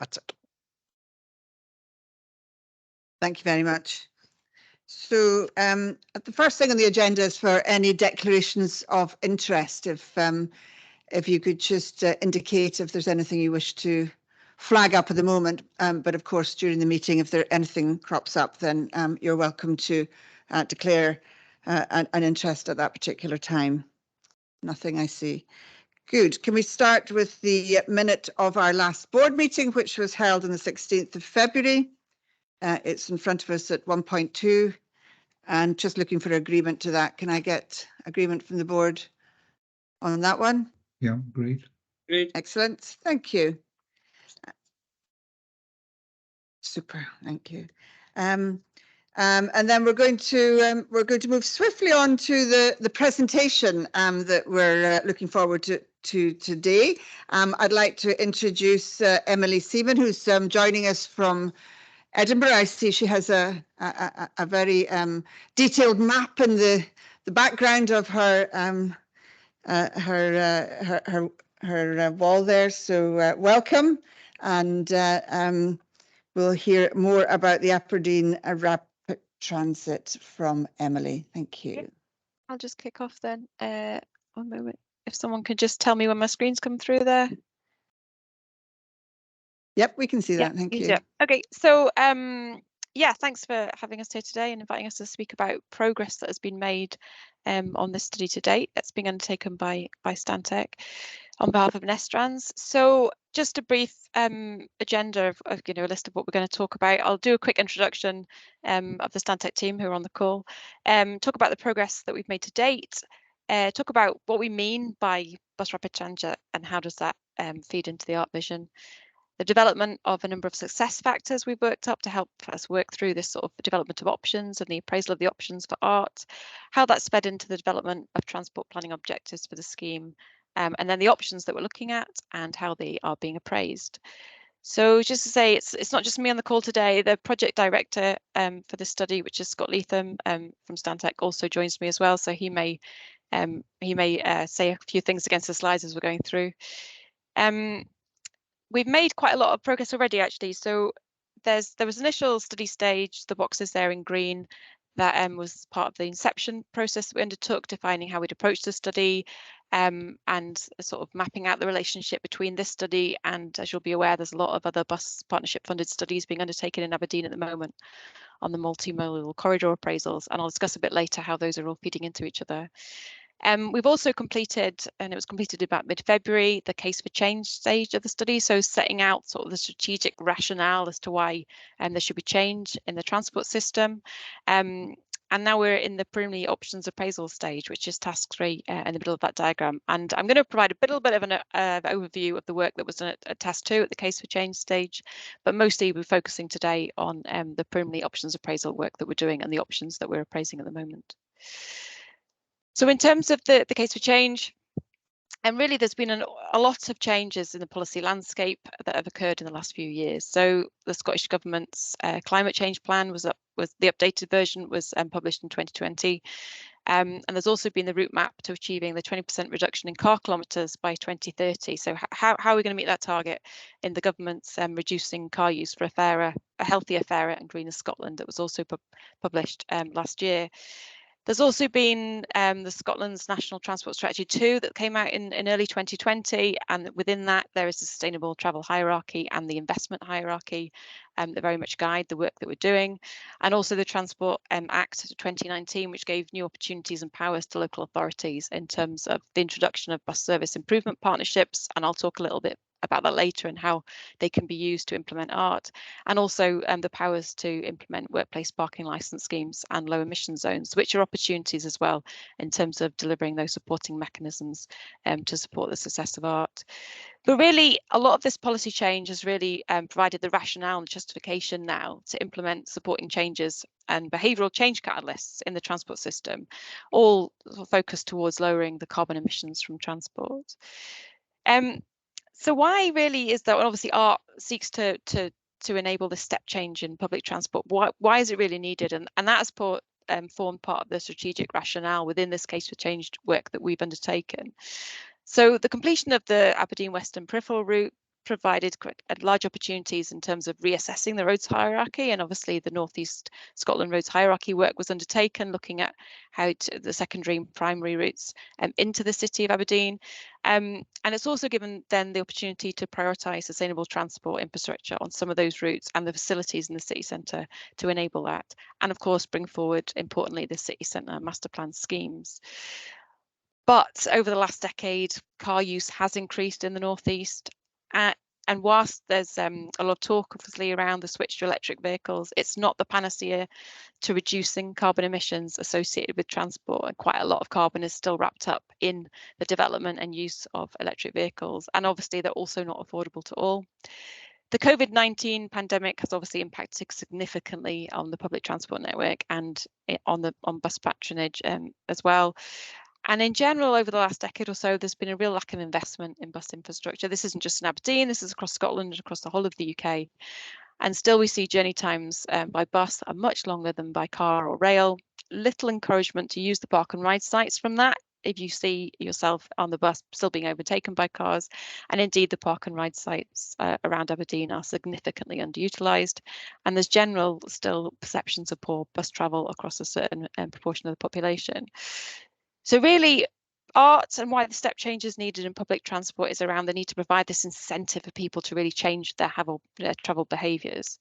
That's it. Thank you very much. So the first thing on the agenda is for any declarations of interest. If you could just indicate if there's anything you wish to flag up at the moment, but of course during the meeting, if there anything crops up, then you're welcome to declare an interest at that particular time. Nothing I see. Good. Can we start with the minute of our last board meeting, which was held on the 16th of February? It's in front of us at 1.2, and just looking for agreement to that. Can I get agreement from the board on that one? Yeah, great. Great. Excellent. Thank you. Super. Thank you. And then we're going to move swiftly on to the presentation that we're looking forward to today. I'd like to introduce Emily Seaman, who's joining us from Edinburgh. I see she has a very detailed map in the background of her wall there. So welcome, and we'll hear more about the Aberdeen Rapid Transit from Emily. Thank you. I'll just kick off then. 1 moment. If someone could just tell me when my screen's come through there. Yep, we can see that. Thank you. Okay, so yeah, thanks for having us here today and inviting us to speak about progress that has been made on this study to date that's being undertaken by Stantec on behalf of Nestrans. So just a brief agenda of a list of what we're going to talk about. I'll do a quick introduction of the Stantec team who are on the call, talk about the progress that we've made to date, talk about what we mean by bus rapid transit and how does that feed into the ART vision, the development of a number of success factors we've worked up to help us work through this sort of development of options and the appraisal of the options for ART, how that's fed into the development of transport planning objectives for the scheme, and then the options that we're looking at and how they are being appraised. So just to say, it's not just me on the call today. The project director for this study, which is Scott Leatham from Stantec, also joins me as well. So he may say a few things against the slides as we're going through. We've made quite a lot of progress already, actually. So there was initial study stage, the boxes there in green, that was part of the inception process that we undertook, defining how we'd approach the study and sort of mapping out the relationship between this study and, as you'll be aware, there's a lot of other bus partnership funded studies being undertaken in Aberdeen at the moment on the multimodal corridor appraisals, and I'll discuss a bit later how those are all feeding into each other. We've also completed, and it was completed about mid-February, the case for change stage of the study. So setting out sort of the strategic rationale as to why there should be change in the transport system. And now we're in the preliminary options appraisal stage, which is task 3 in the middle of that diagram. And I'm going to provide a little bit of an overview of the work that was done at task 2 at the case for change stage, but mostly we're focusing today on the preliminary options appraisal work that we're doing and the options that we're appraising at the moment. So in terms of the case for change, and really there's been a lot of changes in the policy landscape that have occurred in the last few years. So the Scottish Government's climate change plan was the updated version was published in 2020. And there's also been the route map to achieving the 20% reduction in car kilometres by 2030. So how are we going to meet that target in the government's reducing car use for a healthier, fairer and greener Scotland that was also published last year. There's also been the Scotland's National Transport Strategy 2 that came out in early 2020, and within that there is the sustainable travel hierarchy and the investment hierarchy that very much guide the work that we're doing, and also the Transport Act 2019, which gave new opportunities and powers to local authorities in terms of the introduction of bus service improvement partnerships, and I'll talk a little bit about that later and how they can be used to implement ART, and also the powers to implement workplace parking licence schemes and low emission zones, which are opportunities as well in terms of delivering those supporting mechanisms to support the success of ART. But really, a lot of this policy change has really provided the rationale and justification now to implement supporting changes and behavioural change catalysts in the transport system, all focused towards lowering the carbon emissions from transport. So why really is that? Well, obviously ART seeks to enable this step change in public transport. Why is it really needed? And that has formed part of the strategic rationale within this case for change work that we've undertaken. So the completion of the Aberdeen Western Peripheral route provided large opportunities in terms of reassessing the roads hierarchy, and obviously the North East Scotland roads hierarchy work was undertaken, looking at how the secondary and primary routes into the city of Aberdeen. And it's also given then the opportunity to prioritise sustainable transport infrastructure on some of those routes and the facilities in the city centre to enable that. And of course, bring forward, importantly, the city centre master plan schemes. But over the last decade, car use has increased in the North East. And whilst there's a lot of talk, obviously, around the switch to electric vehicles, it's not the panacea to reducing carbon emissions associated with transport. And quite a lot of carbon is still wrapped up in the development and use of electric vehicles. And obviously, they're also not affordable to all. The COVID-19 pandemic has obviously impacted significantly on the public transport network and on bus patronage as well. And in general, over the last decade or so, there's been a real lack of investment in bus infrastructure. This isn't just in Aberdeen, this is across Scotland and across the whole of the UK. And still we see journey times by bus are much longer than by car or rail. Little encouragement to use the park and ride sites from that if you see yourself on the bus still being overtaken by cars. And indeed, the park and ride sites around Aberdeen are significantly underutilised. And there's general still perceptions of poor bus travel across a certain proportion of the population. So really, art and why the step change is needed in public transport is around the need to provide this incentive for people to really change their travel behaviours.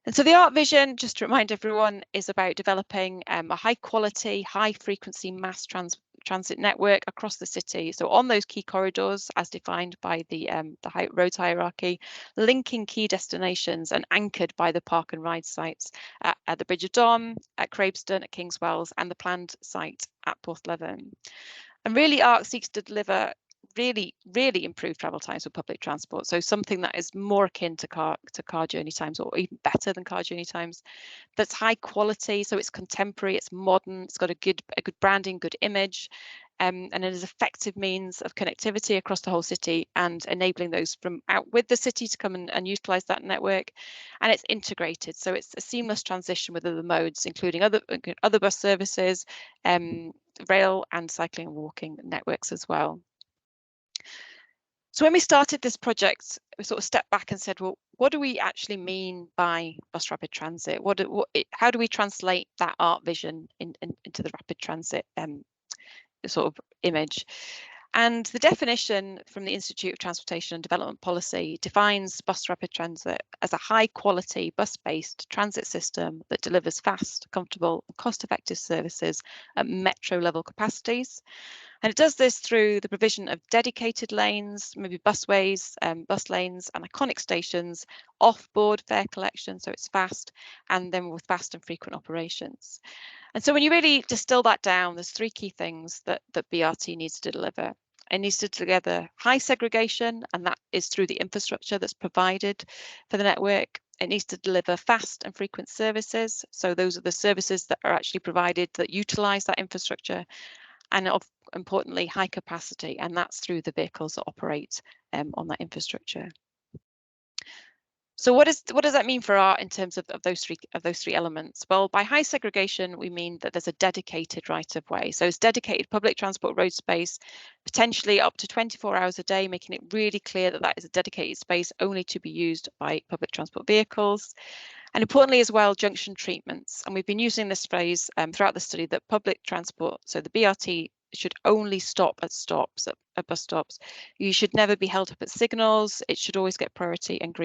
And so the art vision, just to remind everyone, is about developing a high quality, high frequency mass transit network across the city. So on those key corridors, as defined by the roads hierarchy, linking key destinations and anchored by the park and ride sites at the Bridge of Dom, at Craveston, at Kingswells, and the planned site at Porthleven. And really, ARC seeks to deliver really improved travel times for public transport. So something that is more akin to car journey times, or even better than car journey times. That's high quality, so it's contemporary, it's modern, it's got a good branding, good image, and it is effective means of connectivity across the whole city and enabling those from out with the city to come and utilise that network. And it's integrated, so it's a seamless transition with other modes, including other bus services, rail and cycling and walking networks as well. So when we started this project, we sort of stepped back and said, well, what do we actually mean by bus rapid transit? How do we translate that art vision into the rapid transit sort of image? And the definition from the Institute of Transportation and Development Policy defines bus rapid transit as a high quality bus-based transit system that delivers fast, comfortable, and cost-effective services at metro level capacities. And it does this through the provision of dedicated lanes, maybe busways, bus lanes and iconic stations, off-board fare collection, so it's fast, and then with fast and frequent operations. And so when you really distill that down, there's three key things that BRT needs to deliver. It needs to deliver high segregation, and that is through the infrastructure that's provided for the network. It needs to deliver fast and frequent services. So those are the services that are actually provided that utilise that infrastructure. And importantly, high capacity, and that's through the vehicles that operate on that infrastructure. So what does that mean for art in terms of those three elements? Well, by high segregation, we mean that there's a dedicated right of way. So it's dedicated public transport road space, potentially up to 24 hours a day, making it really clear that that is a dedicated space only to be used by public transport vehicles. And importantly as well, junction treatments. And we've been using this phrase throughout the study that public transport, so the BRT, should only stop at stops, at bus stops. You should never be held up at signals. It should always get priority and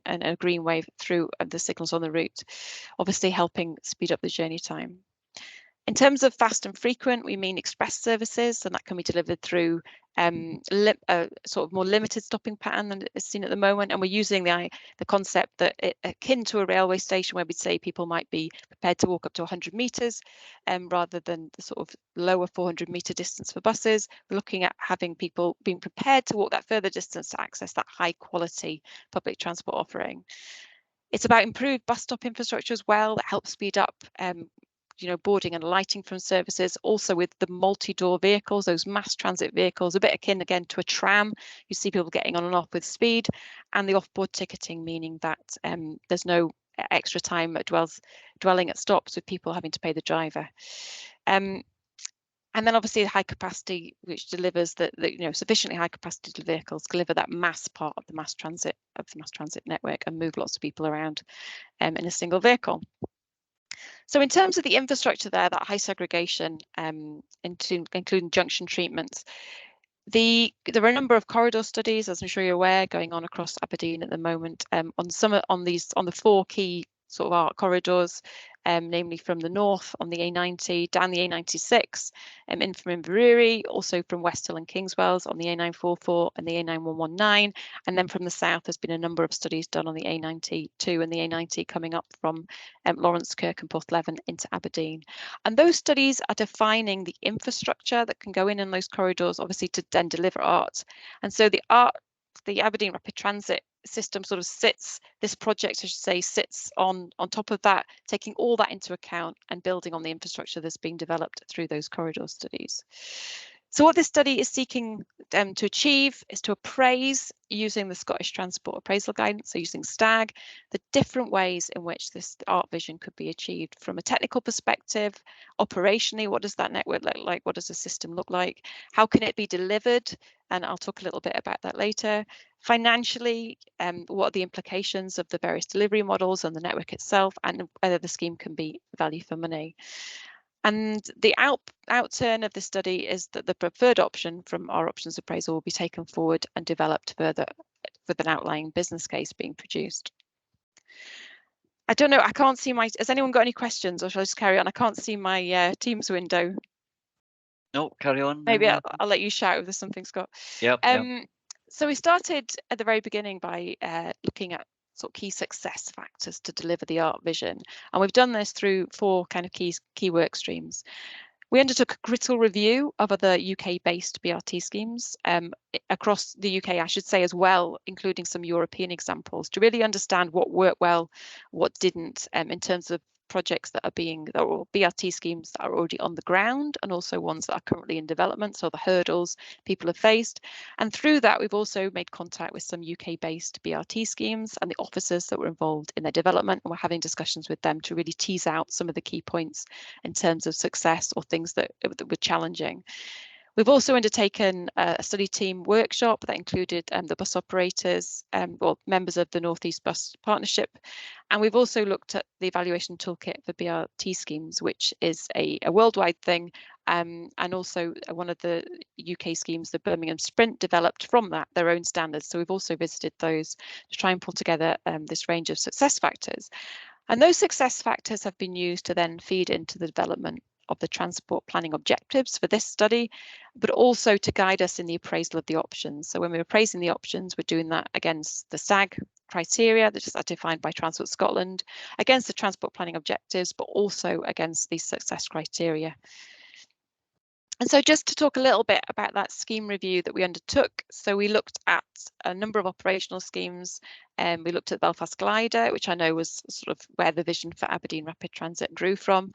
a green wave through the signals on the route, obviously helping speed up the journey time. In terms of fast and frequent, we mean express services, and that can be delivered through a sort of more limited stopping pattern than is seen at the moment. And we're using the concept that akin to a railway station, where we'd say people might be prepared to walk up to 100 metres, rather than the sort of lower 400-metre distance for buses. We're looking at having people being prepared to walk that further distance to access that high quality public transport offering. It's about improved bus stop infrastructure as well that helps speed up boarding and alighting from services, also with the multi-door vehicles, those mass transit vehicles, a bit akin again to a tram. You see people getting on and off with speed, and the off-board ticketing, meaning that there's no extra time dwelling at stops with people having to pay the driver. And And then obviously the high capacity, which delivers the sufficiently high capacity vehicles deliver that mass part of the mass transit network and move lots of people around in a single vehicle. So in terms of the infrastructure there, that high segregation, including junction treatments, there are a number of corridor studies, as I'm sure you're aware, going on across Aberdeen at the moment on the 4 key sort of arc corridors, namely from the north on the A90 down the A96, in from Inverurie, also from Westhill and Kingswells on the A944 and the A9119, and then from the south there's been a number of studies done on the A92 and the A90 coming up from Lawrence, Kirk and Porthleven into Aberdeen. And those studies are defining the infrastructure that can go in those corridors, obviously to then deliver art. And so the Aberdeen Rapid Transit system sort of sits on top of that, taking all that into account and building on the infrastructure that's being developed through those corridor studies. So what this study is seeking to achieve is to appraise, using the Scottish Transport Appraisal Guidance, so using STAG, the different ways in which this art vision could be achieved from a technical perspective. Operationally, what does that network look like? What does the system look like? How can it be delivered? And I'll talk a little bit about that later. Financially, what are the implications of the various delivery models and the network itself, and whether the scheme can be value for money. And the outturn of this study is that the preferred option from our options appraisal will be taken forward and developed further with an outlying business case being produced. I don't know, I can't see has anyone got any questions, or shall I just carry on? I can't see my Teams window. No, carry on. Maybe I'll let you shout if there's something, Scott. Yep. So we started at the very beginning by looking at sort of key success factors to deliver the art vision. And we've done this through 4 kind of key work streams. We undertook a critical review of other UK-based BRT schemes across the UK, I should say, as well, including some European examples, to really understand what worked well, what didn't, in terms of projects that are BRT schemes that are already on the ground, and also ones that are currently in development, so the hurdles people have faced. And through that, we've also made contact with some UK-based BRT schemes and the officers that were involved in their development, and we're having discussions with them to really tease out some of the key points in terms of success or things that were challenging. We've also undertaken a study team workshop that included the bus operators, members of the North East Bus Partnership. And we've also looked at the evaluation toolkit for BRT schemes, which is a worldwide thing, and also one of the UK schemes, the Birmingham Sprint, developed from that, their own standards. So we've also visited those to try and pull together this range of success factors. And those success factors have been used to then feed into the development of the transport planning objectives for this study, but also to guide us in the appraisal of the options. So when we're appraising the options, we're doing that against the STAG criteria that is defined by Transport Scotland, against the transport planning objectives, but also against these success criteria. And so just to talk a little bit about that scheme review that we undertook. So we looked at a number of operational schemes, and we looked at Belfast Glider, which I know was sort of where the vision for Aberdeen Rapid Transit drew from.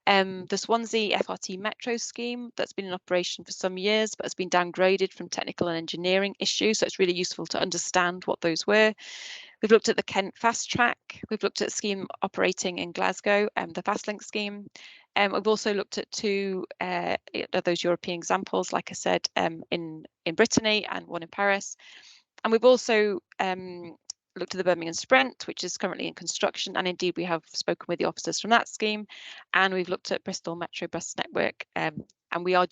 The Swansea FRT Metro scheme that's been in operation for some years, but has been downgraded from technical and engineering issues. So it's really useful to understand what those were. We've looked at the Kent Fast Track. We've looked at a scheme operating in Glasgow, the Fastlink scheme. We've also looked at 2 of those European examples, like I said, in Brittany and one in Paris. And we've also looked at the Birmingham Sprint, which is currently in construction, and indeed we have spoken with the officers from that scheme, and we've looked at Bristol Metro Bus Network, and we were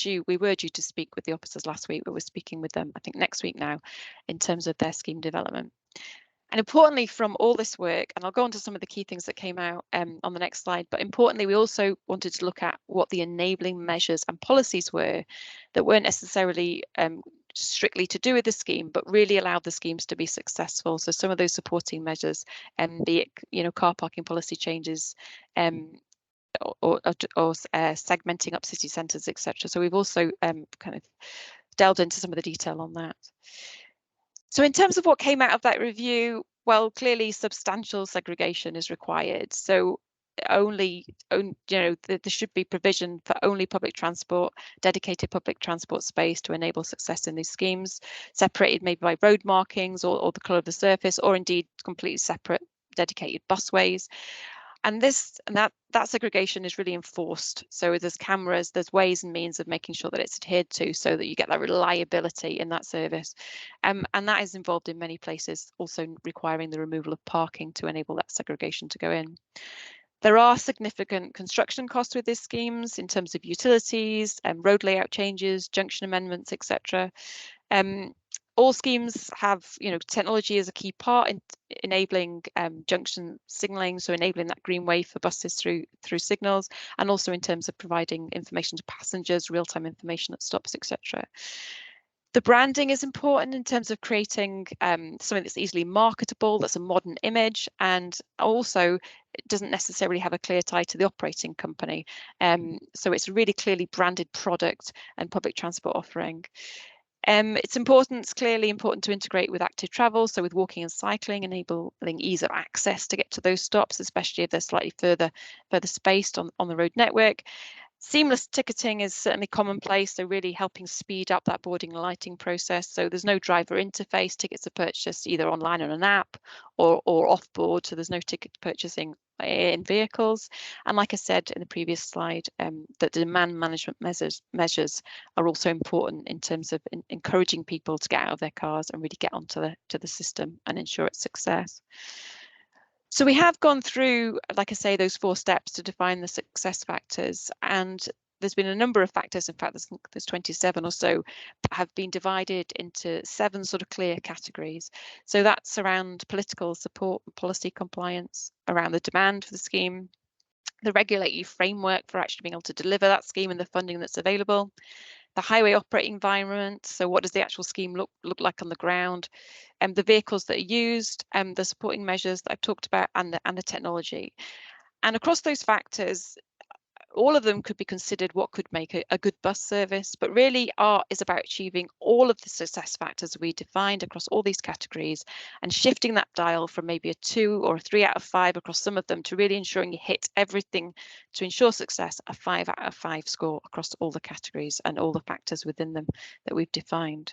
due to speak with the officers last week, but we're speaking with them I think next week now in terms of their scheme development. And importantly, from all this work, and I'll go on to some of the key things that came out on the next slide, but importantly, we also wanted to look at what the enabling measures and policies were that weren't necessarily strictly to do with the scheme, but really allowed the schemes to be successful. So some of those supporting measures, be it car parking policy changes, or segmenting up city centres, etc. So we've also kind of delved into some of the detail on that. So in terms of what came out of that review, well, clearly substantial segregation is required. So there should be provision for only public transport, dedicated public transport space to enable success in these schemes, separated maybe by road markings or the colour of the surface, or indeed completely separate dedicated busways. And that segregation is really enforced. So there's cameras, there's ways and means of making sure that it's adhered to so that you get that reliability in that service. And that is involved in many places, also requiring the removal of parking to enable that segregation to go in. There are significant construction costs with these schemes in terms of utilities and road layout changes, junction amendments, etc. All schemes have, technology as a key part in enabling junction signalling, so enabling that green wave for buses through signals, and also in terms of providing information to passengers, real-time information at stops, etc. The branding is important in terms of creating something that's easily marketable, that's a modern image, and also it doesn't necessarily have a clear tie to the operating company. So it's a really clearly branded product and public transport offering. It's clearly important to integrate with active travel, so with walking and cycling, enabling ease of access to get to those stops, especially if they're slightly further spaced on the road network. Seamless ticketing is certainly commonplace, so really helping speed up that boarding and lighting process. So there's no driver interface, tickets are purchased either online on an app or off board, so there's no ticket purchasing in vehicles. And like I said in the previous slide, that demand management measures are also important in terms of encouraging people to get out of their cars and really get onto the system and ensure its success. So we have gone through, like I say, those 4 steps to define the success factors, and there's been a number of factors. In fact, there's 27 or so that have been divided into 7 sort of clear categories. So that's around political support and policy compliance, around the demand for the scheme, the regulatory framework for actually being able to deliver that scheme and the funding that's available, the highway operating environment, so what does the actual scheme look like on the ground, and the vehicles that are used, and the supporting measures that I've talked about, and the technology. And across those factors, all of them could be considered what could make a good bus service, but really is about achieving all of the success factors we defined across all these categories and shifting that dial from maybe a 2 or a 3 out of 5 across some of them to really ensuring you hit everything to ensure success, a 5 out of 5 score across all the categories and all the factors within them that we've defined.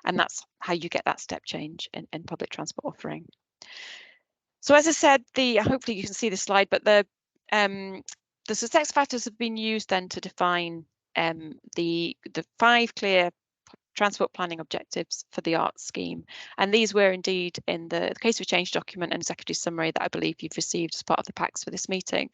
And that's how you get that step change in public transport offering. So as I said, hopefully you can see the slide, but the success factors have been used then to define the 5 clear transport planning objectives for the ART scheme. And these were indeed in the case for change document and executive summary that I believe you've received as part of the packs for this meeting.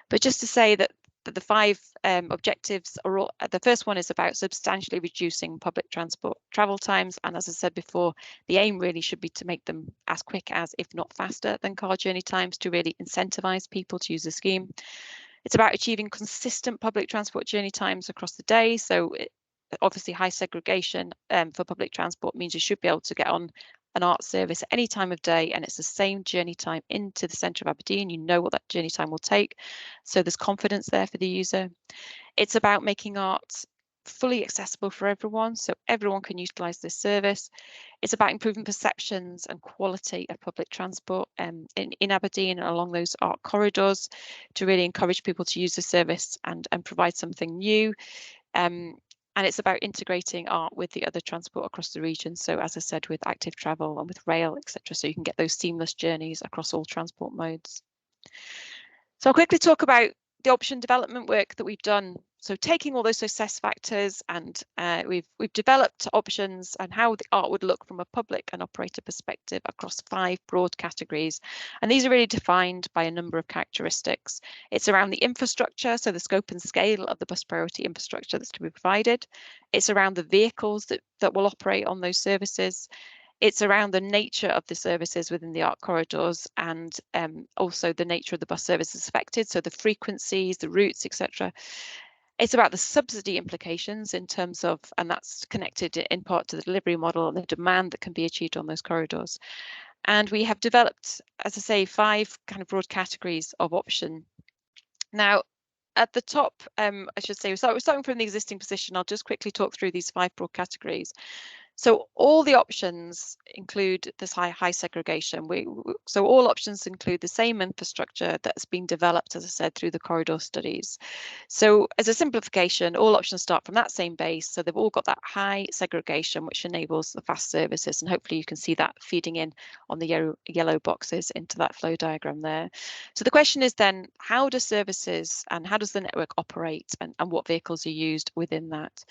But just to say that the 5 objectives are all, the first one is about substantially reducing public transport travel times. And as I said before, the aim really should be to make them as quick as, if not faster than, car journey times to really incentivize people to use the scheme. It's about achieving consistent public transport journey times across the day. So obviously high segregation for public transport means you should be able to get on an ART service at any time of day, and it's the same journey time into the centre of Aberdeen. You know what that journey time will take, so there's confidence there for the user. It's about making ART fully accessible for everyone, so everyone can utilise this service. It's about improving perceptions and quality of public transport in Aberdeen and along those ART corridors to really encourage people to use the service and provide something new. And it's about integrating ART with the other transport across the region. So as I said, with active travel and with rail, etc. So you can get those seamless journeys across all transport modes. So I'll quickly talk about the option development work that we've done. So taking all those success factors, and we've developed options and how the ART would look from a public and operator perspective across 5 broad categories. And these are really defined by a number of characteristics. It's around the infrastructure, so the scope and scale of the bus priority infrastructure that's to be provided. It's around the vehicles that will operate on those services. It's around the nature of the services within the ART corridors, and also the nature of the bus services affected, so the frequencies, the routes, etc. It's about the subsidy implications in terms of, and that's connected in part to the delivery model and the demand that can be achieved on those corridors. And we have developed, as I say, 5 kind of broad categories of option. Now, at the top, I should say, we're starting from the existing position. I'll just quickly talk through these 5 broad categories. So all the options include this high segregation. So all options include the same infrastructure that's been developed, as I said, through the corridor studies. So as a simplification, all options start from that same base. So they've all got that high segregation, which enables the fast services. And hopefully you can see that feeding in on the yellow boxes into that flow diagram there. So the question is then, how do services and how does the network operate, and what vehicles are used within that?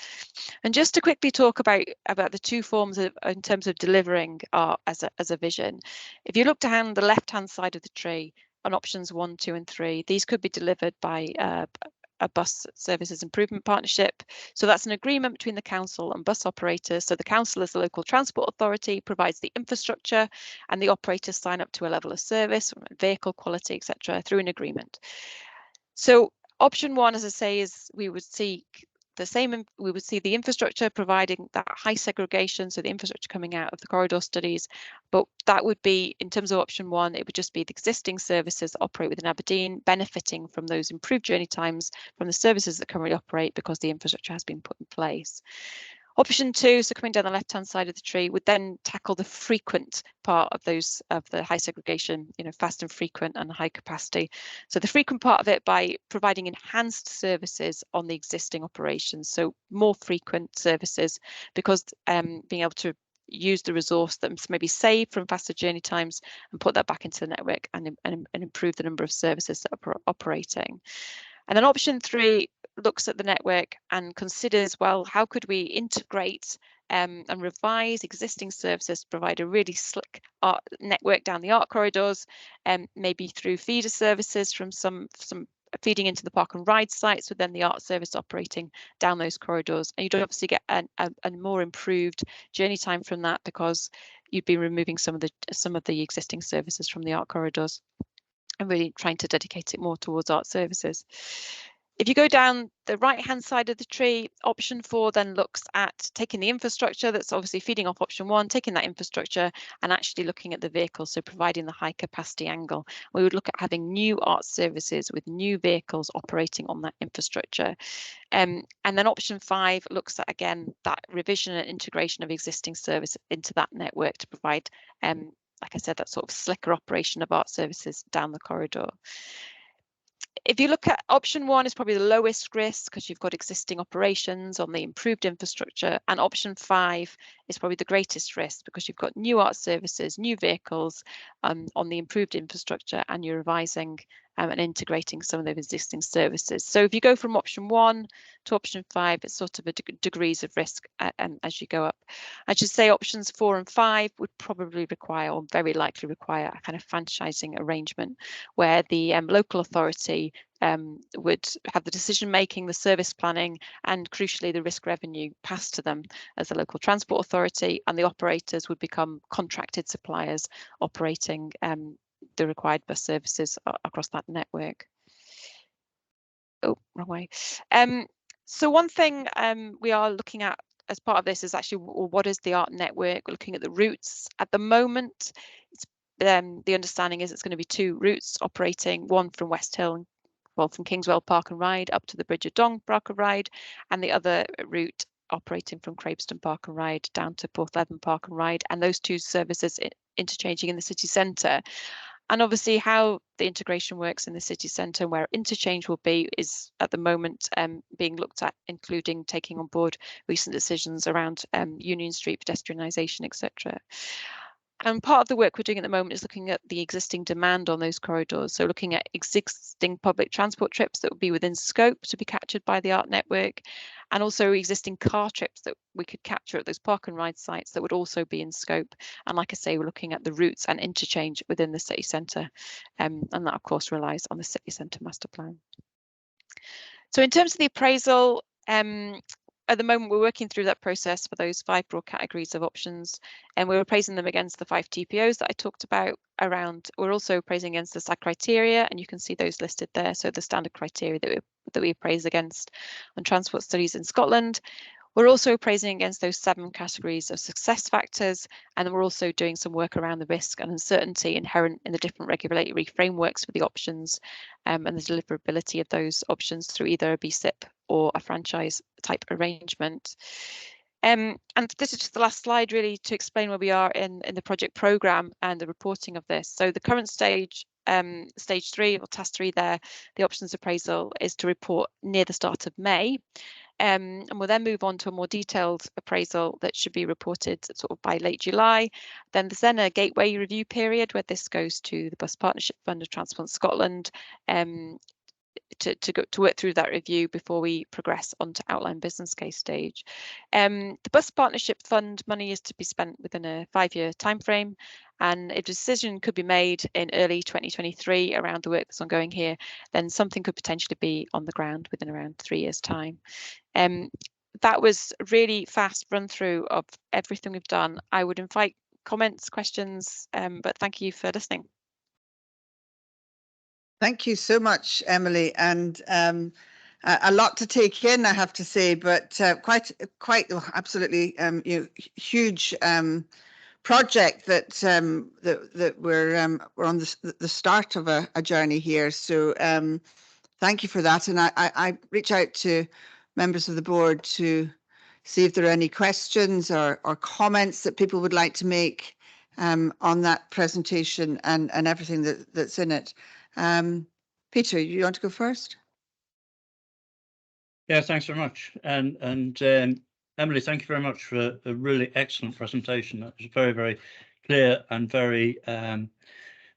And just to quickly talk about the two forms in terms of delivering art as a vision. If you look down the left-hand side of the tree on options 1, 2, and 3, these could be delivered by a bus services improvement partnership. So that's an agreement between the council and bus operators. So the council, as the local transport authority, provides the infrastructure, and the operators sign up to a level of service, vehicle quality, etc., through an agreement. So option 1, as I say, is we would seek the same. We would see the infrastructure providing that high segregation, so the infrastructure coming out of the corridor studies, but that would be, in terms of option 1, it would just be the existing services that operate within Aberdeen benefiting from those improved journey times from the services that currently operate because the infrastructure has been put in place. Option 2, so coming down the left-hand side of the tree, would then tackle the frequent part of the high segregation, fast and frequent and high capacity. So the frequent part of it by providing enhanced services on the existing operations, so more frequent services, because being able to use the resource that's maybe saved from faster journey times and put that back into the network and improve the number of services that are operating. And then option 3 looks at the network and considers, well, how could we integrate and revise existing services to provide a really slick art network down the art corridors, maybe through feeder services from some feeding into the park and ride sites, with then the art service operating down those corridors. And you'd obviously get a more improved journey time from that, because you'd be removing some of the existing services from the art corridors and really trying to dedicate it more towards art services. If you go down the right-hand side of the tree, option 4 then looks at taking the infrastructure that's obviously feeding off option 1, taking that infrastructure and actually looking at the vehicles, so providing the high capacity angle. We would look at having new art services with new vehicles operating on that infrastructure. And then option 5 looks at, again, that revision and integration of existing service into that network to provide, like I said, that sort of slicker operation of art services down the corridor. If you look at option 1, is probably the lowest risk because you've got existing operations on the improved infrastructure, and option 5 is probably the greatest risk because you've got new art services, new vehicles on the improved infrastructure, and you're revising and integrating some of those existing services. So if you go from option 1 to option 5, it's sort of a degrees of risk as you go up. I should say options 4 and 5 would probably require, or very likely require, a kind of franchising arrangement where the local authority would have the decision making, the service planning, and crucially the risk revenue passed to them as the local transport authority, and the operators would become contracted suppliers operating the required bus services across that network. Oh, wrong way. So one thing we are looking at as part of this is actually, what is the art network? We're looking at the routes. At the moment, it's, the understanding is it's going to be 2 routes operating, one from West Hill, well, from Kingswell Park and Ride up to the Bridge of Dong Park and Ride, and the other route operating from Craveston Park and Ride down to Porthleven Park and Ride, and those 2 services interchanging in the city centre. And obviously how the integration works in the city centre and where interchange will be is at the moment being looked at, including taking on board recent decisions around Union Street pedestrianisation, etc. And part of the work we're doing at the moment is looking at the existing demand on those corridors. So looking at existing public transport trips that would be within scope to be captured by the art network, and also existing car trips that we could capture at those park and ride sites that would also be in scope. And like I say, we're looking at the routes and interchange within the city centre. And that, of course, relies on the city centre master plan. So in terms of the appraisal, at the moment, we're working through that process for those 5 broad categories of options, and we're appraising them against the 5 TPOs that I talked about around. We're also appraising against the SAG criteria, and you can see those listed there. So the standard criteria that we appraise against on transport studies in Scotland. We're also appraising against those 7 categories of success factors, and we're also doing some work around the risk and uncertainty inherent in the different regulatory frameworks for the options and the deliverability of those options through either a BSIP or a franchise type arrangement. And this is just the last slide really to explain where we are in the project programme and the reporting of this. So the current stage, stage 3 or task 3 there, the options appraisal, is to report near the start of May. And we'll then move on to a more detailed appraisal that should be reported sort of by late July. Then there's a gateway review period where this goes to the Bus Partnership Fund of Transport Scotland to work through that review before we progress on to outline business case stage. The Bus Partnership Fund money is to be spent within a 5-year timeframe, and if a decision could be made in early 2023 around the work that's ongoing here, then something could potentially be on the ground within around 3 years' time. That was a really fast run through of everything we've done. I would invite comments, questions, but thank you for listening. Thank you so much, Emily, and a lot to take in, I have to say, but quite absolutely huge project that we're on the start of a journey here. So thank you for that, and I reach out to members of the board to see if there are any questions or comments that people would like to make on that presentation and everything that's in it. Peter, you want to go first? Yeah, thanks very much. And Emily, thank you very much for a really excellent presentation. That was very, very clear and very,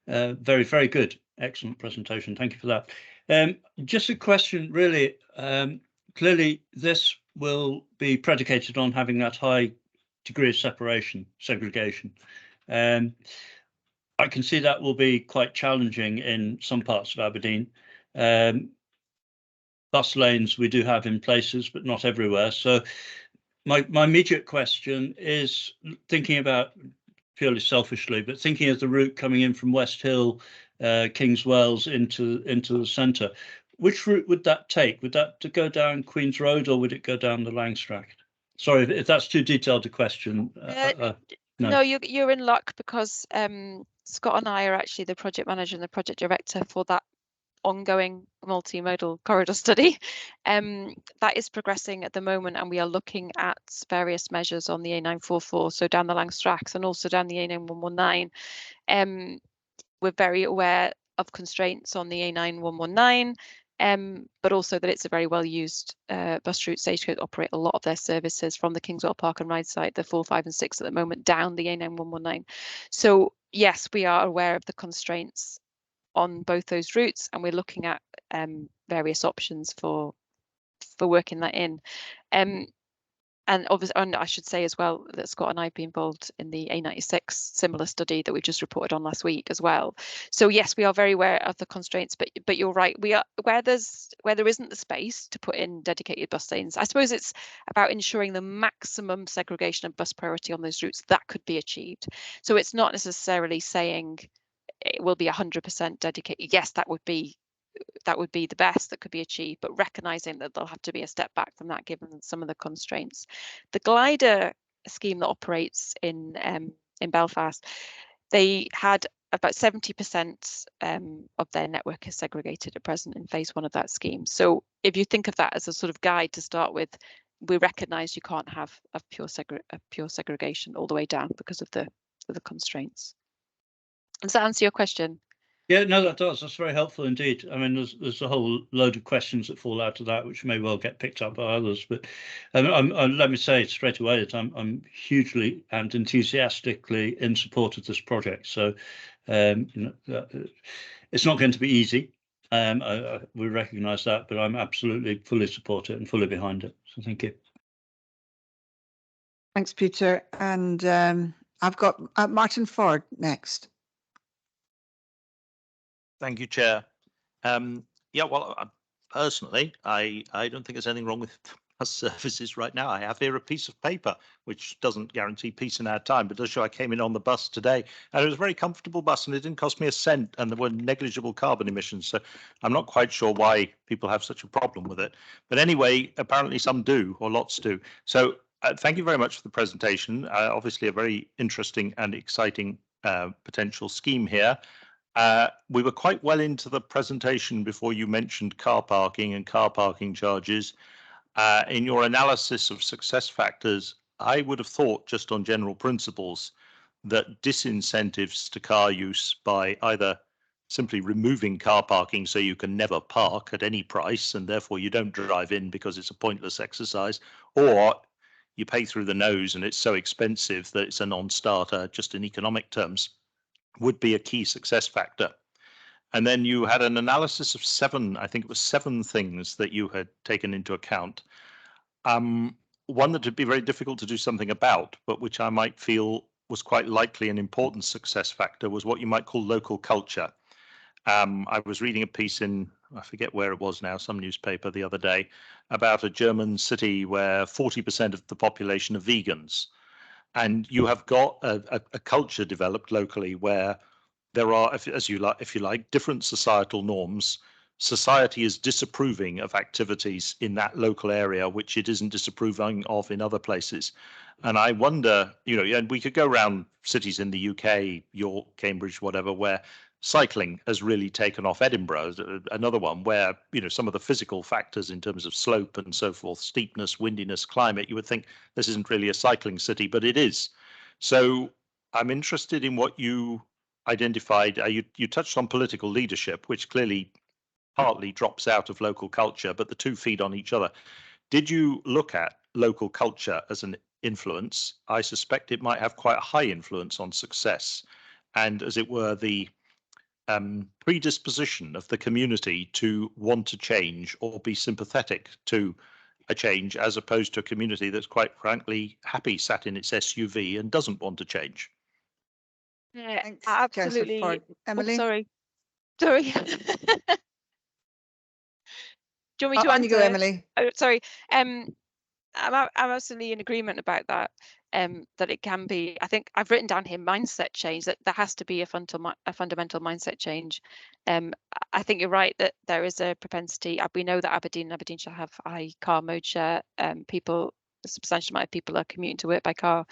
very good. Excellent presentation. Thank you for that. Just a question, really. Clearly, this will be predicated on having that high degree of segregation. I can see that will be quite challenging in some parts of Aberdeen. Bus lanes we do have in places, but not everywhere. So my immediate question is, thinking about, purely selfishly, but thinking of the route coming in from West Hill, Kings Wells into the centre, which route would that take? Would that go down Queen's Road, or would it go down the Langstracht? Sorry if that's too detailed a question. No, you're in luck, because Scott and I are actually the project manager and the project director for that ongoing multimodal corridor study. That is progressing at the moment, and we are looking at various measures on the A944, so down the Langstracht and also down the A9119. We're very aware of constraints on the A9119, but also that it's a very well used bus route. Stagecoach operate a lot of their services from the Kingswell Park and Ride site, the 4, 5 and 6 at the moment, down the A9119. So yes, we are aware of the constraints on both those routes, and we're looking at various options for working that in. And obviously, and I should say as well that Scott and I have been involved in the A96 similar study that we just reported on last week as well. So yes, we are very aware of the constraints, but you're right. We are where there isn't the space to put in dedicated bus lanes. I suppose it's about ensuring the maximum segregation of bus priority on those routes that could be achieved. So it's not necessarily saying it will be 100% dedicated. Yes, that would be the best that could be achieved, but recognizing that there'll have to be a step back from that given some of the constraints. The glider scheme that operates in Belfast, they had about 70% of their network is segregated at present in phase 1 of that scheme. So if you think of that as a sort of guide to start with, we recognize you can't have a pure segregation all the way down because of the constraints. Does that answer your question? Yeah, no, that does. That's very helpful indeed. I mean, there's a whole load of questions that fall out of that, which may well get picked up by others. But let me say straight away that I'm hugely and enthusiastically in support of this project. So it's not going to be easy. We recognise that, but I'm absolutely fully support it and fully behind it. So thank you. Thanks, Peter. And I've got Martin Ford next. Thank you, Chair. Yeah, well, personally, I don't think there's anything wrong with bus services right now. I have here a piece of paper, which doesn't guarantee peace in our time, but does show I came in on the bus today, and it was a very comfortable bus, and it didn't cost me a cent, and there were negligible carbon emissions. So I'm not quite sure why people have such a problem with it. But anyway, apparently some do, or lots do. So thank you very much for the presentation. Obviously, a very interesting and exciting potential scheme here. We were quite well into the presentation before you mentioned car parking and car parking charges. In your analysis of success factors, I would have thought, just on general principles, that disincentives to car use by either simply removing car parking so you can never park at any price and therefore you don't drive in because it's a pointless exercise, or you pay through the nose and it's so expensive that it's a non-starter just in economic terms, would be a key success factor. And then you had an analysis of I think it was seven things that you had taken into account. One that would be very difficult to do something about, but which I might feel was quite likely an important success factor, was what you might call local culture. I was reading a piece in, I forget where it was now, some newspaper the other day, about a German city where 40% of the population are vegans. And you have got a culture developed locally where there are, if you like, different societal norms. Society is disapproving of activities in that local area, which it isn't disapproving of in other places. And I wonder, and we could go around cities in the UK, York, Cambridge, whatever, where cycling has really taken off. Edinburgh, another one where, some of the physical factors in terms of slope and so forth, steepness, windiness, climate, you would think this isn't really a cycling city, but it is. So I'm interested in what you identified. You touched on political leadership, which clearly partly drops out of local culture, but the two feed on each other. Did you look at local culture as an influence? I suspect it might have quite a high influence on success, and as it were, the predisposition of the community to want to change or be sympathetic to a change, as opposed to a community that's quite frankly happy sat in its SUV and doesn't want to change. Yeah, Thanks, absolutely. Councillor Ford. Emily? Sorry. Do you want me to On you go, answer? Emily. Oh, sorry. I'm absolutely in agreement about that. That it can be. I think I've written down here mindset change. That there has to be a fundamental mindset change. I think you're right that there is a propensity. We know that Aberdeenshire have a high car mode share. A substantial amount of people are commuting to work by car.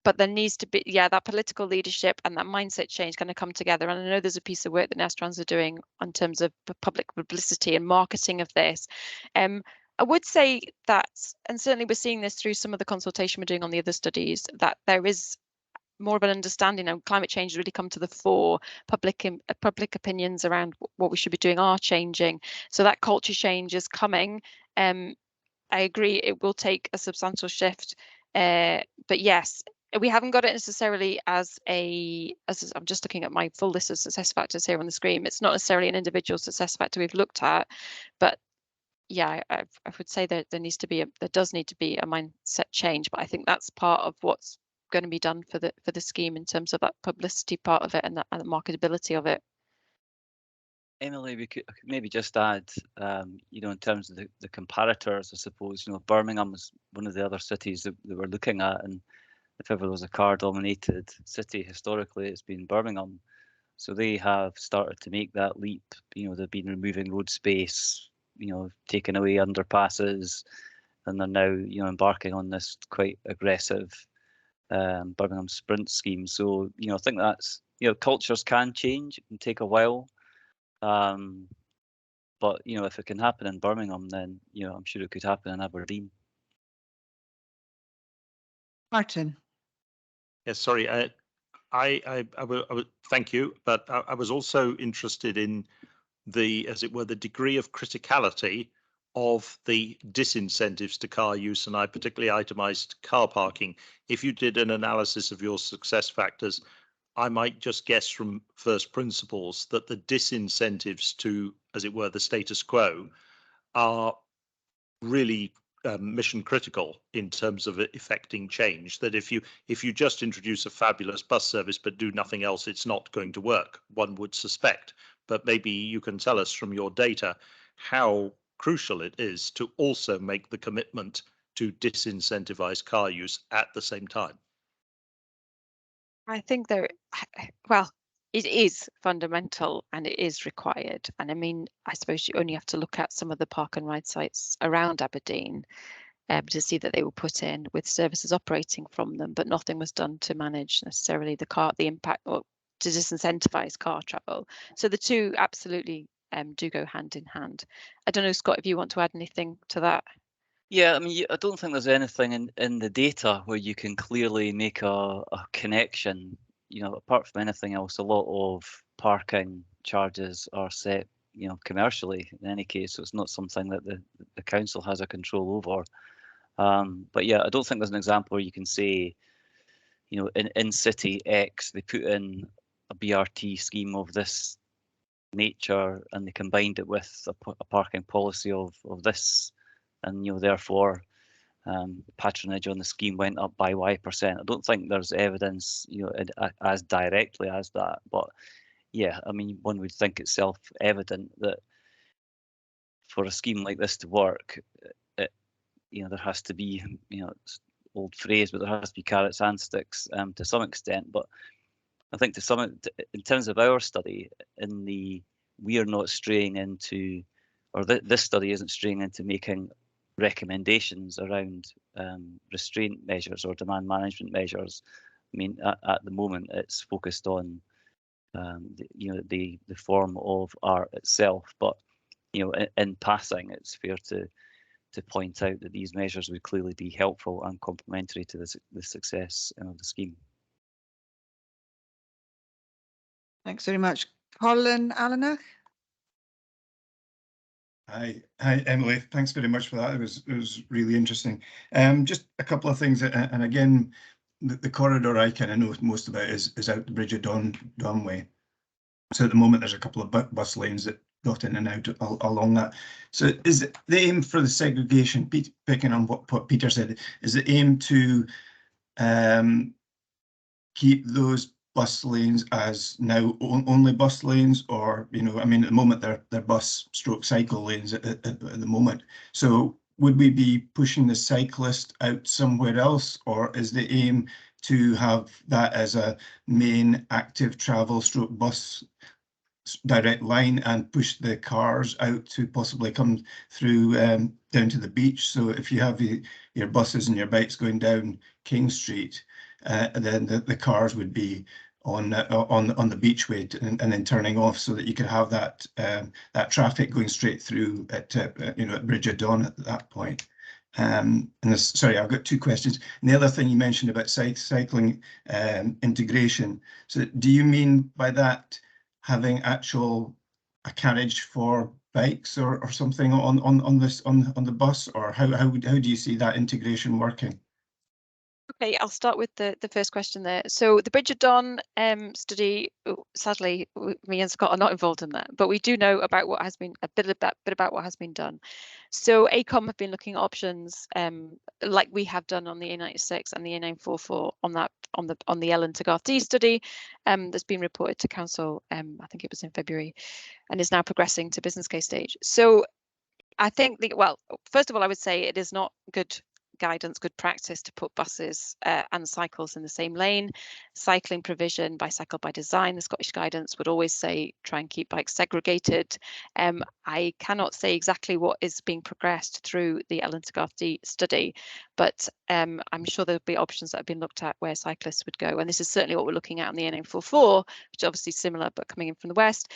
But there needs to be, that political leadership and that mindset change kind of come together. And I know there's a piece of work that Nestrans are doing in terms of public publicity and marketing of this. I would say that, and certainly we're seeing this through some of the consultation we're doing on the other studies, that there is more of an understanding now. Climate change has really come to the fore. Public opinions around what we should be doing are changing. So that culture change is coming. I agree, it will take a substantial shift. But yes, we haven't got it necessarily as I'm just looking at my full list of success factors here on the screen. It's not necessarily an individual success factor we've looked at, but yeah, I would say that there does need to be a mindset change. But I think that's part of what's going to be done for the scheme in terms of that publicity part of it and the marketability of it. Emily, I could maybe just add, in terms of the comparators, I suppose, Birmingham was one of the other cities that we're looking at, and if ever there was a car-dominated city historically, it's been Birmingham. So they have started to make that leap. They've been removing road space, taking away underpasses, and they're now, embarking on this quite aggressive Birmingham Sprint scheme. So, I think that's, cultures can change. It can take a while. But if it can happen in Birmingham, then I'm sure it could happen in Aberdeen. Martin. Yes, sorry. I would thank you, but I was also interested in as it were, the degree of criticality of the disincentives to car use, and I particularly itemized car parking. If you did an analysis of your success factors, I might just guess from first principles that the disincentives to, as it were, the status quo are really mission critical in terms of effecting change. That if you just introduce a fabulous bus service but do nothing else, it's not going to work, one would suspect. But maybe you can tell us from your data how crucial it is to also make the commitment to disincentivize car use at the same time. I think it is fundamental and it is required. And I mean, I suppose you only have to look at some of the park and ride sites around Aberdeen to see that they were put in with services operating from them, but nothing was done to manage necessarily the impact or to disincentivize car travel. So the two absolutely do go hand in hand. I don't know, Scott, if you want to add anything to that. Yeah, I mean, I don't think there's anything in the data where you can clearly make a connection. You know, apart from anything else, a lot of parking charges are set, you know, commercially in any case, so it's not something that the council has a control over. But yeah, I don't think there's an example where you can say, you know, in city X, they put in a BRT scheme of this nature and they combined it with a parking policy of this, and you know, therefore patronage on the scheme went up by Y%. I don't think there's evidence, you know, as directly as that, but yeah, I mean, one would think it's self-evident that for a scheme like this to work, you know, there has to be, you know, it's old phrase, but there has to be carrots and sticks to some extent. But I think in terms of our study, we are not straying into, or this study isn't straying into making recommendations around restraint measures or demand management measures. I mean, at the moment, it's focused on the form of art itself. But you know, in passing, it's fair to point out that these measures would clearly be helpful and complementary to the success of the scheme. Thanks very much. Colin Allenach? Hi, Emily. Thanks very much for that. It was really interesting. Just a couple of things, and again, the corridor I kind of know most about is out the Bridge of Dawn way. So at the moment, there's a couple of bus lanes that got in and out along that. So is it the aim for the segregation, picking on what Peter said, is the aim to keep those bus lanes as now only bus lanes, or, you know, I mean, at the moment they're bus stroke cycle lanes at the moment. So would we be pushing the cyclist out somewhere else, or is the aim to have that as a main active travel stroke bus direct line and push the cars out to possibly come through down to the beach? So if you have your buses and your bikes going down King Street, then the cars would be on the beachway and then turning off, so that you could have that traffic going straight through at at Bridge of Dawn at that point. Sorry, I've got two questions. And the other thing you mentioned about cycling integration. So do you mean by that having a carriage for bikes or something on the bus, or how do you see that integration working? Okay, I'll start with the first question there. So the Bridge of Dawn study, sadly, me and Scott are not involved in that, but we do know about what has been, a bit about what has been done. So ACOM have been looking at options like we have done on the A96 and the A944 on the Ellen to Garth D study that's been reported to council, I think it was in February, and is now progressing to business case stage. So I think well, first of all, I would say it is not good guidance, good practice to put buses and cycles in the same lane. Cycling provision, bicycle by design, the Scottish guidance would always say try and keep bikes segregated. I cannot say exactly what is being progressed through the Ellen to Garth D study, but I'm sure there'll be options that have been looked at where cyclists would go. And this is certainly what we're looking at on the N944, which is obviously similar, but coming in from the west,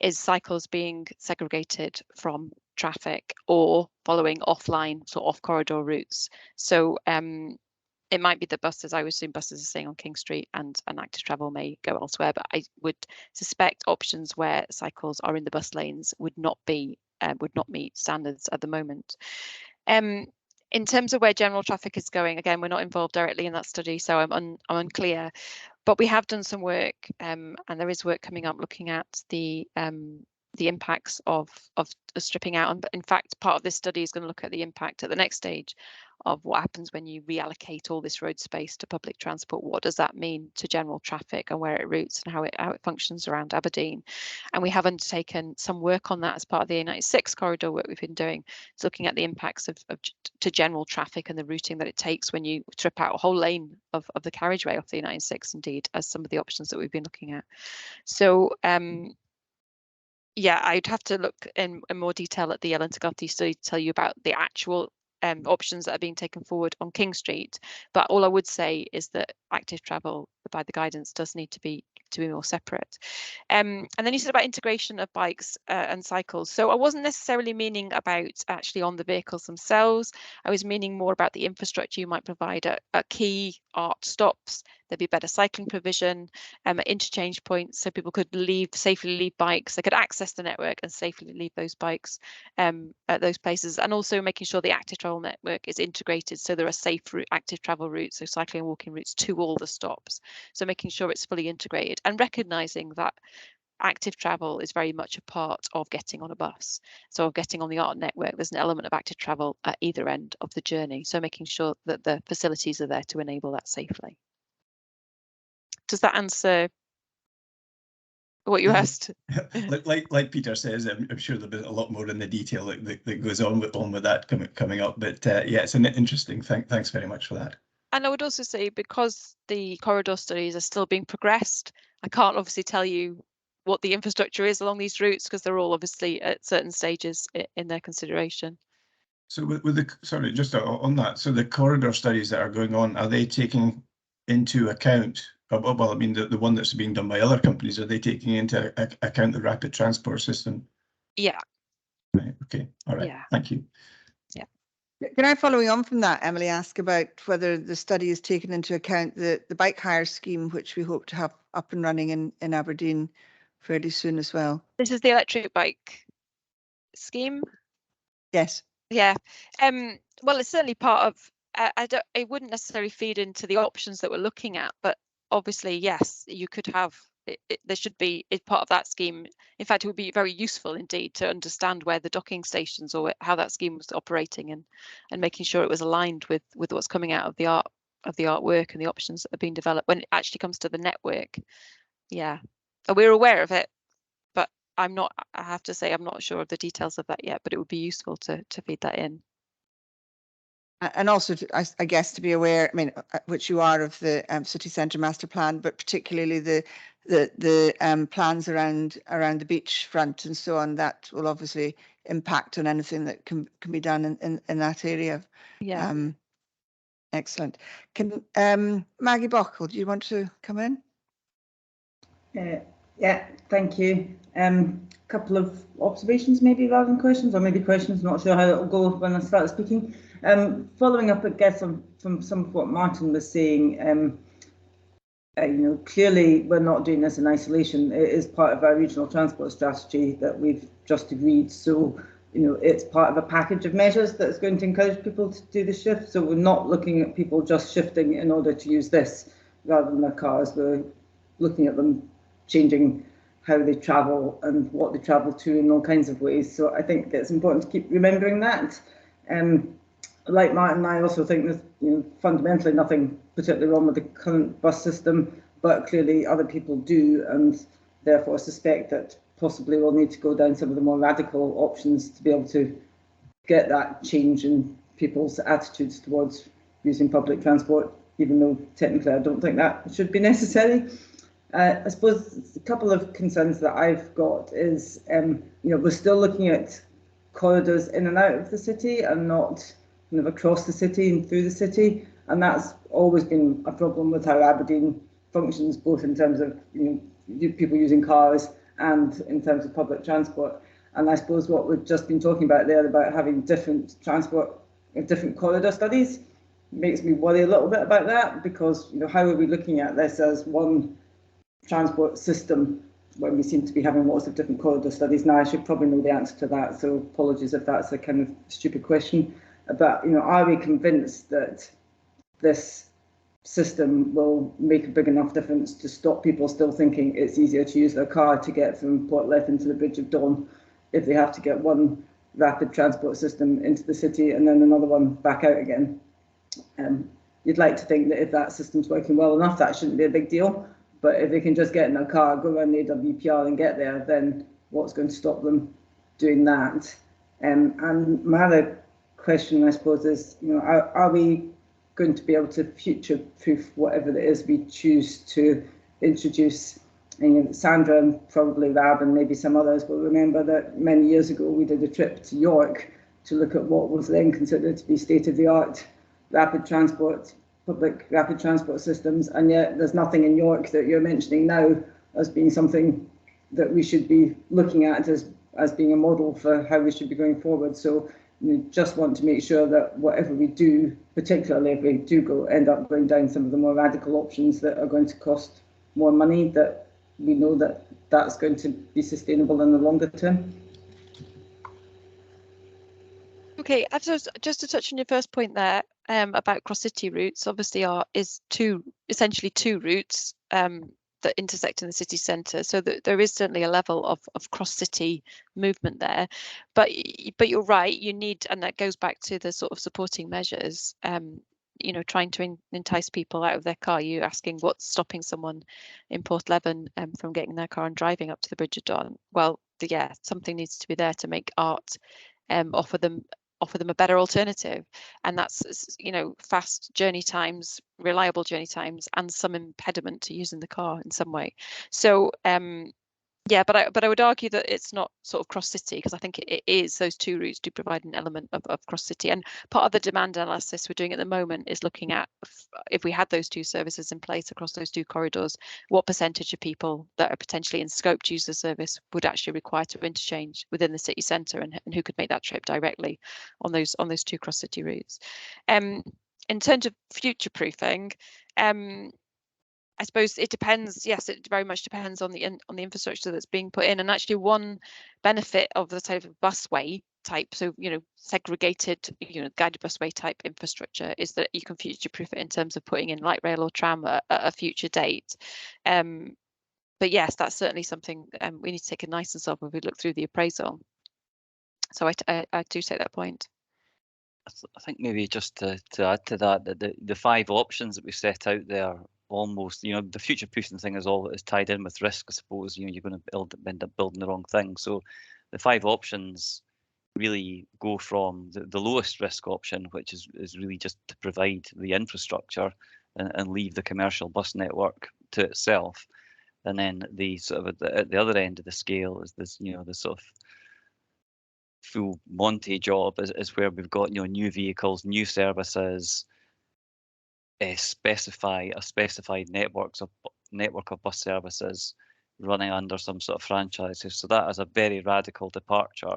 is cycles being segregated from traffic or following offline, so off corridor routes. So it might be that buses, I would assume buses are staying on King Street and active travel may go elsewhere, but I would suspect options where cycles are in the bus lanes would not meet standards at the moment. In terms of where general traffic is going, again, we're not involved directly in that study, so I'm unclear. But we have done some work, and there is work coming up looking at the impacts of stripping out. And in fact, part of this study is going to look at the impact at the next stage of what happens when you reallocate all this road space to public transport. What does that mean to general traffic and where it routes and how it functions around Aberdeen? And we have undertaken some work on that as part of the A96 corridor work we've been doing. It's looking at the impacts to general traffic and the routing that it takes when you strip out a whole lane of the carriageway off the A96, indeed, as some of the options that we've been looking at. So yeah, I'd have to look in more detail at the Ellen to Garth D study to tell you about the actual options that are being taken forward on King Street. But all I would say is that active travel by the guidance does need to be be more separate. And then you said about integration of bikes and cycles. So I wasn't necessarily meaning about actually on the vehicles themselves. I was meaning more about the infrastructure you might provide at key art stops. There'd be better cycling provision at interchange points, so people could safely leave bikes. They could access the network and safely leave those bikes at those places, and also making sure the active travel network is integrated, so there are safe active travel routes, so cycling and walking routes to all the stops. So making sure it's fully integrated and recognizing that active travel is very much a part of getting on a bus. So of getting on the art network, there's an element of active travel at either end of the journey. So making sure that the facilities are there to enable that safely. Does that answer what you asked? like Peter says, I'm sure there'll be a lot more in the detail that goes on with that coming up. But yeah, it's an interesting thing. Thanks very much for that. And I would also say, because the corridor studies are still being progressed, I can't obviously tell you what the infrastructure is along these routes, because they're all obviously at certain stages in their consideration. So with the, sorry, just on that, so the corridor studies that are going on, are they taking into account, well, I mean, the one that's being done by other companies, are they taking into account the rapid transport system? Yeah. Right, okay, all right, Yeah. Thank you. Yeah. Can I, following on from that, Emily, ask about whether the study has taken into account the bike hire scheme, which we hope to have up and running in Aberdeen fairly soon as well? This is the electric bike scheme. Yes. Yeah. Well, it's certainly part of. It wouldn't necessarily feed into the options that we're looking at, but obviously, yes, you could have. There should be. It's part of that scheme. In fact, it would be very useful indeed to understand where the docking stations or how that scheme was operating, and making sure it was aligned with what's coming out of the artwork and the options that are being developed when it actually comes to the network. Yeah, and we're aware of it. I'm not, I have to say, I'm not sure of the details of that yet, but it would be useful to feed that in. And also, I guess, to be aware, I mean, which you are, of the city centre master plan, but particularly the plans around the beachfront and so on, that will obviously impact on anything that can be done in that area. Yeah. Excellent. Can Maggie Bockle, do you want to come in? Yeah, thank you. Couple of observations maybe rather than questions, or maybe questions, not sure how it'll go when I start speaking. Following up, I guess, from some of what Martin was saying, you know, clearly we're not doing this in isolation. It is part of our regional transport strategy that we've just agreed. So, you know, it's part of a package of measures that's going to encourage people to do the shift. So we're not looking at people just shifting in order to use this rather than their cars. We're looking at them changing how they travel and what they travel to in all kinds of ways. So I think it's important to keep remembering that. Like Martin, I also think there's, you know, fundamentally nothing particularly wrong with the current bus system, but clearly other people do, and therefore suspect that possibly we'll need to go down some of the more radical options to be able to get that change in people's attitudes towards using public transport, even though technically I don't think that should be necessary. I suppose a couple of concerns that I've got is, you know, we're still looking at corridors in and out of the city and not kind of across the city and through the city, and that's always been a problem with how Aberdeen functions, both in terms of, you know, people using cars and in terms of public transport. And I suppose what we've just been talking about there about having different transport, different corridor studies, makes me worry a little bit about that, because, you know, how are we looking at this as one transport system when we seem to be having lots of different corridor studies? Now, I should probably know the answer to that, so apologies if that's a kind of stupid question. But, you know, are we convinced that this system will make a big enough difference to stop people still thinking it's easier to use their car to get from Portlet into the Bridge of Dawn if they have to get one rapid transport system into the city and then another one back out again? You'd like to think that if that system's working well enough, that shouldn't be a big deal. But if they can just get in a car, go around the AWPR and get there, then what's going to stop them doing that? And my other question, I suppose, is, you know, are we going to be able to future-proof whatever it is we choose to introduce? And, you know, Sandra and probably Rab and maybe some others will remember that many years ago we did a trip to York to look at what was then considered to be state-of-the-art rapid transport, public rapid transport systems, and yet there's nothing in York that you're mentioning now as being something that we should be looking at as being a model for how we should be going forward. So we just want to make sure that whatever we do, particularly if we do end up going down some of the more radical options that are going to cost more money, that we know that that's going to be sustainable in the longer term. Okay, just to touch on your first point there about cross-city routes, obviously essentially two routes that intersect in the city centre, so that there is certainly a level of cross-city movement there. But you're right, you need, and that goes back to the sort of supporting measures, you know, trying to entice people out of their car. You asking what's stopping someone in Portleven from getting in their car and driving up to the Bridge of Don. Well, yeah, something needs to be there to make art offer them a better alternative, and that's, you know, fast journey times, reliable journey times, and some impediment to using the car in some way. So yeah, but I would argue that it's not sort of cross-city, because I think it is, those two routes do provide an element of cross-city. And part of the demand analysis we're doing at the moment is looking at, if we had those two services in place across those two corridors, what percentage of people that are potentially in scope to use the service would actually require to interchange within the city centre, and who could make that trip directly on those two cross-city routes. In terms of future-proofing, I suppose it depends. Yes, it very much depends on the infrastructure that's being put in. And actually, one benefit of the type of busway type, so, you know, segregated, you know, guided busway type infrastructure, is that you can future-proof it in terms of putting in light rail or tram at a future date. But yes, that's certainly something we need to take cognizance of when we look through the appraisal. So I do take that point. I think maybe just to add to that, the 5 options that we set out there, almost, you know, the future proofing thing is tied in with risk, I suppose. You know, you're going to end up building the wrong thing. So the 5 options really go from the lowest risk option, which is really just to provide the infrastructure and leave the commercial bus network to itself. And then the sort of at the other end of the scale is this, you know, the sort of full Monty job is where we've got, you know, new vehicles, new services, specify a specified network of bus services running under some sort of franchises. So that is a very radical departure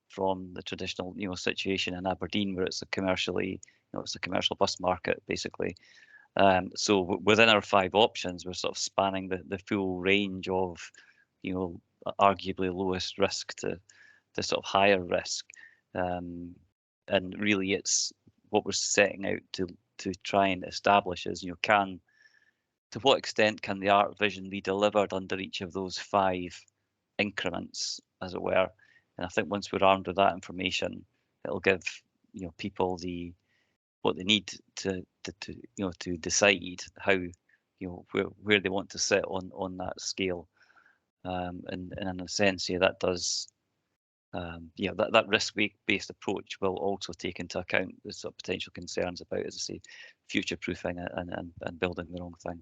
from the traditional, you know, situation in Aberdeen, where it's a commercially, you know, it's a commercial bus market basically. So within our 5 options, we're sort of spanning the full range of, you know, arguably lowest risk to sort of higher risk, and really it's what we're setting out to try and establish is, you know, to what extent can the art vision be delivered under each of those 5 increments, as it were. And I think once we're armed with that information, it'll give, you know, people what they need to you know, to decide how, you know, where they want to sit on that scale. And in a sense, yeah, that does. Yeah, that risk-based approach will also take into account the sort of potential concerns about, as I say, future-proofing and building the wrong thing.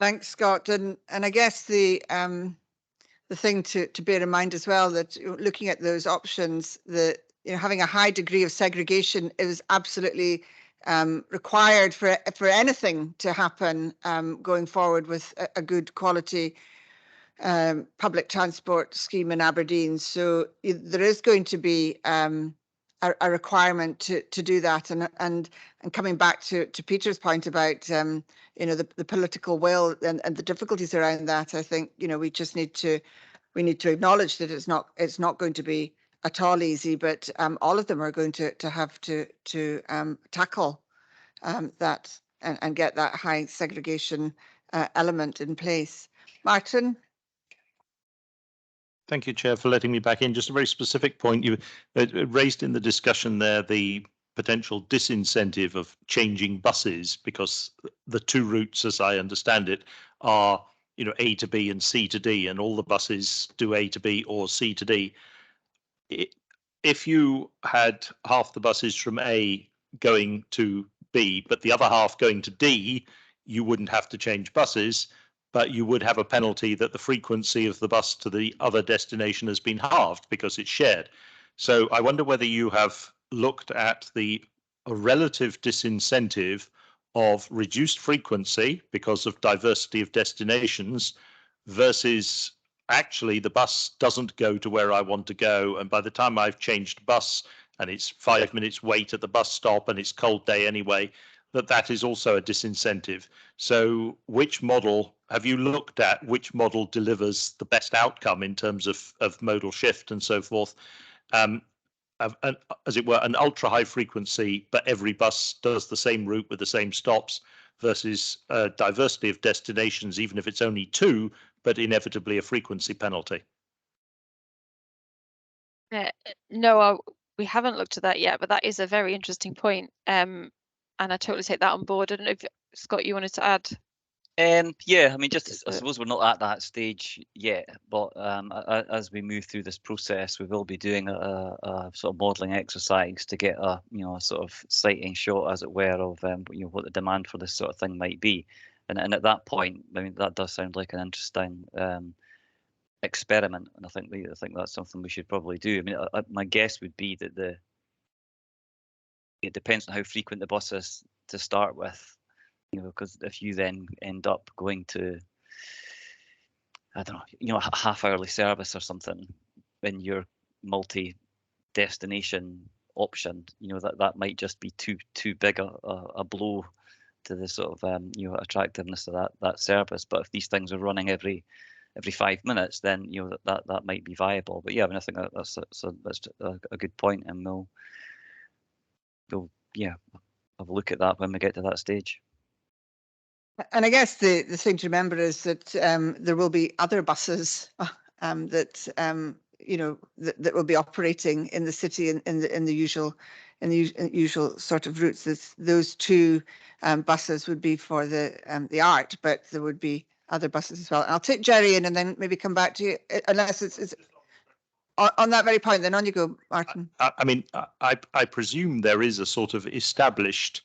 Thanks, Scott. And I guess the thing to bear in mind as well, that looking at those options, that, you know, having a high degree of segregation is absolutely required for anything to happen going forward with a good quality public transport scheme in Aberdeen. So there is going to be a requirement to do that. And coming back to Peter's point about you know, the political will and the difficulties around that, I think, you know, we need to acknowledge that it's not going to be at all easy, but all of them are going to have to tackle that and get that high segregation element in place. Martin? Thank you, Chair, for letting me back in. Just a very specific point you raised in the discussion there, the potential disincentive of changing buses, because the 2 routes, as I understand it, are, you know, A to B and C to D, and all the buses do A to B or C to D. If you had half the buses from A going to B, but the other half going to D, you wouldn't have to change buses, but you would have a penalty that the frequency of the bus to the other destination has been halved because it's shared. So I wonder whether you have looked at a relative disincentive of reduced frequency because of diversity of destinations versus actually the bus doesn't go to where I want to go, and by the time I've changed bus and it's 5 minutes wait at the bus stop and it's cold day anyway, that is also a disincentive. So which model have you looked at? Which model delivers the best outcome in terms of modal shift and so forth? As it were, an ultra high frequency, but every bus does the same route with the same stops, versus a diversity of destinations, even if it's only 2, but inevitably a frequency penalty. No, we haven't looked at that yet, but that is a very interesting point. And I totally take that on board. I don't know if Scott, you wanted to add. Yeah, I mean, I suppose we're not at that stage yet, but as we move through this process, we will be doing a sort of modelling exercise to get a a sort of sighting shot, as it were, of what the demand for this sort of thing might be, and at that point, I mean, that does sound like an interesting experiment, and I think that's something we should probably do. I mean, my guess would be that it depends on how frequent the bus is to start with. Because if you then end up going to, I don't know, a half-hourly service or something in your multi-destination option, that might just be too big a blow to the sort of attractiveness of that service. But if these things are running every 5 minutes, then that might be viable. But yeah, I mean, I think that's a good point, and we'll have a look at that when we get to that stage. And I guess the thing to remember is that there will be other buses that that will be operating in the city in the usual sort of routes. Those 2 buses would be for the art, but there would be other buses as well. And I'll take Jerry in and then maybe come back to you, unless it's on that very point. Then on you go, Martin. I mean, I presume there is a sort of established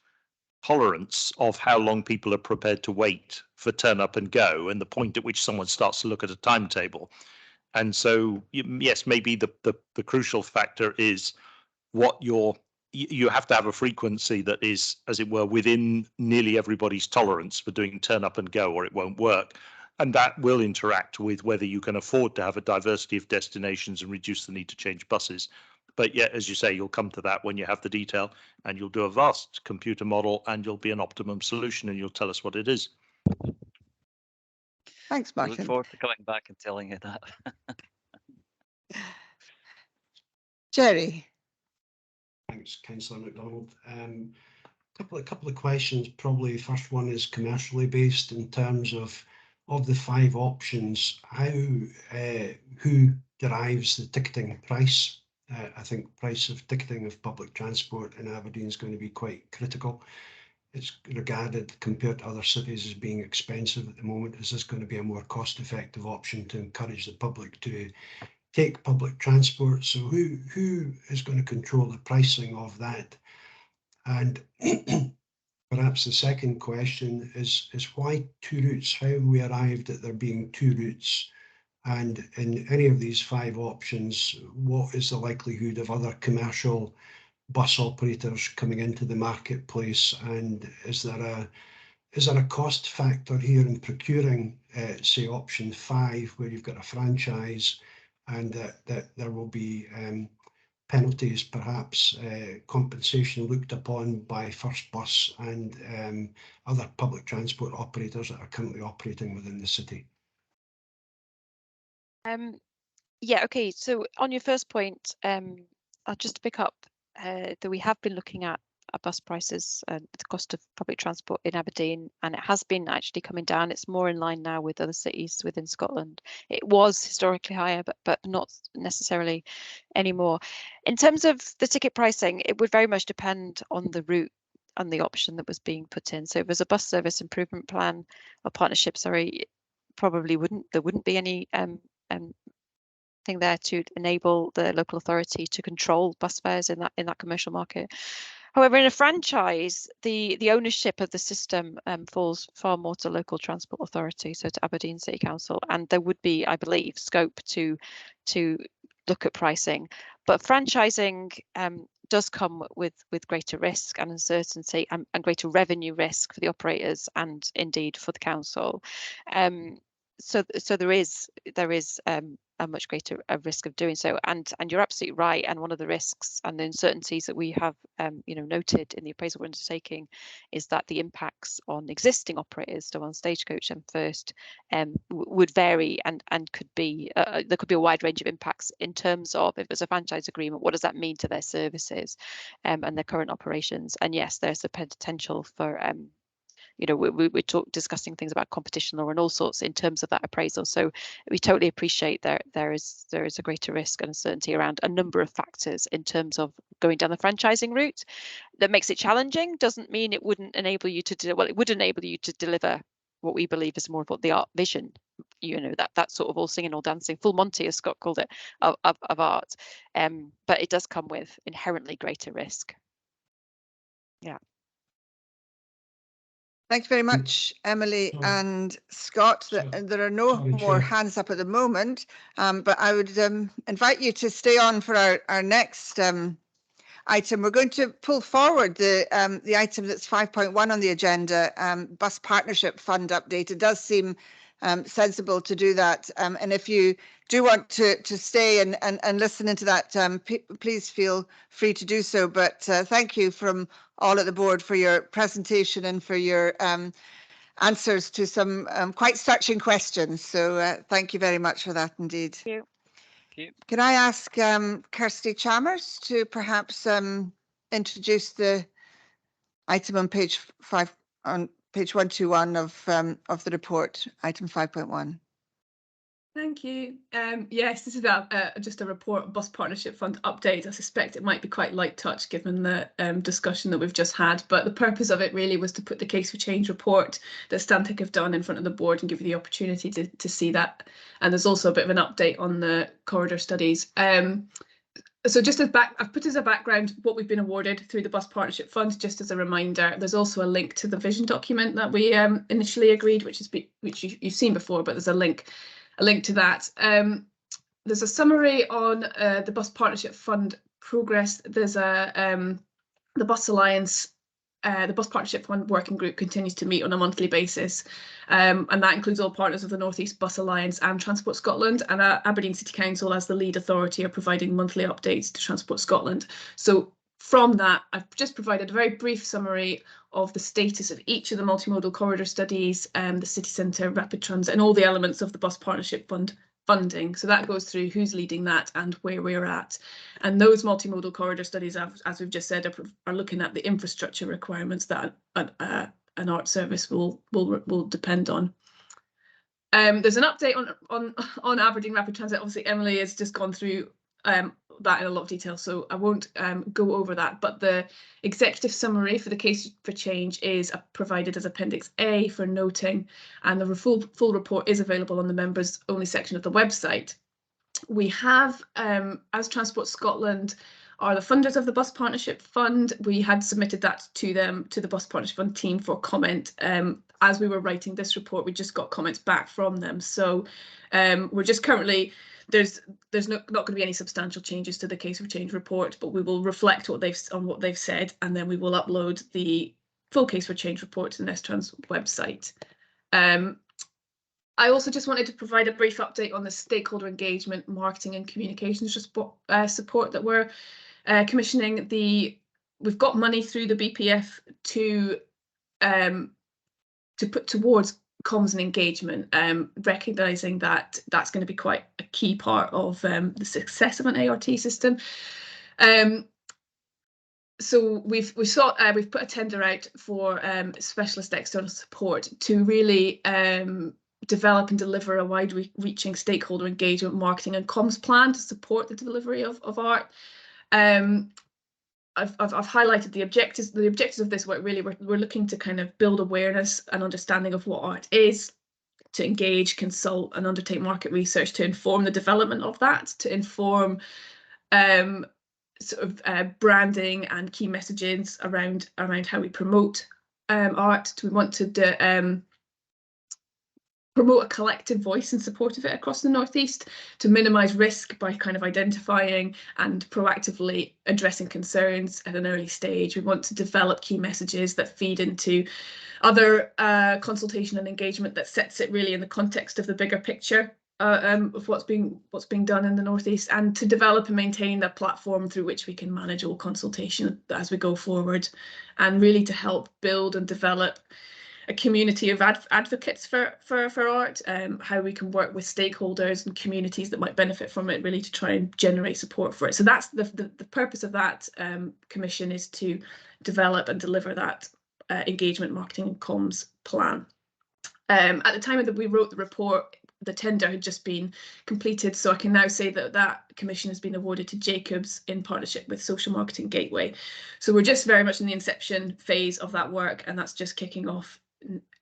tolerance of how long people are prepared to wait for turn up and go, and the point at which someone starts to look at a timetable. And so, yes, maybe the crucial factor is what you have to have a frequency that is, as it were, within nearly everybody's tolerance for doing turn up and go, or it won't work. And that will interact with whether you can afford to have a diversity of destinations and reduce the need to change buses. But yeah, as you say, you'll come to that when you have the detail, and you'll do a vast computer model, and you'll be an optimum solution, and you'll tell us what it is. Thanks, Martin. I look forward to coming back and telling you that. Jerry. Thanks, Councillor MacDonald. Couple of questions. Probably the first one is commercially based in terms of the 5 options. Who derives the ticketing price? I think price of ticketing of public transport in Aberdeen is going to be quite critical. It's regarded compared to other cities as being expensive at the moment. Is this going to be a more cost-effective option to encourage the public to take public transport? So who is going to control the pricing of that? And perhaps the second question is why 2 routes? How have we arrived at there being 2 routes? And in any of these 5 options, what is the likelihood of other commercial bus operators coming into the marketplace? And is there a cost factor here in procuring, say, option 5, where you've got a franchise, and that there will be penalties, perhaps compensation looked upon by First Bus and other public transport operators that are currently operating within the city? Yeah, okay. So on your first point, I'll just pick up that we have been looking at bus prices and the cost of public transport in Aberdeen, and it has been actually coming down. It's more in line now with other cities within Scotland. It was historically higher, but not necessarily anymore. In terms of the ticket pricing, it would very much depend on the route and the option that was being put in. So if there's a bus service improvement plan or partnership, sorry, probably there wouldn't be any thing there to enable the local authority to control bus fares in that commercial market. However, in a franchise, the ownership of the system falls far more to local transport authority, so to Aberdeen City Council, and there would be, I believe, scope to look at pricing. But franchising does come with greater risk and uncertainty and greater revenue risk for the operators and indeed for the council. So there is a much greater risk of doing so, and you're absolutely right. And one of the risks and the uncertainties that we have noted in the appraisal we're undertaking is that the impacts on existing operators, so on Stagecoach and First, would vary and could be there could be a wide range of impacts in terms of, if it's a franchise agreement, what does that mean to their services and their current operations. And yes, there's the potential for we're discussing things about competition law and all sorts in terms of that appraisal. So we totally appreciate there is a greater risk and uncertainty around a number of factors in terms of going down the franchising route. That makes it challenging. Doesn't mean it wouldn't enable you to do, well, it would enable you to deliver what we believe is more of what the art vision, that sort of all singing, all dancing, full Monty, as Scott called it, of art. But it does come with inherently greater risk. Yeah. Thanks very much, Emily and Scott. There are no more hands up at the moment, but I would invite you to stay on for our next item. We're going to pull forward the item that's 5.1 on the agenda, Bus Partnership Fund update. It does seem sensible to do that. And if you do want to stay and listen into that, please feel free to do so. But thank you from all at the board for your presentation and for your answers to some quite searching questions. So thank you very much for that indeed. Thank you. Can I ask Kirsty Chalmers to perhaps introduce the item on page 121 of the report, item 5.1. Thank you. Yes, this is about just a report, Bus Partnership Fund update. I suspect it might be quite light touch given the discussion that we've just had, but the purpose of it really was to put the Case for Change report that Stantec have done in front of the board and give you the opportunity to see that. And there's also a bit of an update on the corridor studies. So just I've put as a background what we've been awarded through the Bus Partnership Fund, just as a reminder. There's also a link to the vision document that we initially agreed, which you've seen before, but there's a link to that. There's a summary on the Bus Partnership Fund progress. There's the Bus Alliance, the Bus Partnership Fund Working Group continues to meet on a monthly basis, and that includes all partners of the North East Bus Alliance and Transport Scotland, and Aberdeen City Council, as the lead authority, are providing monthly updates to Transport Scotland. So from that, I've just provided a very brief summary of the status of each of the multimodal corridor studies, the city centre, rapid transit, and all the elements of the Bus Partnership Fund funding. So that goes through who's leading that and where we're at. And those multimodal corridor studies, as we've just said, are looking at the infrastructure requirements that an art service will depend on. There's an update on Aberdeen Rapid Transit. Obviously, Emily has just gone through that in a lot of detail, so I won't go over that, but the executive summary for the Case for Change is provided as Appendix A for noting, and the full report is available on the members only section of the website. We have, as Transport Scotland are the funders of the Bus Partnership Fund, we had submitted that to the Bus Partnership Fund team for comment. As we were writing this report, we just got comments back from them, so we're just currently, there's not going to be any substantial changes to the Case for Change report, but we will reflect what they've said, and then we will upload the full Case for Change report to the Nestrans website. I also just wanted to provide a brief update on the stakeholder engagement, marketing and communications support that we're commissioning. We've got money through the BPF to put towards comms and engagement, recognising that that's going to be quite a key part of the success of an ART system. So we've put a tender out for specialist external support to really develop and deliver a wide-reaching stakeholder engagement, marketing and comms plan to support the delivery of art. I've highlighted the objectives. The objectives of this work really, we're looking to kind of build awareness and understanding of what art is, to engage, consult and undertake market research to inform the development of that, to inform branding and key messages around how we promote art. We want to promote a collective voice in support of it across the North East, to minimise risk by kind of identifying and proactively addressing concerns at an early stage. We want to develop key messages that feed into other consultation and engagement that sets it really in the context of the bigger picture of what's being done in the North East, and to develop and maintain a platform through which we can manage all consultation as we go forward, and really to help build and develop a community of advocates for art, how we can work with stakeholders and communities that might benefit from it, really to try and generate support for it. So that's the purpose of that commission, is to develop and deliver that engagement, marketing and comms plan. At the time that we wrote the report, the tender had just been completed, so I can now say that that commission has been awarded to Jacobs in partnership with Social Marketing Gateway. So we're just very much in the inception phase of that work, and that's just kicking off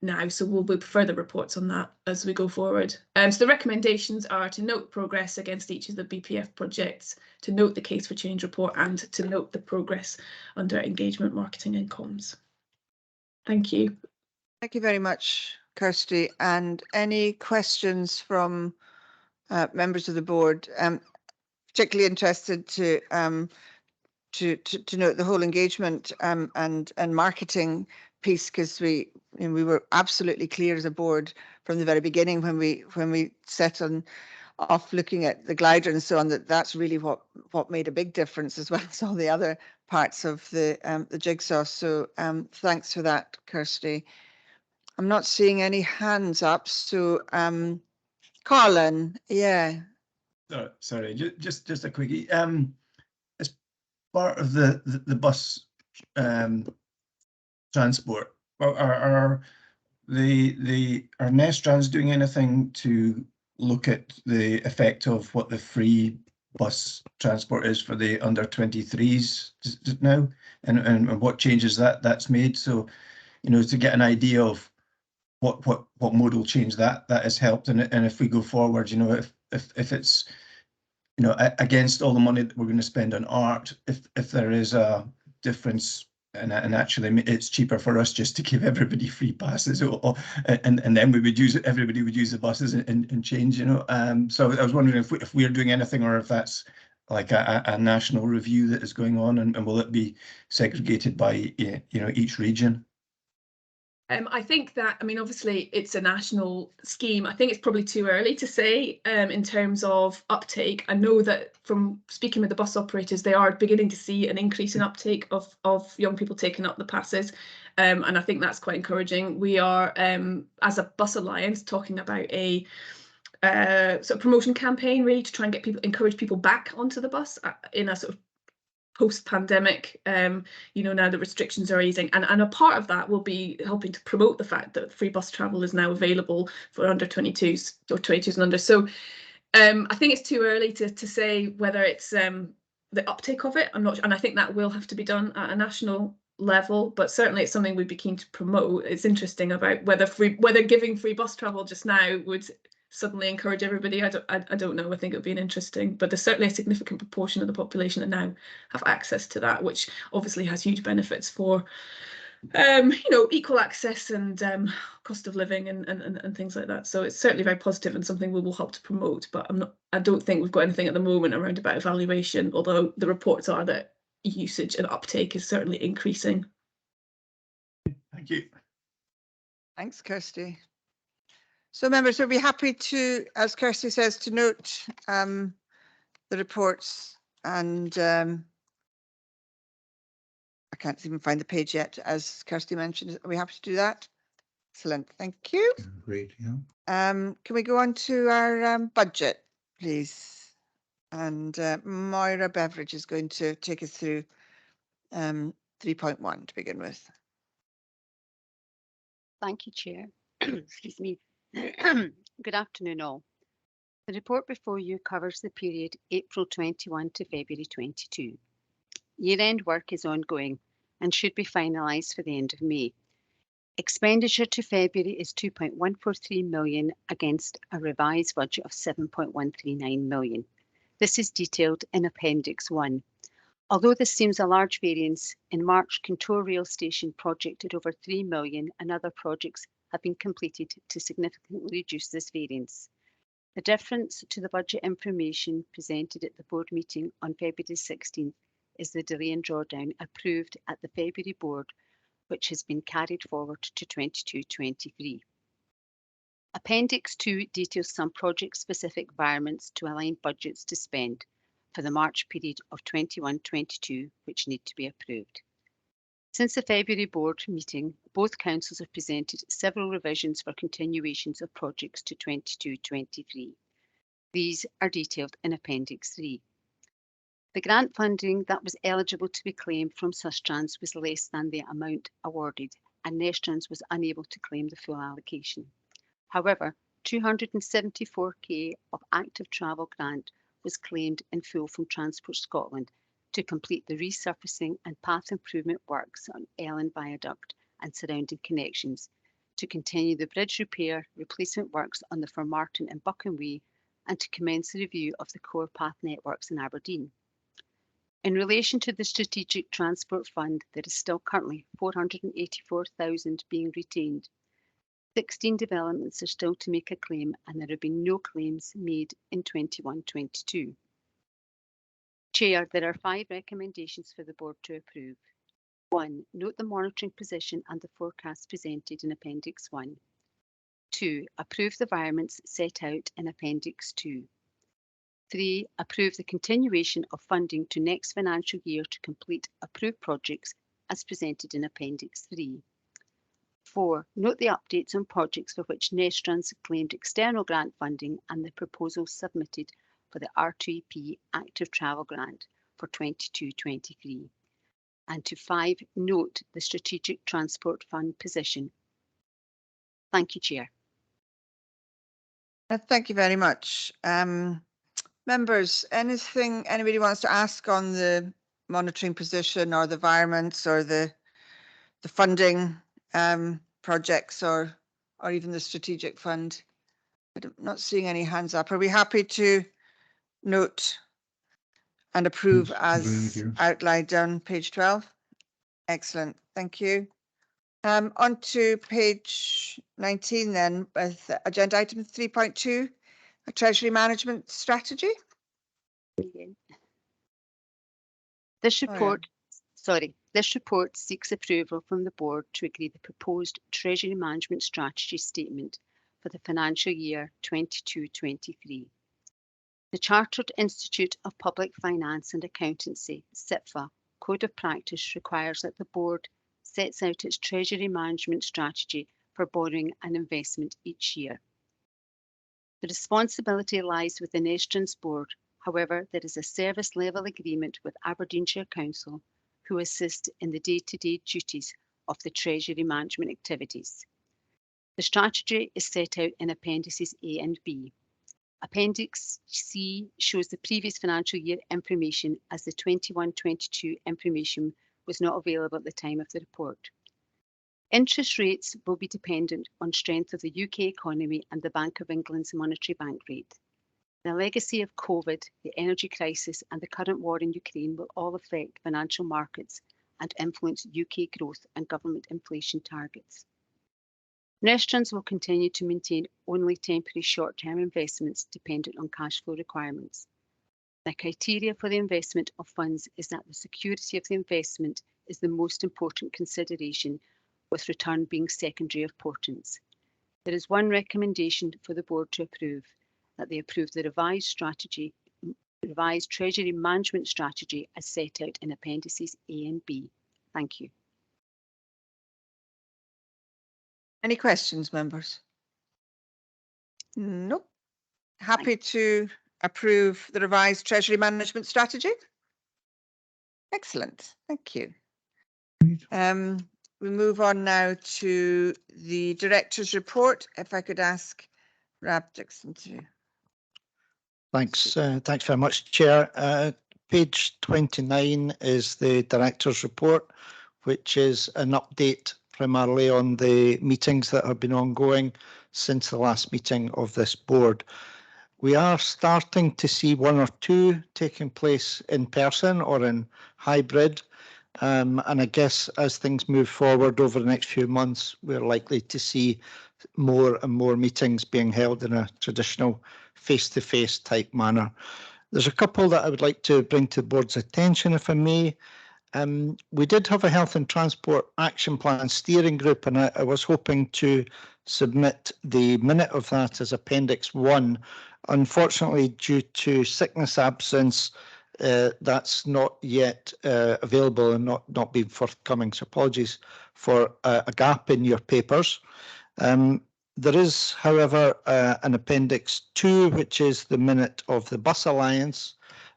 now. So we'll do further reports on that as we go forward. So the recommendations are to note progress against each of the BPF projects, to note the Case for Change report, and to note the progress under engagement, marketing and comms. Thank you. Thank you very much, Kirsty. And any questions from members of the board? Particularly interested to note the whole engagement and marketing piece, because we were absolutely clear as a board from the very beginning when we set off looking at the glider and so on, that's really what made a big difference, as well as all the other parts of the jigsaw. So thanks for that, Kirsty. I'm not seeing any hands up, so Colin, yeah. Sorry, just a quickie. As part of the bus transport, are Nestrans doing anything to look at the effect of what the free bus transport is for the under 23s now, and what changes that's made? So, to get an idea of what modal change that has helped, and if we go forward, if it's against all the money that we're going to spend on art, if there is a difference, and actually it's cheaper for us just to give everybody free passes, and then everybody would use the buses and change, So I was wondering if we're doing anything, or if that's like a national review that is going on, and will it be segregated by each region? I think that, obviously it's a national scheme. I think it's probably too early to say in terms of uptake. I know that from speaking with the bus operators, they are beginning to see an increase in uptake of young people taking up the passes. And I think that's quite encouraging. We are, as a bus alliance, talking about a sort of promotion campaign, really, to try and encourage people back onto the bus in a sort of post-pandemic, now the restrictions are easing, and a part of that will be helping to promote the fact that free bus travel is now available for under 22s or 22s and under. So I think it's too early to say whether it's the uptake of it. I'm not, and I think that will have to be done at a national level, but certainly it's something we'd be keen to promote. It's interesting about whether giving free bus travel just now would suddenly encourage everybody. I don't know. I think it would be interesting, but there's certainly a significant proportion of the population that now have access to that, which obviously has huge benefits for equal access and cost of living and things like that. So it's certainly very positive and something we will help to promote, but I don't think we've got anything at the moment around about evaluation, although the reports are that usage and uptake is certainly increasing. Thank you. Thanks, Kirsty. So members will be happy to, as Kirsty says, to note the reports, and I can't even find the page yet, as Kirsty mentioned. Are we happy to do that? Excellent, thank you. Great, yeah. Can we go on to our budget, please? And Moira Beveridge is going to take us through 3.1 to begin with. Thank you, Chair. Excuse me. Good afternoon, all. The report before you covers the period April 21 to February 22. Year-end work is ongoing and should be finalised for the end of May. Expenditure to February is 2.143 million against a revised budget of 7.139 million. This is detailed in Appendix 1. Although this seems a large variance, in March, Contour Rail Station projected over 3 million and other projects have been completed to significantly reduce this variance. The difference to the budget information presented at the board meeting on February 16th is the delay and drawdown approved at the February board, which has been carried forward to 22-23. Appendix 2 details some project-specific requirements to align budgets to spend for the March period of 21-22, which need to be approved. Since the February board meeting, both councils have presented several revisions for continuations of projects to 22-23. These are detailed in Appendix 3. The grant funding that was eligible to be claimed from Sustrans was less than the amount awarded, and Nestrans was unable to claim the full allocation. However, 274k of active travel grant was claimed in full from Transport Scotland to complete the resurfacing and path improvement works on Ellen Viaduct and surrounding connections, to continue the bridge repair replacement works on the Formartin and Buchan Way, and to commence the review of the core path networks in Aberdeen. In relation to the Strategic Transport Fund, there is still currently 484,000 being retained. 16 developments are still to make a claim, and there have been no claims made in 21-22. Chair, there are 5 recommendations for the board to approve. 1. Note the monitoring position and the forecast presented in Appendix 1. 2. Approve the requirements set out in Appendix 2. 3. Approve the continuation of funding to next financial year to complete approved projects as presented in Appendix 3. 4. Note the updates on projects for which Nestrans claimed external grant funding and the proposals submitted for the R2EP Active Travel Grant for 22-23. And to 5. Note the Strategic Transport Fund position. Thank you, Chair. Thank you very much. Members, anything anybody wants to ask on the monitoring position or the environments or the funding projects or even the strategic fund? I'm not seeing any hands up. Are we happy to note and approve as outlined on page 12? Excellent, thank you. On to page 19 then, with agenda item 3.2, a Treasury management strategy. This report, this report seeks approval from the board to agree the proposed Treasury management strategy statement for the financial year 22-23. The Chartered Institute of Public Finance and Accountancy, CIPFA, Code of Practice requires that the board sets out its Treasury management strategy for borrowing and investment each year. The responsibility lies with the Nestrans Board. However, there is a service level agreement with Aberdeenshire Council, who assist in the day-to-day duties of the Treasury management activities. The strategy is set out in Appendices A and B. Appendix C shows the previous financial year information, as the 21-22 information was not available at the time of the report. Interest rates will be dependent on strength of the UK economy and the Bank of England's monetary bank rate. The legacy of COVID, the energy crisis and the current war in Ukraine will all affect financial markets and influence UK growth and government inflation targets. Nestrans will continue to maintain only temporary short-term investments dependent on cash flow requirements. The criteria for the investment of funds is that the security of the investment is the most important consideration, with return being secondary importance. There is one recommendation for the board to approve, that they approve the revised Treasury management strategy as set out in Appendices A and B. Thank you. Any questions, members? Nope. Happy to approve the revised Treasury management strategy? Excellent, thank you. We move on now to the Director's report. If I could ask Rab Dixon to... Thanks very much, Chair. Page 29 is the Director's report, which is an update primarily on the meetings that have been ongoing since the last meeting of this board. We are starting to see one or two taking place in person or in hybrid. And I guess as things move forward over the next few months, we're likely to see more and more meetings being held in a traditional face-to-face type manner. There's a couple that I would like to bring to the board's attention, if I may. We did have a Health and Transport Action Plan steering group, and I was hoping to submit the minute of that as Appendix 1. Unfortunately, due to sickness absence, that's not yet available and not being forthcoming. So apologies for a gap in your papers. There is, however, an Appendix 2, which is the minute of the Bus Alliance,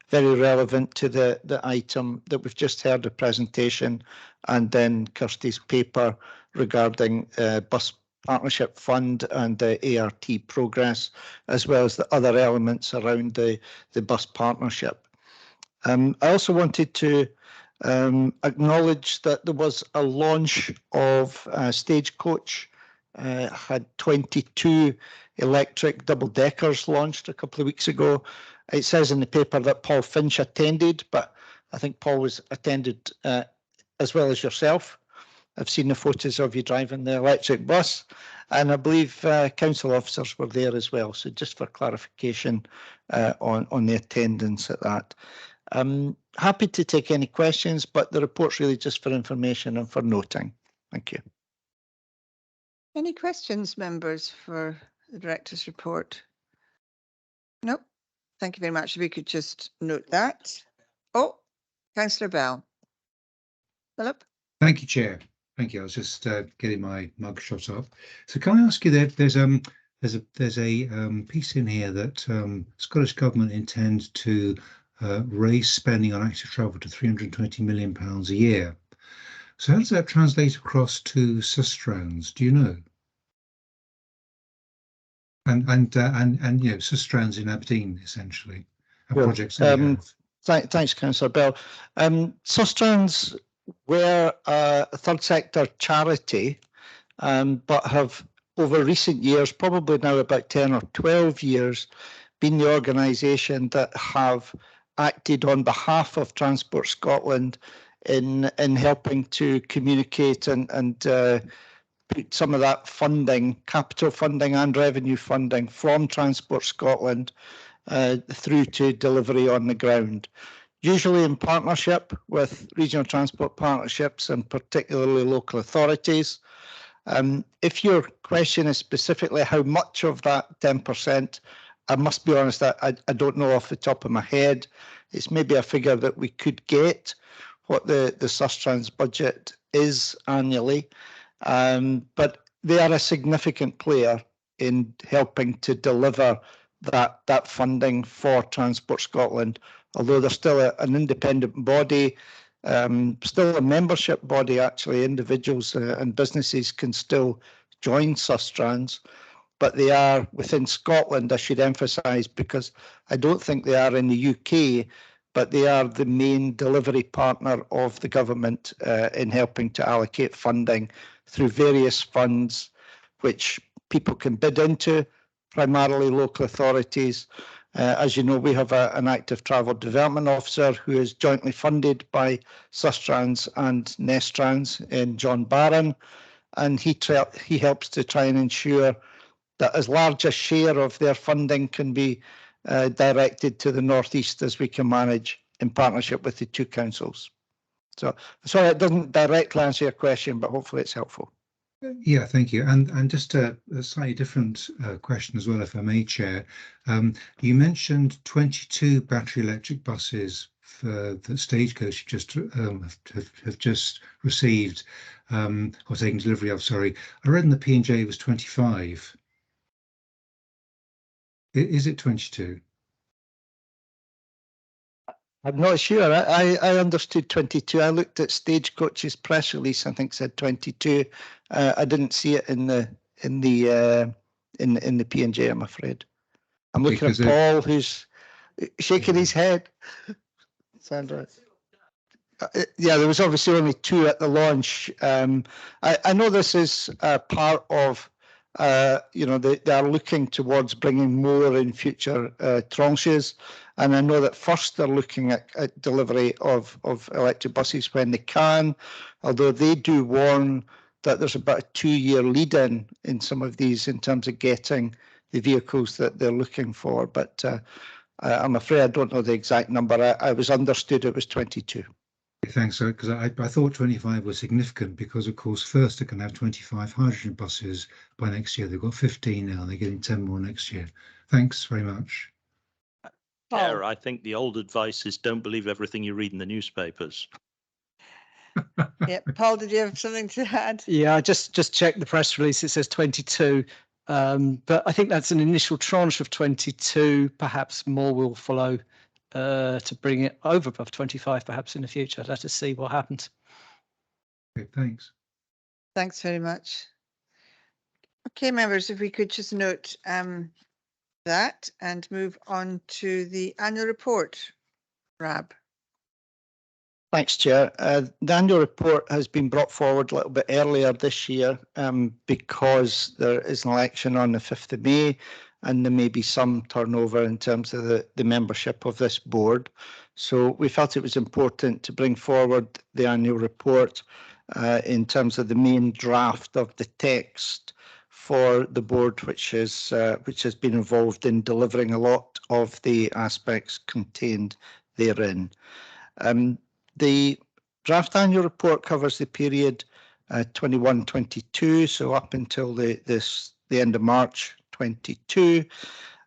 very relevant to the item that we've just heard, the presentation, and then Kirsty's paper regarding Bus Partnership Fund and the ART progress, as well as the other elements around the bus partnership. I also wanted to acknowledge that there was a launch of Stagecoach. Had 22 electric double-deckers launched a couple of weeks ago. It says in the paper that Paul Finch attended, but I think Paul was attended as well as yourself. I've seen the photos of you driving the electric bus, and I believe council officers were there as well. So just for clarification on the attendance at that. I'm happy to take any questions, but the report's really just for information and for noting. Thank you. Any questions, members, for the Director's report? No. Thank you very much. If we could just note that. Oh, Councillor Bell. Philip? Thank you, Chair. Thank you. I was just getting my mug shot up. So can I ask you that there's a piece in here that Scottish Government intends to raise spending on active travel to £320 million a year. So how does that translate across to Sustrans? Do you know? And you know, Sustrans in Aberdeen, essentially, and Well, projects that we have. Thanks, Councillor Bell. Sustrans were a third sector charity, but have over recent years, probably now about 10 or 12 years, been the organisation that have acted on behalf of Transport Scotland in helping to communicate and put some of that funding, capital funding and revenue funding from Transport Scotland through to delivery on the ground, usually in partnership with regional transport partnerships and particularly local authorities. If your question is specifically how much of that 10%, I must be honest, I don't know off the top of my head. It's maybe a figure that we could get, what the Sustrans budget is annually, but they are a significant player in helping to deliver that funding for Transport Scotland, although they're still an independent body, still a membership body. Actually, individuals and businesses can still join Sustrans, but they are within Scotland, I should emphasise, because I don't think they are in the UK, but they are the main delivery partner of the government in helping to allocate funding through various funds, which people can bid into, primarily local authorities. As you know, we have an active travel development officer who is jointly funded by Sustrans and Nestrans in John Barron, and he helps to try and ensure that as large a share of their funding can be directed to the northeast as we can manage in partnership with the two councils. So sorry, it doesn't directly answer your question, but hopefully it's helpful. Yeah, thank you. And just a slightly different question as well, if I may, Chair. You mentioned 22 battery electric buses for the Stagecoach have just received or taken delivery of. Sorry, I read in the P&J it was 25. Is it 22? I'm not sure. I understood 22. I looked at Stagecoach's press release. I think said 22. I didn't see it in the P&J. I'm afraid. I'm looking at Paul, who's shaking his head. Sandra. Yeah, there was obviously only 2 at the launch. I know this is part of. You know, they are looking towards bringing more in future tranches. And I know that first they're looking at delivery of electric buses when they can, although they do warn that there's about a 2-year lead in some of these in terms of getting the vehicles that they're looking for. But I'm afraid I don't know the exact number. I was understood it was 22. Thanks, because I thought 25 was significant because, of course, first they can have 25 hydrogen buses by next year. They've got 15 now. They're getting 10 more next year. Thanks very much. Chair, I think the old advice is don't believe everything you read in the newspapers. Yeah, Paul, did you have something to add? Yeah, I just checked the press release. It says 22, but I think that's an initial tranche of 22. Perhaps more will follow to bring it over above 25, perhaps in the future. Let us see what happens. Okay, thanks. Thanks very much. Okay, members, if we could just note that and move on to the annual report. Rab. Thanks, Chair. The annual report has been brought forward a little bit earlier this year because there is an election on the 5th of May and there may be some turnover in terms of the membership of this board. So we felt it was important to bring forward the annual report in terms of the main draft of the text for the board, which has been involved in delivering a lot of the aspects contained therein. The draft annual report covers the period 21-22, so up until the end of March 22,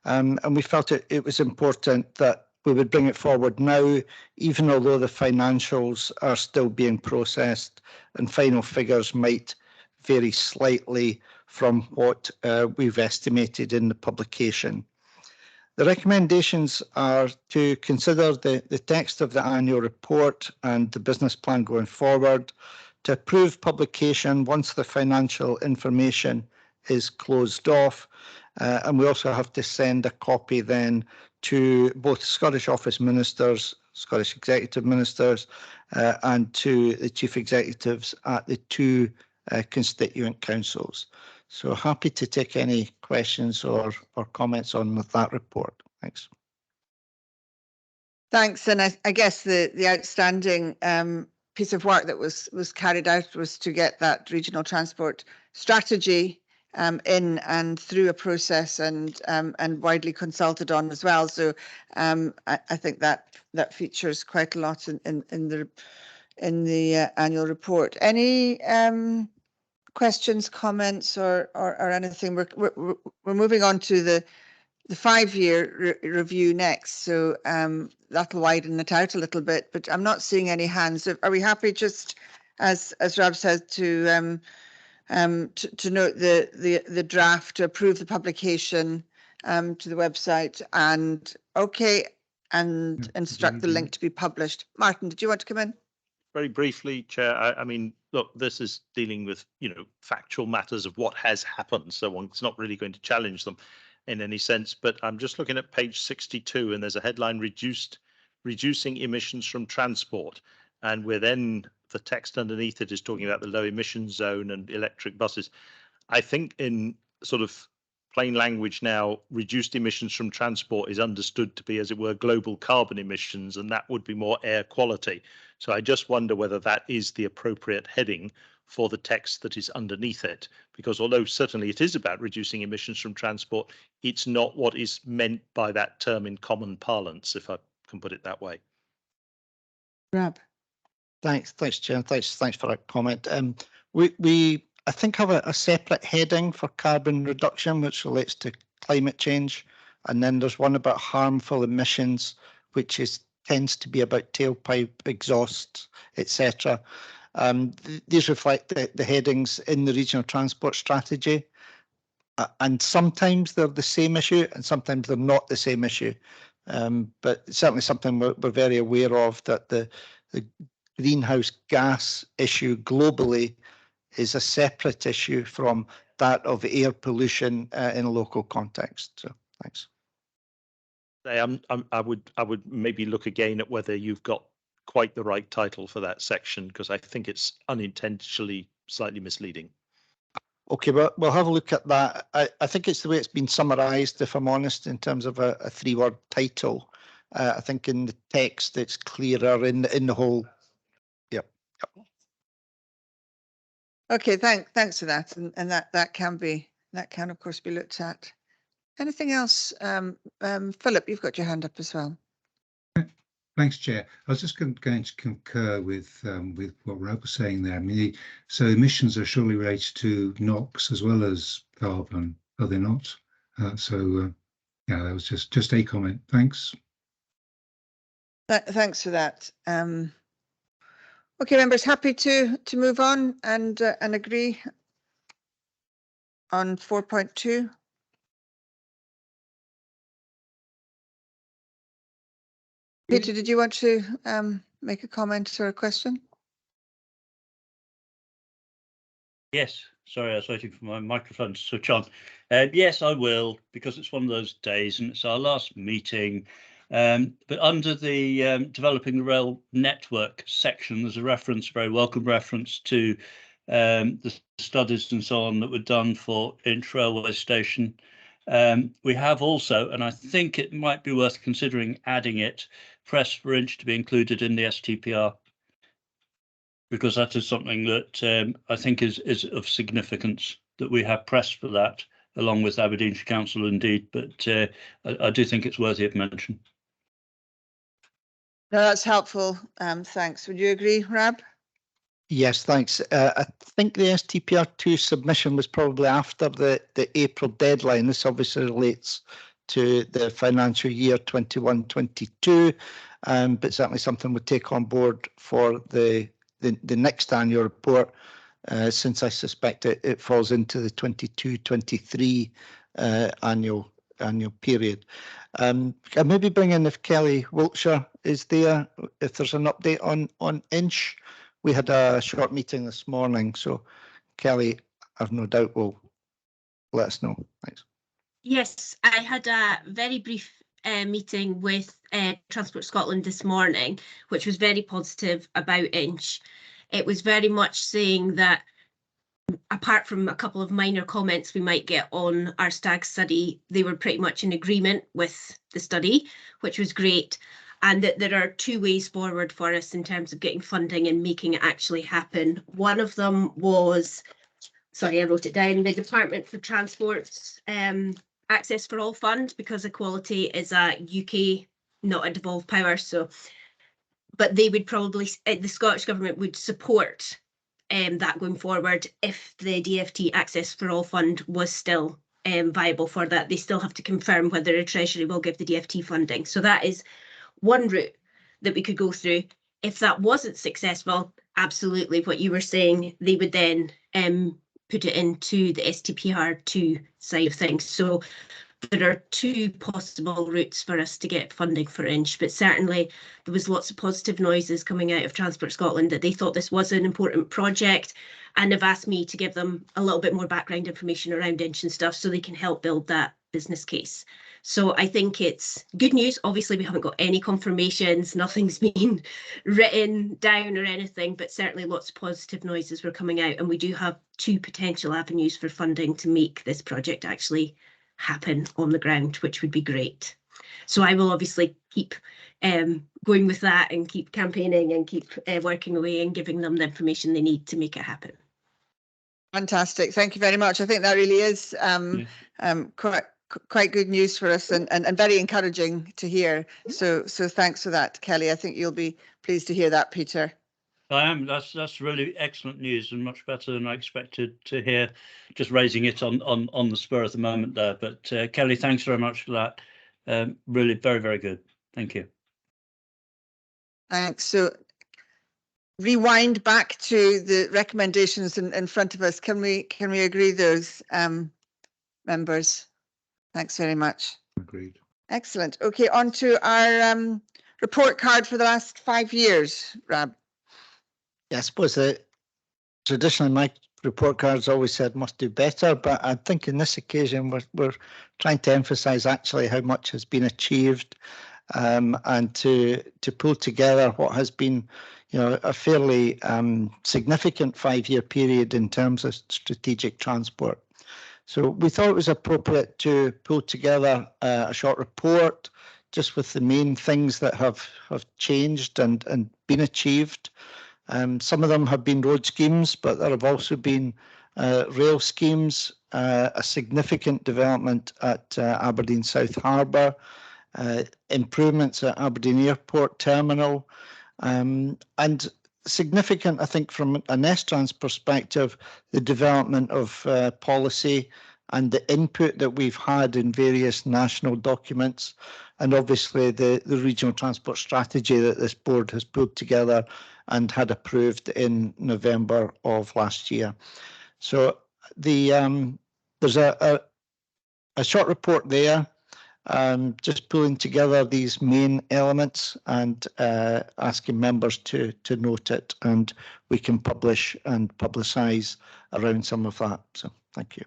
and we felt it was important that we would bring it forward now, even although the financials are still being processed and final figures might vary slightly from what we've estimated in the publication. The recommendations are to consider the text of the annual report and the business plan going forward, to approve publication once the financial information is closed off, and we also have to send a copy then to both Scottish Office Ministers, Scottish Executive Ministers, and to the Chief Executives at the 2 constituent councils. So happy to take any questions or comments on that report. Thanks. Thanks, and I guess the outstanding piece of work that was carried out was to get that regional transport strategy in and through a process and widely consulted on as well. So I think that features quite a lot in the annual report. Any questions, comments, or anything? We're moving on to the 5-year review next, so that'll widen it out a little bit. But I'm not seeing any hands. Are we happy, just as Rob said, to note the draft, to approve the publication to the website, and instruct the link to be published? Martin, did you want to come in? Very briefly, Chair, I mean, look, this is dealing with, factual matters of what has happened, so one's not really going to challenge them in any sense. But I'm just looking at page 62, and there's a headline: reducing emissions from transport. And the text underneath it is talking about the low emission zone and electric buses. I think in sort of plain language now, reduced emissions from transport is understood to be, as it were, global carbon emissions, and that would be more air quality. So I just wonder whether that is the appropriate heading for the text that is underneath it, because although certainly it is about reducing emissions from transport, it's not what is meant by that term in common parlance, if I can put it that way. Rob. Thanks, Chair. Thanks for that comment. We I think have a separate heading for carbon reduction, which relates to climate change, and then there's one about harmful emissions, which tends to be about tailpipe exhausts, etc. These reflect the headings in the regional transport strategy, and sometimes they're the same issue and sometimes they're not the same issue. But it's certainly something we're very aware of, that the greenhouse gas issue globally is a separate issue from that of air pollution in a local context. So thanks. I would maybe look again at whether you've got quite the right title for that section, because I think it's unintentionally slightly misleading. Okay, well, we'll have a look at that. I think it's the way it's been summarised, if I'm honest, in terms of a 3-word title. I think in the text it's clearer in the whole. Yep. Okay, thanks for that, and that can of course be looked at. Anything else? Philip, you've got your hand up as well. Thanks, Chair. I was just going to concur with what Rob was saying there. I mean, so emissions are surely related to NOx as well as carbon, are they not? Yeah, that was just a comment. Thanks. Thanks for that. Okay, members, happy to move on and agree on 4.2. Peter, did you want to make a comment or a question? Yes, sorry, I was waiting for my microphone to switch on. Yes, I will, because it's one of those days and it's our last meeting. But under the developing the rail network section, there's a reference, very welcome reference to the studies and so on that were done for Inch Railway Station. We have also, and I think it might be worth considering adding it, press for Inch to be included in the STPR, because that is something that I think is of significance, that we have press for that, along with Aberdeenshire Council indeed, but I do think it's worthy of mention. No, that's helpful. Thanks. Would you agree, Rab? Yes, thanks. I think the STPR2 submission was probably after the April deadline. This obviously relates to the financial year 21-22, but certainly something we'll take on board for the next annual report, since I suspect it falls into the 22-23 annual period. I'll maybe bring in if Kelly Wiltshire is there, if there's an update on Inch. We had a short meeting this morning, so Kelly, I've no doubt will let us know. Thanks. Yes, I had a very brief meeting with Transport Scotland this morning, which was very positive about Inch. It was very much saying that, apart from a couple of minor comments we might get on our stag study, they were pretty much in agreement with the study, which was great. And that there are two ways forward for us in terms of getting funding and making it actually happen. One of them was, sorry, I wrote it down, the Department for Transport's Access for All Fund, because equality is a UK, not a devolved power. So, but they would probably, the Scottish Government would support that going forward if the DFT Access for All Fund was still viable for that. They still have to confirm whether the Treasury will give the DFT funding. So that is one route that we could go through. If that wasn't successful, absolutely what you were saying, they would then put it into the STPR2 side of things. So there are two possible routes for us to get funding for Inch, but certainly there was lots of positive noises coming out of Transport Scotland that they thought this was an important project, and have asked me to give them a little bit more background information around Inch and stuff so they can help build that business case. So I think it's good news. Obviously, we haven't got any confirmations, nothing's been written down or anything, but certainly lots of positive noises were coming out, and we do have two potential avenues for funding to make this project actually happen on the ground, which would be great. So I will obviously keep going with that and keep campaigning and keep working away and giving them the information they need to make it happen. Fantastic. Thank you very much. I think that really is quite good news for us, and very encouraging to hear. So thanks for that, Kelly. I think you'll be pleased to hear that, Peter. I am. That's really excellent news, and much better than I expected to hear. Just raising it on the spur of the moment there. But Kelly, thanks very much for that. Really very, very good. Thank you. Thanks. So rewind back to the recommendations in front of us. Can we agree those, members? Thanks very much. Agreed. Excellent. Okay, on to our report card for the last 5 years, Rab. Yeah, I suppose that traditionally my report cards always said must do better, but I think in this occasion we're trying to emphasise actually how much has been achieved, and to pull together what has been, you know, a fairly significant 5-year period in terms of strategic transport. So we thought it was appropriate to pull together a short report just with the main things that have changed and been achieved. Some of them have been road schemes, but there have also been rail schemes, a significant development at Aberdeen South Harbour, improvements at Aberdeen Airport Terminal, and significant, I think, from a Nestrans perspective, the development of policy and the input that we've had in various national documents, and obviously the regional transport strategy that this board has pulled together and had approved in November of last year. So there's a short report there, just pulling together these main elements and asking members to note it, and we can publish and publicise around some of that. So thank you.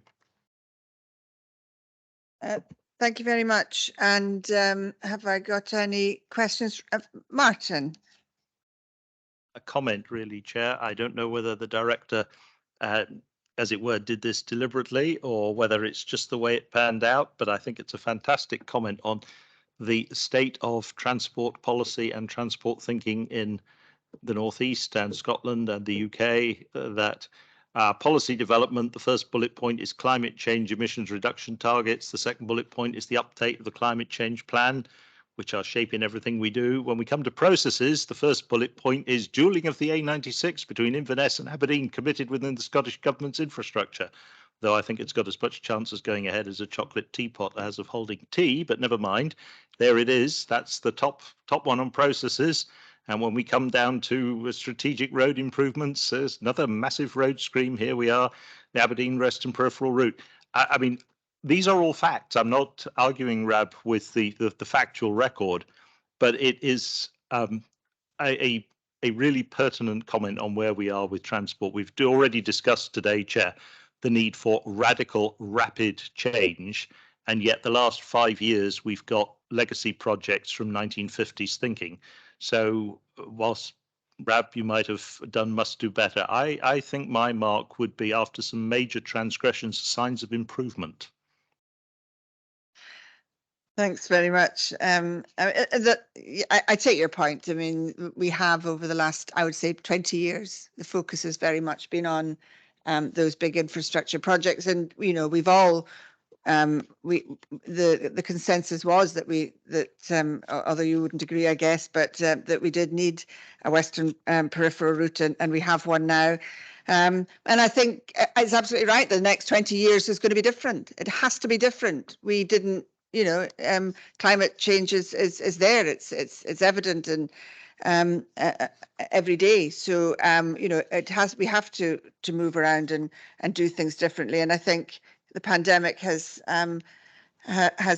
Thank you very much. And have I got any questions? Martin? A comment, really, Chair. I don't know whether the director, as it were, did this deliberately or whether it's just the way it panned out, but I think it's a fantastic comment on the state of transport policy and transport thinking in the North East and Scotland and the UK, that policy development, the first bullet point is climate change emissions reduction targets. The second bullet point is the update of the climate change plan, which are shaping everything we do. When we come to processes, the first bullet point is dualling of the A96 between Inverness and Aberdeen committed within the Scottish Government's infrastructure, though I think it's got as much chance as going ahead as a chocolate teapot as of holding tea, but never mind. There it is. That's the top one on processes. And when we come down to strategic road improvements, there's another massive road stream. Here we are, the Aberdeen Rest and Peripheral Route. I mean, these are all facts. I'm not arguing, Rab, with the factual record, but it is a really pertinent comment on where we are with transport. We've already discussed today, Chair, the need for radical, rapid change. And yet the last 5 years, we've got legacy projects from 1950s thinking. So whilst, Rab, you might have done must do better, I think my mark would be, after some major transgressions, signs of improvement. Thanks very much. I take your point. I mean, we have over the last, I would say, 20 years, the focus has very much been on those big infrastructure projects. And, you know, we've all, the consensus was that although you wouldn't agree, I guess, but that we did need a Western peripheral route, and we have one now. And I think it's absolutely right. The next 20 years is going to be different. It has to be different. We didn't, you know, climate change is there. It's evident and every day. So you know, we have to move around and do things differently. And I think the pandemic has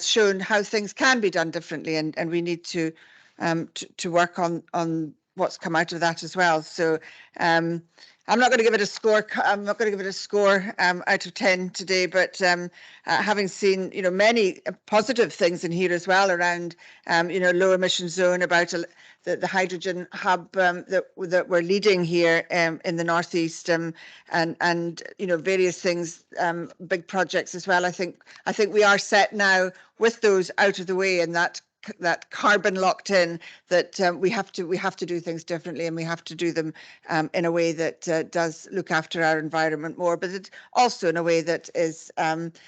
shown how things can be done differently, and we need to work on what's come out of that as well. So I'm not going to give it a score. I'm not going to give it a score out of 10 today, but having seen, you know, many positive things in here as well around, you know, low emission zone, about the hydrogen hub that we're leading here in the Northeast, and you know, various things, big projects as well. I think we are set now with those out of the way, and that carbon locked in, that we have to do things differently, and we have to do them in a way that does look after our environment more, but it's also in a way that is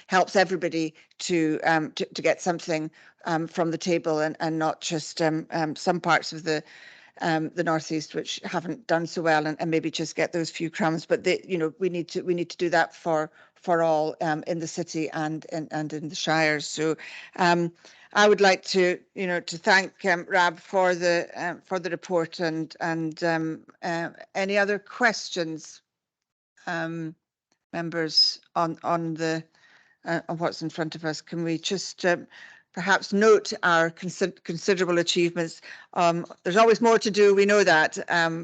helps everybody to get something from the table, and not just some parts of the Northeast which haven't done so well, and maybe just get those few crumbs. But you know, we need to do that for all in the city and in the shires. So I would like to, you know, to thank Rab for the report, and any other questions, members, on what's in front of us. Can we just perhaps note our considerable achievements? There's always more to do, we know that,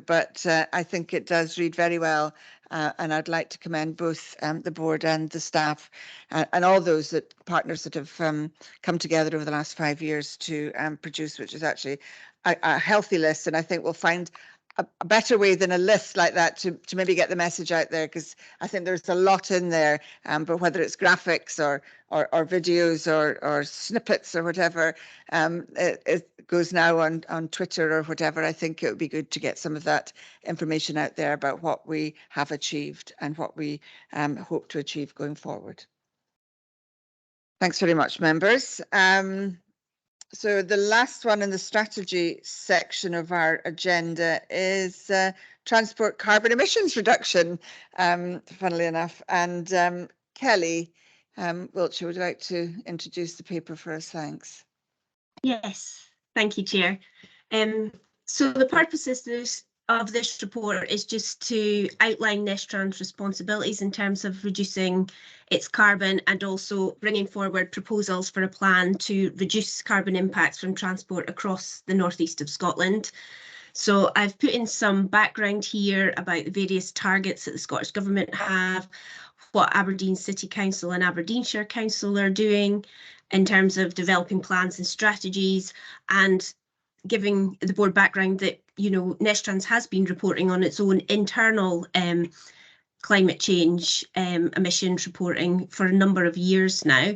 but I think it does read very well. And I'd like to commend both the board and the staff, and all those partners that have come together over the last 5 years to produce, which is actually a healthy list. And I think we'll find a better way than a list like that to maybe get the message out there, because I think there's a lot in there, but whether it's graphics or videos or snippets or whatever, it goes now on Twitter or whatever. I think it would be good to get some of that information out there about what we have achieved and what we hope to achieve going forward. Thanks very much, members. So the last one in the strategy section of our agenda is transport carbon emissions reduction, funnily enough. And Kelly Wiltshire, would you like to introduce the paper for us? Thanks. Yes, thank you, Chair. So the purpose of this report is just to outline Nestrans' responsibilities in terms of reducing its carbon and also bringing forward proposals for a plan to reduce carbon impacts from transport across the northeast of Scotland. So I've put in some background here about the various targets that the Scottish Government have, what Aberdeen City Council and Aberdeenshire Council are doing in terms of developing plans and strategies, and giving the board background that, you know, Nestrans has been reporting on its own internal climate change emissions reporting for a number of years now.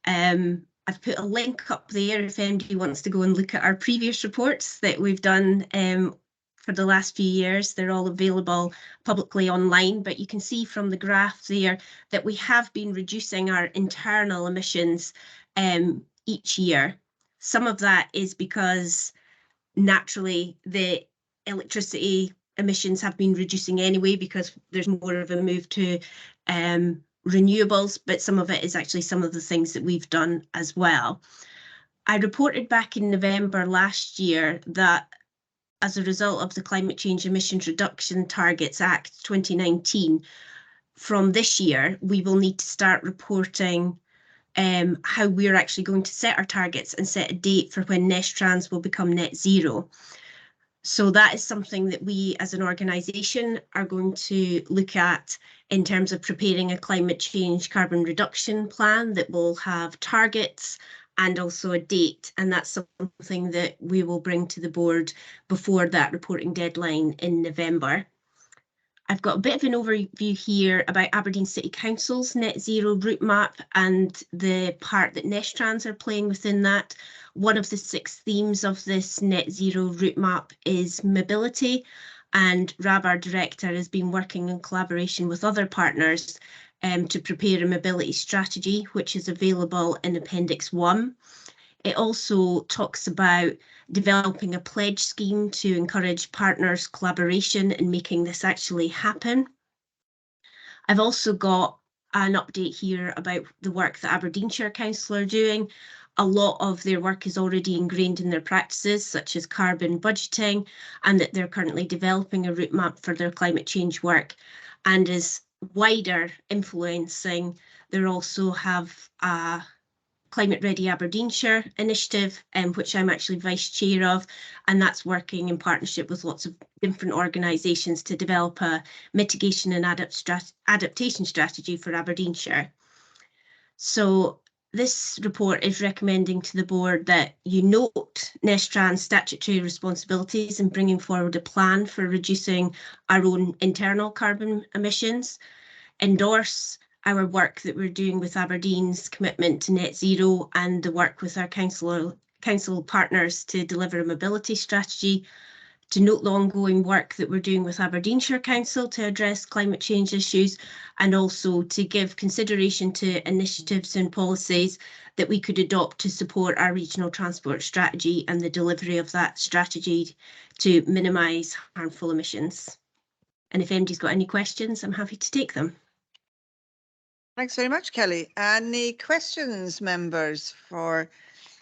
I've put a link up there if anybody wants to go and look at our previous reports that we've done for the last few years. They're all available publicly online, but you can see from the graph there that we have been reducing our internal emissions each year. Some of that is because naturally the electricity emissions have been reducing anyway because there's more of a move to renewables, but some of it is actually some of the things that we've done as well. I reported back in November last year that as a result of the Climate Change Emissions Reduction Targets Act 2019, from this year we will need to start reporting how we're actually going to set our targets and set a date for when Nestrans will become net zero. So that is something that we as an organisation are going to look at in terms of preparing a climate change carbon reduction plan that will have targets and also a date. And that's something that we will bring to the board before that reporting deadline in November. I've got a bit of an overview here about Aberdeen City Council's net zero route map and the part that Nestrans are playing within that. One of the 6 themes of this net zero route map is mobility, and Rab, our director, has been working in collaboration with other partners to prepare a mobility strategy, which is available in Appendix 1. It also talks about developing a pledge scheme to encourage partners' collaboration in making this actually happen. I've also got an update here about the work that Aberdeenshire Council are doing. A lot of their work is already ingrained in their practices, such as carbon budgeting, and that they're currently developing a route map for their climate change work. And as wider influencing, they also have a Climate Ready Aberdeenshire initiative, which I'm actually vice chair of, and that's working in partnership with lots of different organisations to develop a mitigation and adaptation strategy for Aberdeenshire. So this report is recommending to the board that you note Nestrans' statutory responsibilities in bringing forward a plan for reducing our own internal carbon emissions, endorse our work that we're doing with Aberdeen's commitment to net zero and the work with our council partners to deliver a mobility strategy, to note the ongoing work that we're doing with Aberdeenshire Council to address climate change issues, and also to give consideration to initiatives and policies that we could adopt to support our regional transport strategy and the delivery of that strategy to minimise harmful emissions. And if anybody's got any questions, I'm happy to take them. Thanks very much, Kelly. Any questions, members, for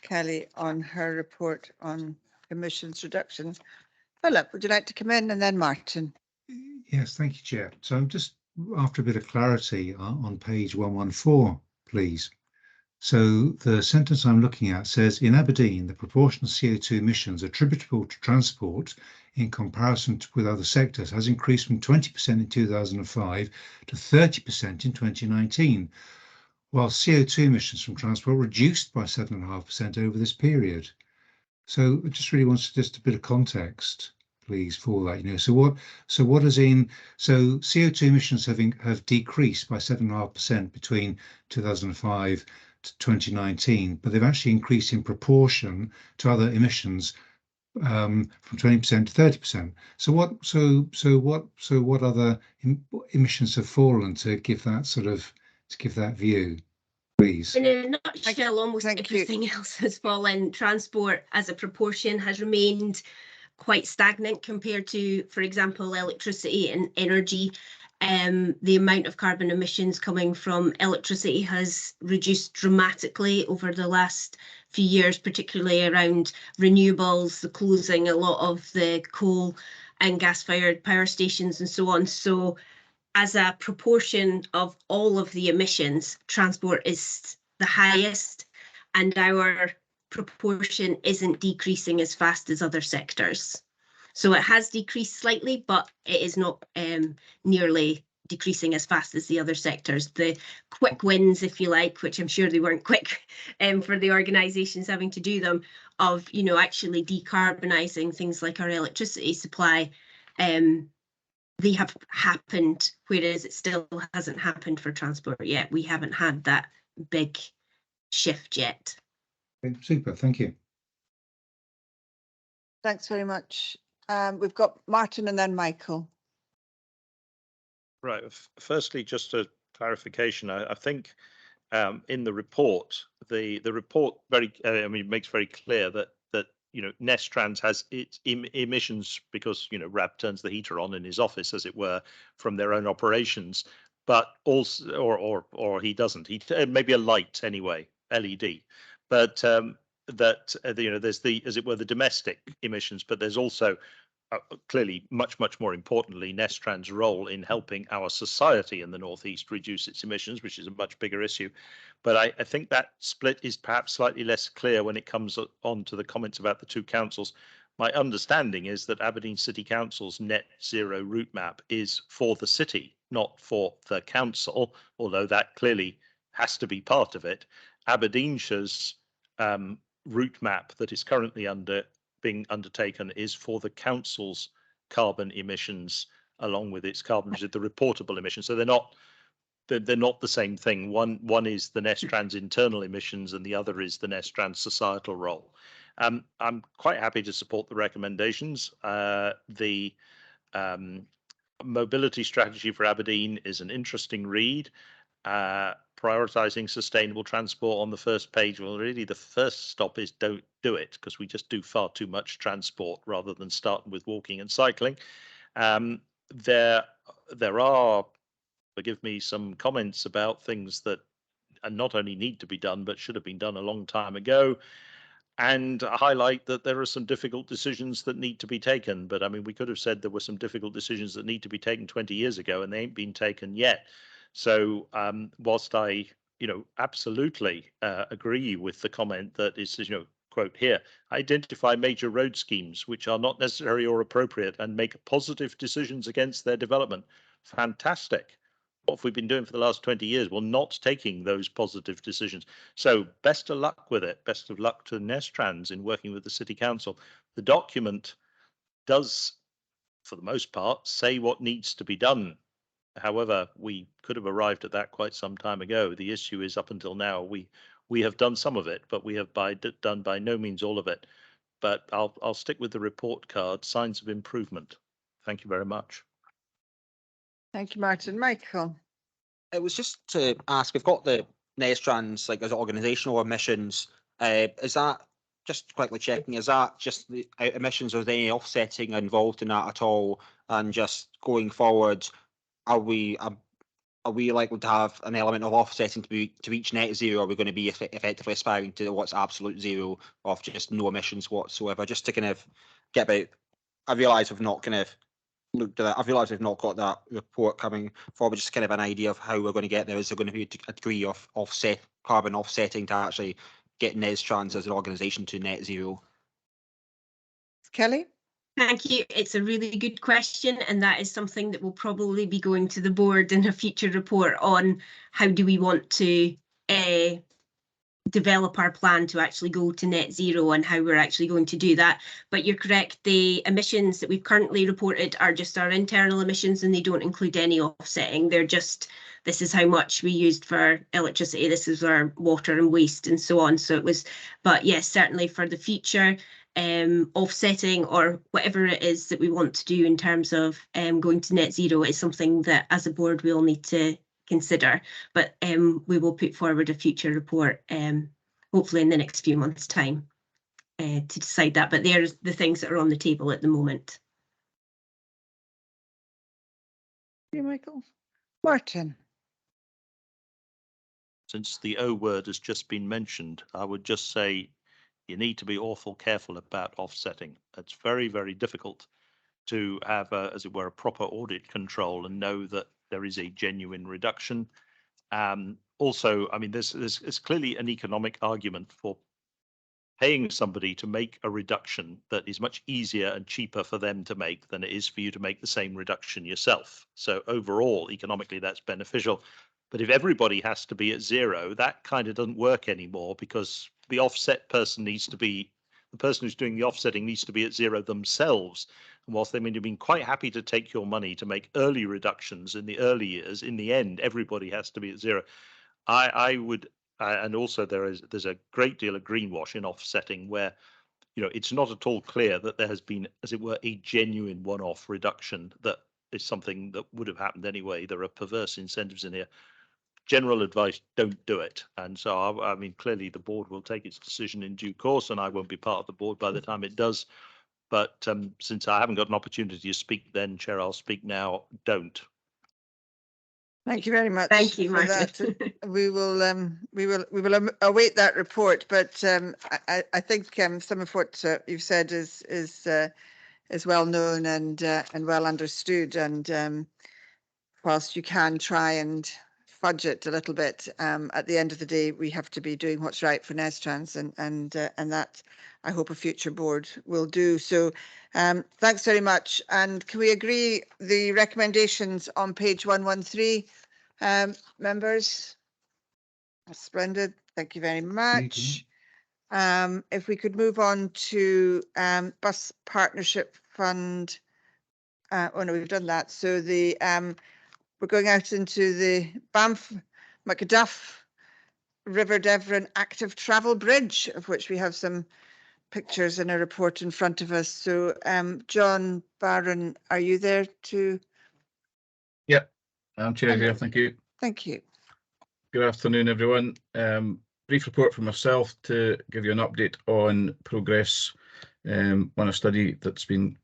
Kelly on her report on emissions reduction? Philip, would you like to come in, and then Martin? Yes, thank you, Chair. So I'm just after a bit of clarity on page 114, please. So the sentence I'm looking at says, in Aberdeen, the proportion of CO2 emissions attributable to transport in comparison with other sectors has increased from 20% in 2005 to 30% in 2019, while CO2 emissions from transport reduced by 7.5% over this period. So I just really wanted just a bit of context, please, for that. So what so CO2 emissions have decreased by 7.5% between 2005 to 2019, but they've actually increased in proportion to other emissions from 20% to 30%. So what other emissions have fallen to give that view, please? In a nutshell, almost everything else has fallen. Transport as a proportion has remained quite stagnant compared to, for example, electricity and energy. The amount of carbon emissions coming from electricity has reduced dramatically over the last few years, particularly around renewables, the closing a lot of the coal and gas-fired power stations and so on. So as a proportion of all of the emissions, transport is the highest, and our proportion isn't decreasing as fast as other sectors. So it has decreased slightly, but it is not nearly decreasing as fast as the other sectors. The quick wins, if you like, which I'm sure they weren't quick for the organisations having to do them, of actually decarbonising things like our electricity supply, they have happened, whereas it still hasn't happened for transport yet. We haven't had that big shift yet. Okay, super, thank you. Thanks very much. We've got Martin and then Michael. Right. Firstly, just a clarification. I think in the report, the report makes very clear that Nestrans has its emissions because Rab turns the heater on in his office, as it were, from their own operations, but also or he doesn't. He maybe a light anyway, LED, but that there's the, as it were, the domestic emissions, but there's also clearly much more importantly Nestrans' role in helping our society in the northeast reduce its emissions, which is a much bigger issue. But I think that split is perhaps slightly less clear when it comes on to the comments about the two councils. My understanding is that Aberdeen City Council's net zero route map is for the city, not for the council, although that clearly has to be part of it. Aberdeenshire's route map that is currently being undertaken is for the council's carbon emissions, along with its carbon, the reportable emissions. So they're not the same thing. One is the Nestrans internal emissions, and the other is the Nestrans societal role. I'm quite happy to support the recommendations. The mobility strategy for Aberdeen is an interesting read. Prioritising sustainable transport on the first page. Well, really, the first stop is don't do it, because we just do far too much transport rather than starting with walking and cycling. There are, forgive me, some comments about things that not only need to be done, but should have been done a long time ago, and highlight that there are some difficult decisions that need to be taken. But I mean, we could have said there were some difficult decisions that need to be taken 20 years ago, and they ain't been taken yet. So whilst I, absolutely agree with the comment that is, quote here, identify major road schemes which are not necessary or appropriate and make positive decisions against their development. Fantastic. What have we been doing for the last 20 years? Well, not taking those positive decisions. So best of luck with it. Best of luck to Nestrans in working with the City Council. The document does, for the most part, say what needs to be done. However, we could have arrived at that quite some time ago. The issue is, up until now, we have done some of it, but we have done by no means all of it. But I'll stick with the report card, signs of improvement. Thank you very much. Thank you, Martin. Michael. It was just to ask, we've got the Nestrans, like, as organisational emissions. Is that, just quickly checking, is that just the emissions, or is there any offsetting involved in that at all? And just going forward, are we likely to have an element of offsetting to reach net zero? Are we going to be effectively aspiring to what's absolute zero of just no emissions whatsoever? Just to kind of get about, I realise we've not kind of looked at that. I realise we've not got that report coming forward, just kind of an idea of how we're going to get there. Is there going to be a degree of carbon offsetting to actually get Nestrans as an organisation to net zero? Kelly? Thank you. It's a really good question, and that is something that will probably be going to the board in a future report on how do we want to develop our plan to actually go to net zero and how we're actually going to do that. But you're correct, the emissions that we've currently reported are just our internal emissions, and they don't include any offsetting. They're just, this is how much we used for electricity, this is our water and waste and so on. So it was, but yes, certainly for the future, offsetting or whatever it is that we want to do in terms of going to net zero is something that as a board we'll need to consider, but we will put forward a future report hopefully in the next few months' time to decide that. But there's the things that are on the table at the moment. Thank you, Michael. Martin. Since the O word has just been mentioned, I would just say you need to be awful careful about offsetting. It's very, very difficult to have, as it were, a proper audit control and know that there is a genuine reduction. Also, I mean, there's clearly an economic argument for paying somebody to make a reduction that is much easier and cheaper for them to make than it is for you to make the same reduction yourself. So overall, economically, that's beneficial. But if everybody has to be at zero, that kind of doesn't work anymore, because the offset person needs to be, the person who's doing the offsetting needs to be at zero themselves. And whilst they may have been quite happy to take your money to make early reductions in the early years, in the end, everybody has to be at zero. I would, and also there's a great deal of greenwash in offsetting where, you know, it's not at all clear that there has been, as it were, a genuine one-off reduction that is something that would have happened anyway. There are perverse incentives in here. General advice, don't do it. And so, I mean, clearly the board will take its decision in due course, and I won't be part of the board by the time it does. But since I haven't got an opportunity to speak then, Chair, I'll speak now. Don't. Thank you very much. Thank you, for Martin. that. We will await that report. But I think some of what you've said is well known and well understood. And whilst you can try and fudge it a little bit, at the end of the day, we have to be doing what's right for Nestrans, and that I hope a future board will do. So thanks very much. And can we agree the recommendations on page 113, members? That's splendid. Thank you very much. If we could move on to Bus Partnership Fund. Oh no, we've done that. So the we're going out into the Banff Macduff River Devon Active Travel Bridge, of which we have some pictures in a report in front of us. So John Barron, are you there to? Yep, I'm Chair here, thank you. Thank you. Good afternoon, everyone. Brief report from myself to give you an update on progress on a study that's been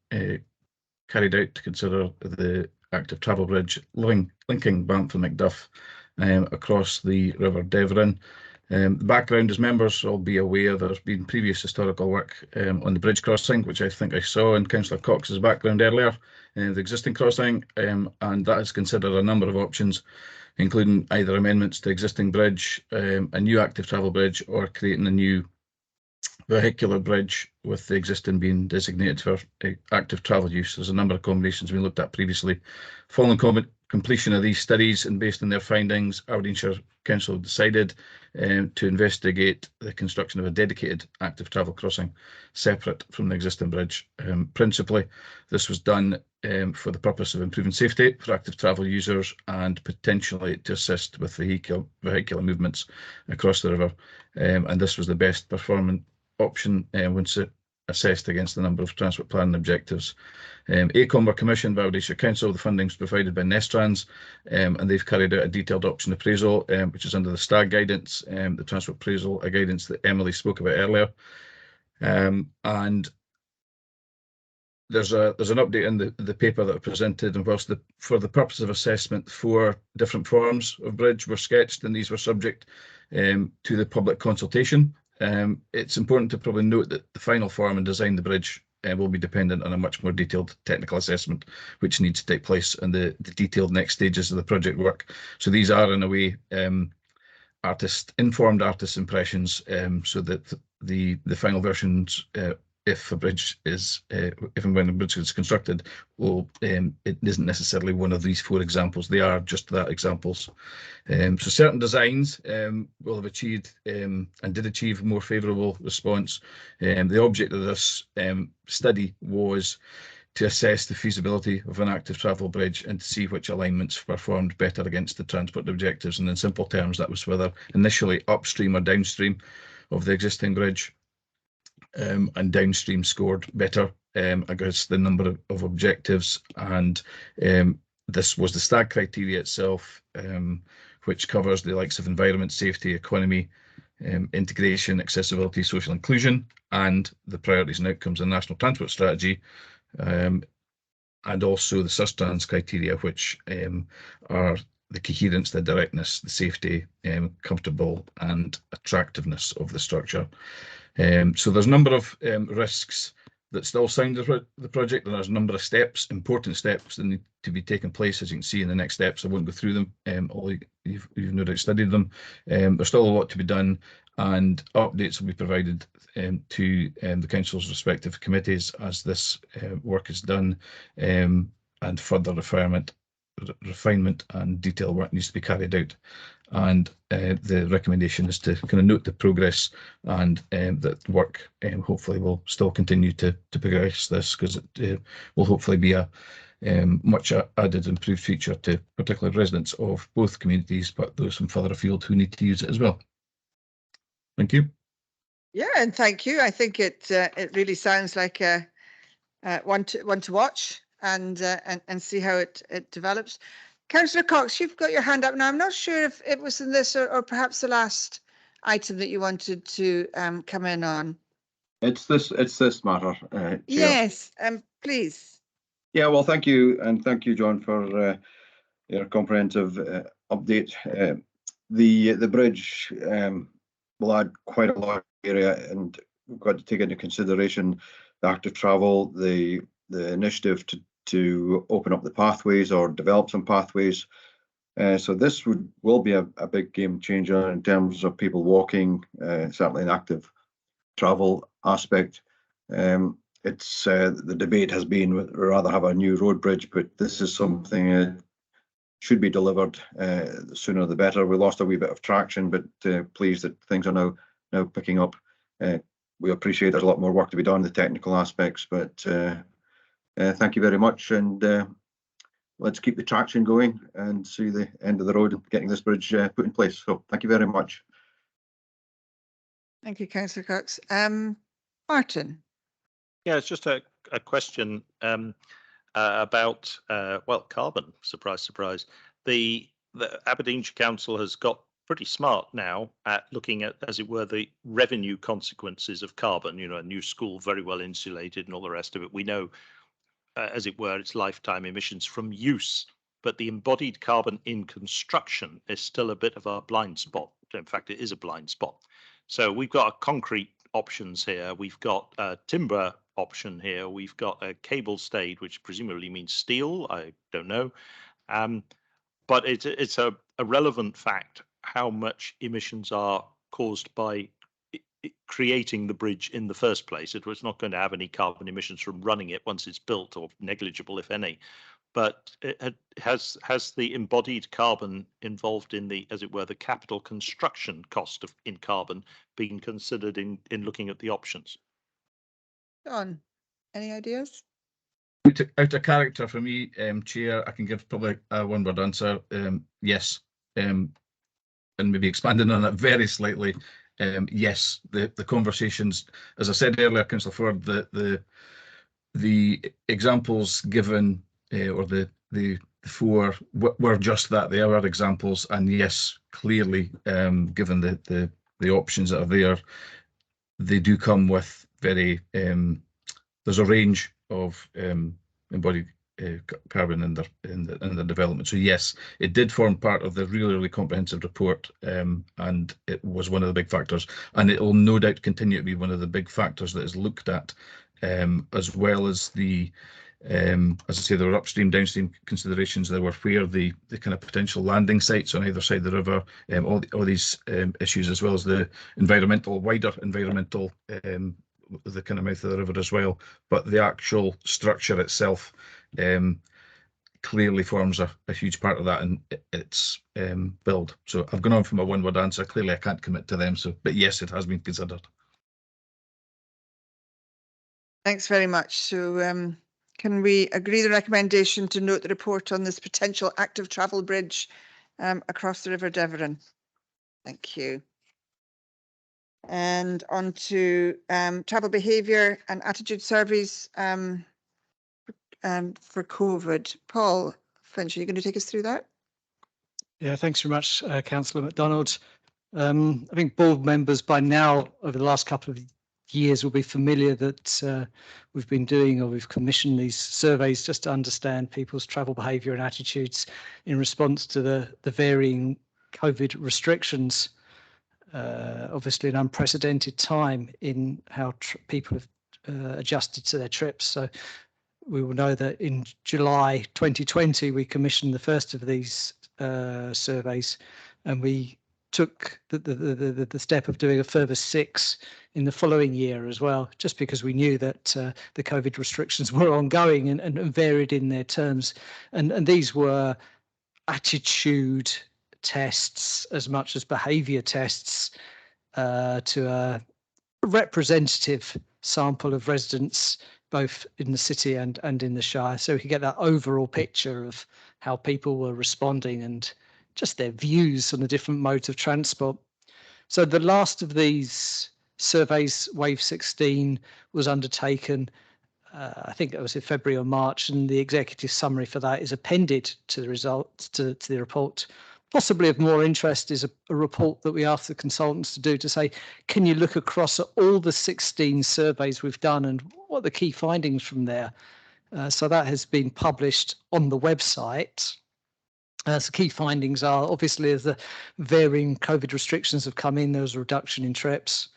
carried out to consider the active travel bridge linking Banff and Macduff across the River Devon. The background, as members will be aware, there's been previous historical work on the bridge crossing, which I think I saw in Councillor Cox's background earlier, the existing crossing, and that has considered a number of options, including either amendments to existing bridge, a new active travel bridge, or creating a new vehicular bridge, with the existing being designated for active travel use. There's a number of combinations we looked at previously. Following completion of these studies and based on their findings, Aberdeenshire Council decided to investigate the construction of a dedicated active travel crossing separate from the existing bridge. Principally, this was done for the purpose of improving safety for active travel users and potentially to assist with vehicular movements across the river. And this was the best performing option once assessed against the number of transport planning objectives. ACOM were commissioned by Aberdeenshire Council. The funding is provided by Nestrans, and they've carried out a detailed option appraisal, which is under the STAG guidance, the transport appraisal, a guidance that Emily spoke about earlier. And there's an update in the paper that I presented, and whilst for the purpose of assessment, 4 different forms of bridge were sketched, and these were subject to the public consultation. It's important to probably note that the final form and design of the bridge will be dependent on a much more detailed technical assessment, which needs to take place in the detailed next stages of the project work. So these are, in a way, informed artist impressions, so that the final versions if a bridge is, if and when a bridge is constructed, well, it isn't necessarily one of these 4 examples. They are just that, examples. So certain designs will have achieved and did achieve more favourable response. The object of this study was to assess the feasibility of an active travel bridge and to see which alignments performed better against the transport objectives. And in simple terms, that was whether initially upstream or downstream of the existing bridge, and downstream scored better against the number of objectives. And this was the STAG criteria itself, which covers the likes of environment, safety, economy, integration, accessibility, social inclusion, and the priorities and outcomes of the National Transport Strategy, and also the Sustrans criteria, which are the coherence, the directness, the safety, comfortable and attractiveness of the structure. So there's a number of risks that still sound the project, and there's a number of steps, important steps that need to be taken place, as you can see in the next steps. I won't go through them, all you've no doubt studied them. There's still a lot to be done, and updates will be provided to the Council's respective committees as this work is done, and further refinement and detail work needs to be carried out. And the recommendation is to kind of note the progress, and that work hopefully will still continue to progress this, because it will hopefully be a much added improved feature to particularly residents of both communities, but those from further afield who need to use it as well. Thank you. Yeah, and thank you. I think it really sounds like one to watch and see how it develops. Councillor Cox, you've got your hand up now. I'm not sure if it was in this or perhaps the last item that you wanted to come in on. It's this matter, Chair. Yes, please. Yeah, well, thank you, and thank you, John, for your comprehensive update. The bridge will add quite a lot of area, and we've got to take into consideration the active travel, the initiative to open up the pathways or develop some pathways. So this will be a big game changer in terms of people walking, certainly an active travel aspect. It's the debate has been we'd rather have a new road bridge, but this is something that should be delivered the sooner the better. We lost a wee bit of traction, but pleased that things are now picking up. We appreciate there's a lot more work to be done, the technical aspects, but thank you very much, and let's keep the traction going and see the end of the road and getting this bridge put in place. So thank you very much. Thank you, Councillor Cox. Martin. Yeah, it's just a question about well, carbon. Surprise, surprise. The Aberdeenshire Council has got pretty smart now at looking at, as it were, the revenue consequences of carbon. You know, a new school very well insulated and all the rest of it. We know, as it were, its lifetime emissions from use, but the embodied carbon in construction is still a bit of a blind spot. In fact, it is a blind spot. So we've got concrete options here. We've got a timber option here. We've got a cable stayed, which presumably means steel. I don't know. But it's a relevant fact how much emissions are caused by creating the bridge in the first place. It was not going to have any carbon emissions from running it once it's built, or negligible, if any. But it has the embodied carbon involved in the, as it were, the capital construction cost in carbon being considered in looking at the options? John, any ideas? Out of character for me, Chair, I can give probably a one-word answer. Yes, and maybe expanding on that very slightly. Yes, the conversations, as I said earlier, Councillor Ford, the examples given or the four were just that. They are examples, and yes, clearly, given the options that are there, they do come with very. There's a range of embodied carbon in the development. So yes, it did form part of the really comprehensive report, and it was one of the big factors, and it will no doubt continue to be one of the big factors that is looked at, as well as the as I say, there were upstream, downstream considerations. There were where the kind of potential landing sites on either side of the river, all these issues, as well as the wider environmental the kind of mouth of the river as well. But the actual structure itself clearly forms a huge part of that, and its build. So I've gone on from a one-word answer. Clearly, I can't commit to them. So, but yes, it has been considered. Thanks very much. So can we agree the recommendation to note the report on this potential active travel bridge across the River Devon? Thank you. And on to travel behaviour and attitude surveys for COVID. Paul Finch, are you going to take us through that? Yeah, thanks very much, Councillor MacDonald. I think board members by now, over the last couple of years, will be familiar that we've been doing, or we've commissioned these surveys just to understand people's travel behaviour and attitudes in response to the varying COVID restrictions. Obviously an unprecedented time in how people have adjusted to their trips. So we will know that in July 2020, we commissioned the first of these surveys, and we took the step of doing a further 6 in the following year as well, just because we knew that the COVID restrictions were ongoing and varied in their terms. And these were attitude tests as much as behaviour tests to a representative sample of residents both in the city and in the Shire, so we could get that overall picture of how people were responding and just their views on the different modes of transport. So the last of these surveys, Wave 16, was undertaken I think it was in February or March, and the executive summary for that is appended to the results, to the report. Possibly of more interest is a report that we asked the consultants to do, to say, can you look across at all the 16 surveys we've done and what are the key findings from there? So that has been published on the website. So key findings are, obviously, as the varying COVID restrictions have come in, there was a reduction in trips.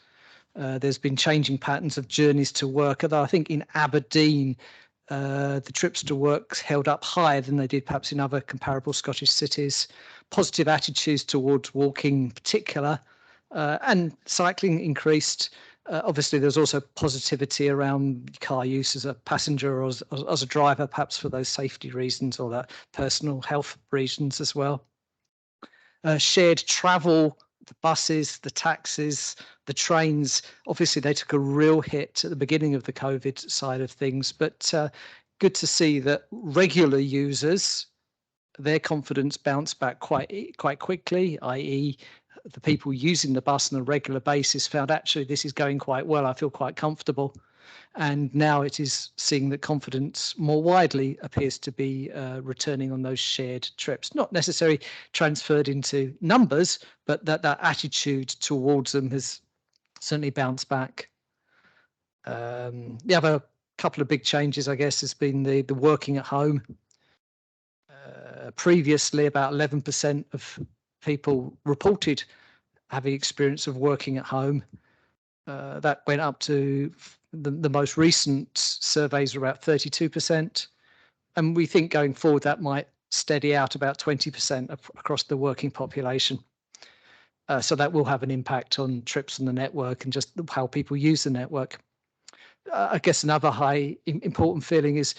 There's been changing patterns of journeys to work, although I think in Aberdeen, the trips to work held up higher than they did perhaps in other comparable Scottish cities. Positive attitudes towards walking in particular, and cycling increased. Obviously, there's also positivity around car use as a passenger or as a driver, perhaps for those safety reasons or that personal health reasons as well. Shared travel, the buses, the taxis, the trains, obviously they took a real hit at the beginning of the COVID side of things, but good to see that regular users, their confidence bounced back quite quickly, i.e. the people using the bus on a regular basis found actually this is going quite well, I feel quite comfortable. And now it is seeing that confidence more widely appears to be returning on those shared trips, not necessarily transferred into numbers, but that attitude towards them has certainly bounced back. The other couple of big changes, I guess, has been the working at home. Previously, about 11% of people reported having experience of working at home. That went up to the most recent surveys are about 32%. And we think going forward that might steady out about 20% across the working population. So that will have an impact on trips on the network and just how people use the network. I guess another important feeling is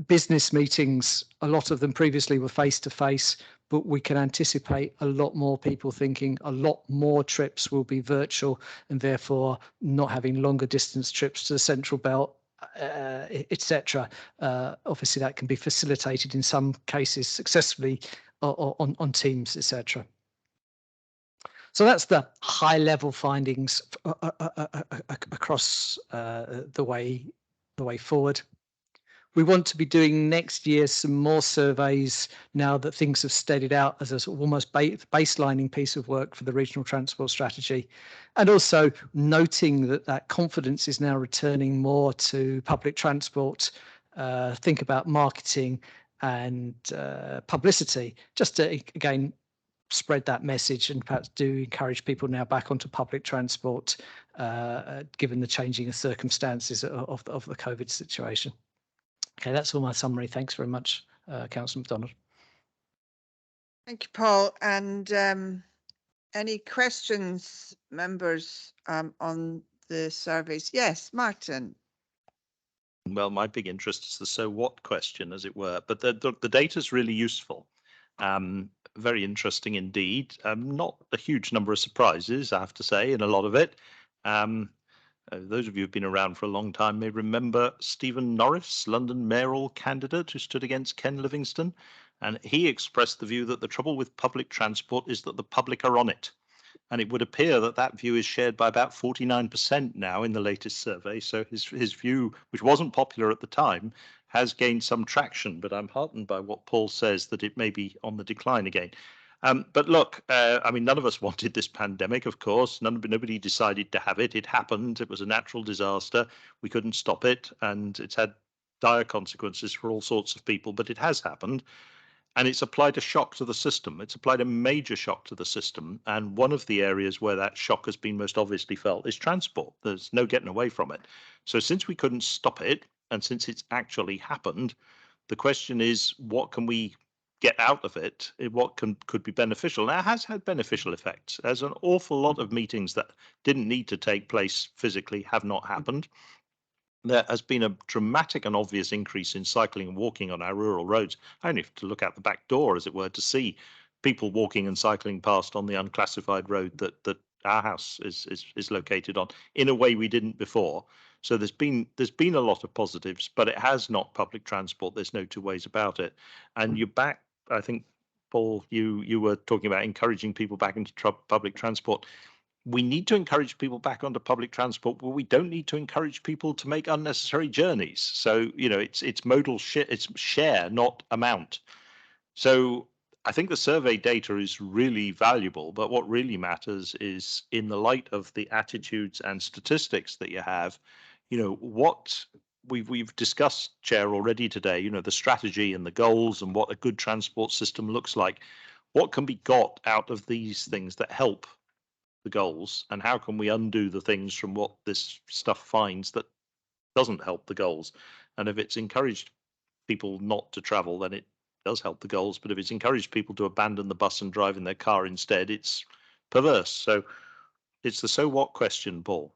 business meetings. A lot of them previously were face-to-face, but we can anticipate a lot more people thinking a lot more trips will be virtual, and therefore not having longer distance trips to the Central Belt, etc. Obviously that can be facilitated in some cases successfully on Teams, etc. So that's the high level findings across the way forward. We want to be doing next year some more surveys now that things have steadied out as a sort of almost baselining piece of work for the regional transport strategy. And also noting that confidence is now returning more to public transport. Think about marketing and publicity, just to, again, spread that message and perhaps do encourage people now back onto public transport, given the changing circumstances of the COVID situation. Okay, that's all my summary. Thanks very much, Councillor MacDonald. Thank you, Paul. And any questions, members, on the surveys. Yes, Martin. Well, my big interest is the so what question, as it were, but the data is really useful. Very interesting indeed. Not a huge number of surprises, I have to say, in a lot of it. Those of you who've been around for a long time may remember Stephen Norris, London mayoral candidate who stood against Ken Livingstone, and he expressed the view that the trouble with public transport is that the public are on it. And it would appear that that view is shared by about 49% now in the latest survey. So his view, which wasn't popular at the time, has gained some traction. But I'm heartened by what Paul says, that it may be on the decline again. But look, I mean, none of us wanted this pandemic, of course. Nobody decided to have it. It happened. It was a natural disaster. We couldn't stop it. And it's had dire consequences for all sorts of people, but it has happened. And it's applied a shock to the system. It's applied a major shock to the system. And one of the areas where that shock has been most obviously felt is transport. There's no getting away from it. So since we couldn't stop it, and since it's actually happened, the question is, what can we get out of it? What could be beneficial? Now, it has had beneficial effects. There's an awful lot of meetings that didn't need to take place physically have not happened. There has been a dramatic and obvious increase in cycling and walking on our rural roads. I only have to look out the back door, as it were, to see people walking and cycling past on the unclassified road that our house is located on, in a way we didn't before. So there's been a lot of positives, but it has not public transport. There's no two ways about it. And you're back, I think, Paul, you were talking about encouraging people back into public transport. We need to encourage people back onto public transport, but we don't need to encourage people to make unnecessary journeys. So, you know, it's modal share, it's share, not amount. So I think the survey data is really valuable, but what really matters is, in the light of the attitudes and statistics that you have, you know, what we've discussed, Chair, already today, you know, the strategy and the goals and what a good transport system looks like. What can be got out of these things that help the goals, and how can we undo the things from what this stuff finds that doesn't help the goals? And if it's encouraged people not to travel, then it does help the goals. But if it's encouraged people to abandon the bus and drive in their car instead, it's perverse. So it's the so what question, Paul.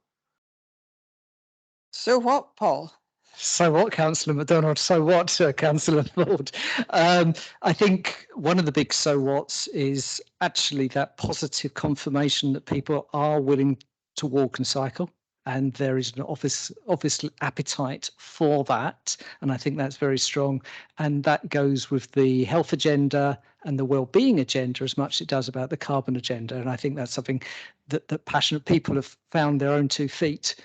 So what, Paul? So what, Councillor MacDonald? So what, Councillor Board? I think one of the big so whats is actually that positive confirmation that people are willing to walk and cycle, and there is an obvious appetite for that, and I think that's very strong, and that goes with the health agenda and the well-being agenda as much as it does about the carbon agenda, and I think that's something that passionate people have found their own 2 feet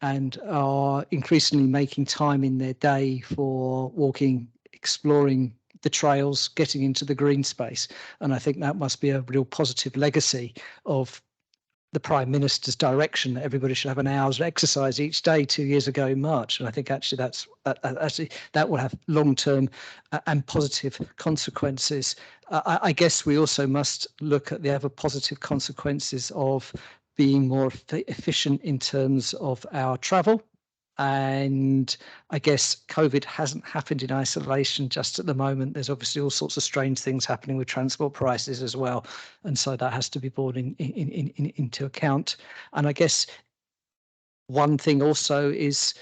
and are increasingly making time in their day for walking, exploring the trails, getting into the green space. And I think that must be a real positive legacy of the Prime Minister's direction that everybody should have an hour's exercise each day 2 years ago in March. And I think actually that will have long-term and positive consequences. I guess we also must look at the other positive consequences of being more efficient in terms of our travel. And I guess COVID hasn't happened in isolation just at the moment. There's obviously all sorts of strange things happening with transport prices as well. And so that has to be brought into account. And I guess one thing also is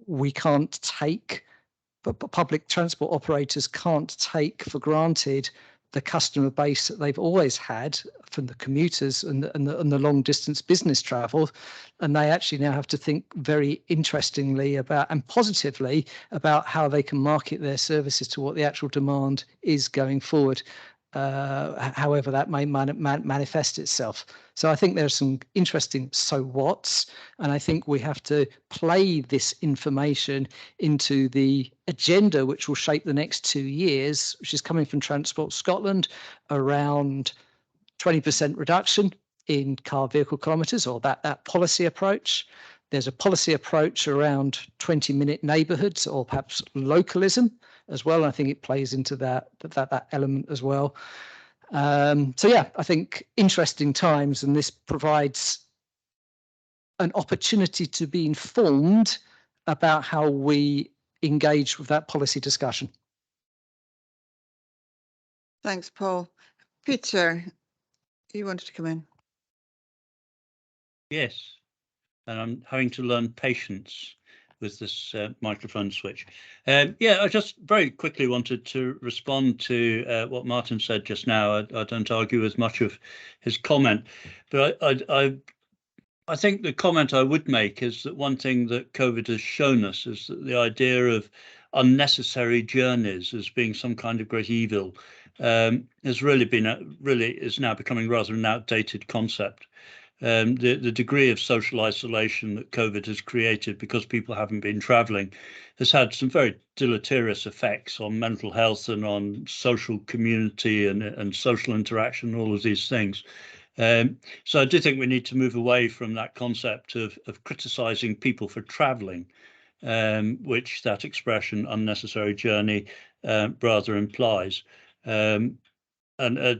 we can't take, but public transport operators can't take for granted the customer base that they've always had from the commuters and the long distance business travel, and they actually now have to think very interestingly about and positively about how they can market their services to what the actual demand is going forward, however that may manifest itself. So I think there's some interesting so whats, and I think we have to play this information into the agenda which will shape the next 2 years, which is coming from Transport Scotland, around 20% reduction in car vehicle kilometres, or that policy approach. There's a policy approach around 20-minute neighbourhoods, or perhaps localism as well. I think it plays into that element as well. So yeah, I think interesting times, and this provides an opportunity to be informed about how we engage with that policy discussion. Thanks, Paul. Peter, you wanted to come in. Yes. and I'm having to learn patience with this microphone switch. Yeah, I just very quickly wanted to respond to what Martin said just now. I don't argue with much of his comment, but I think the comment I would make is that one thing that COVID has shown us is that the idea of unnecessary journeys as being some kind of great evil has really is now becoming rather an outdated concept. The degree of social isolation that COVID has created because people haven't been travelling has had some very deleterious effects on mental health and on social community and social interaction, all of these things. So I do think we need to move away from that concept of criticising people for travelling, which that expression unnecessary journey rather implies. And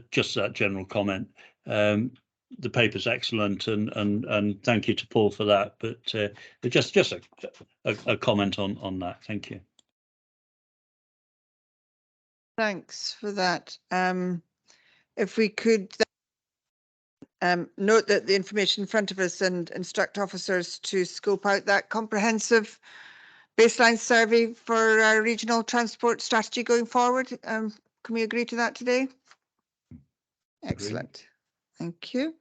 just that general comment. The paper's excellent, and thank you to Paul for that. But just a comment on that. Thank you. Thanks for that. If we could note that the information in front of us and instruct officers to scope out that comprehensive baseline survey for our regional transport strategy going forward. Can we agree to that today? Excellent. Thank you.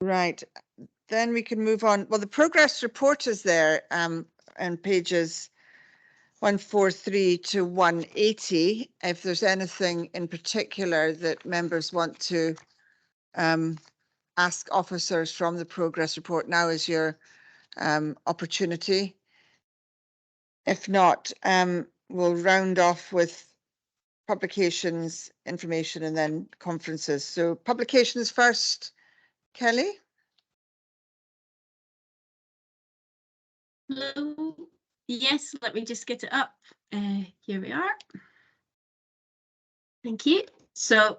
Right, then we can move on. Well, the progress report is there on pages 143 to 180. If there's anything in particular that members want to ask officers from the progress report, now is your opportunity. If not, we'll round off with publications, information, and then conferences. So publications first, Kelly. Hello. Yes, let me just get it up. Here we are. Thank you. So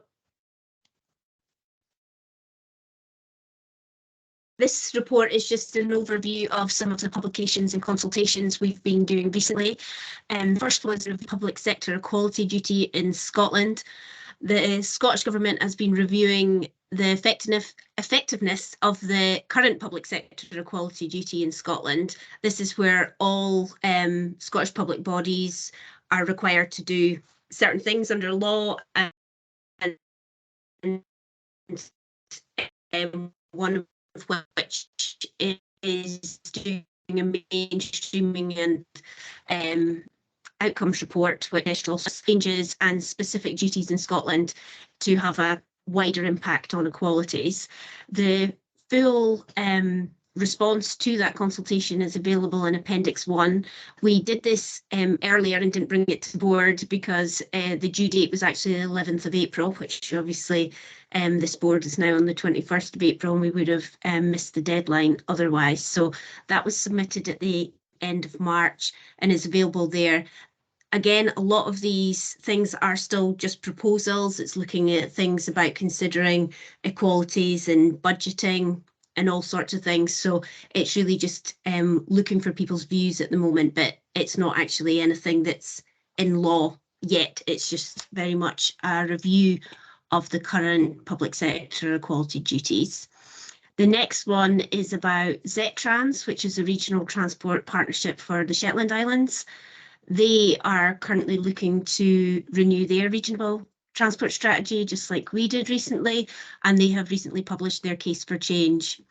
this report is just an overview of some of the publications and consultations we've been doing recently. First was the public sector equality duty in Scotland. The Scottish Government has been reviewing the effectiveness of the current public sector equality duty in Scotland. This is where all Scottish public bodies are required to do certain things under law, and one of which is doing a mainstreaming and outcomes report, which also changes and specific duties in Scotland to have a wider impact on equalities. The full response to that consultation is available in Appendix 1. We did this earlier and didn't bring it to the board because the due date was actually the 11th of April, which obviously this board is now on the 21st of April, and we would have missed the deadline otherwise. So that was submitted at the end of March and is available there. Again, a lot of these things are still just proposals. It's looking at things about considering equalities and budgeting and all sorts of things. So it's really just looking for people's views at the moment, but it's not actually anything that's in law yet. It's just very much a review of the current public sector equality duties. The next one is about Nestrans, which is a regional transport partnership for the Shetland Islands. They are currently looking to renew their regional transport strategy, just like we did recently, and they have recently published their case for change.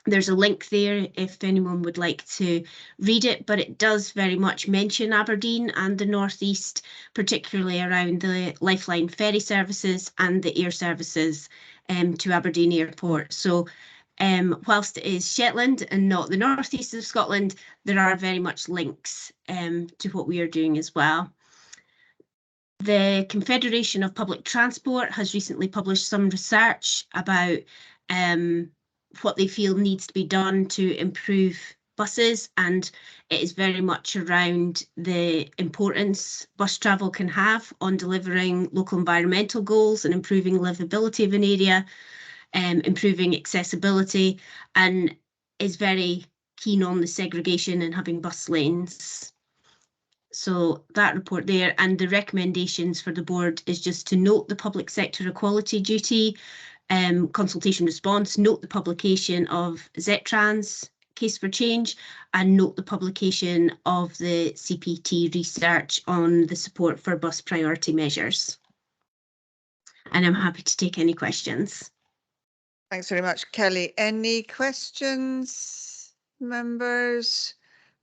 There's a link there if anyone would like to read it, but it does very much mention Aberdeen and the North East, particularly around the Lifeline ferry services and the air services to Aberdeen Airport. So whilst it is Shetland and not the North East of Scotland, there are very much links to what we are doing as well. The Confederation of Public Transport has recently published some research about what they feel needs to be done to improve buses, and it is very much around the importance bus travel can have on delivering local environmental goals and improving livability of an area, improving accessibility, and is very keen on the segregation and having bus lanes. So that report there, and the recommendations for the board is just to note the public sector equality duty, consultation response, note the publication of Nestrans Case for Change, and note the publication of the CPT research on the support for bus priority measures. And I'm happy to take any questions. Thanks very much, Kelly. Any questions, members?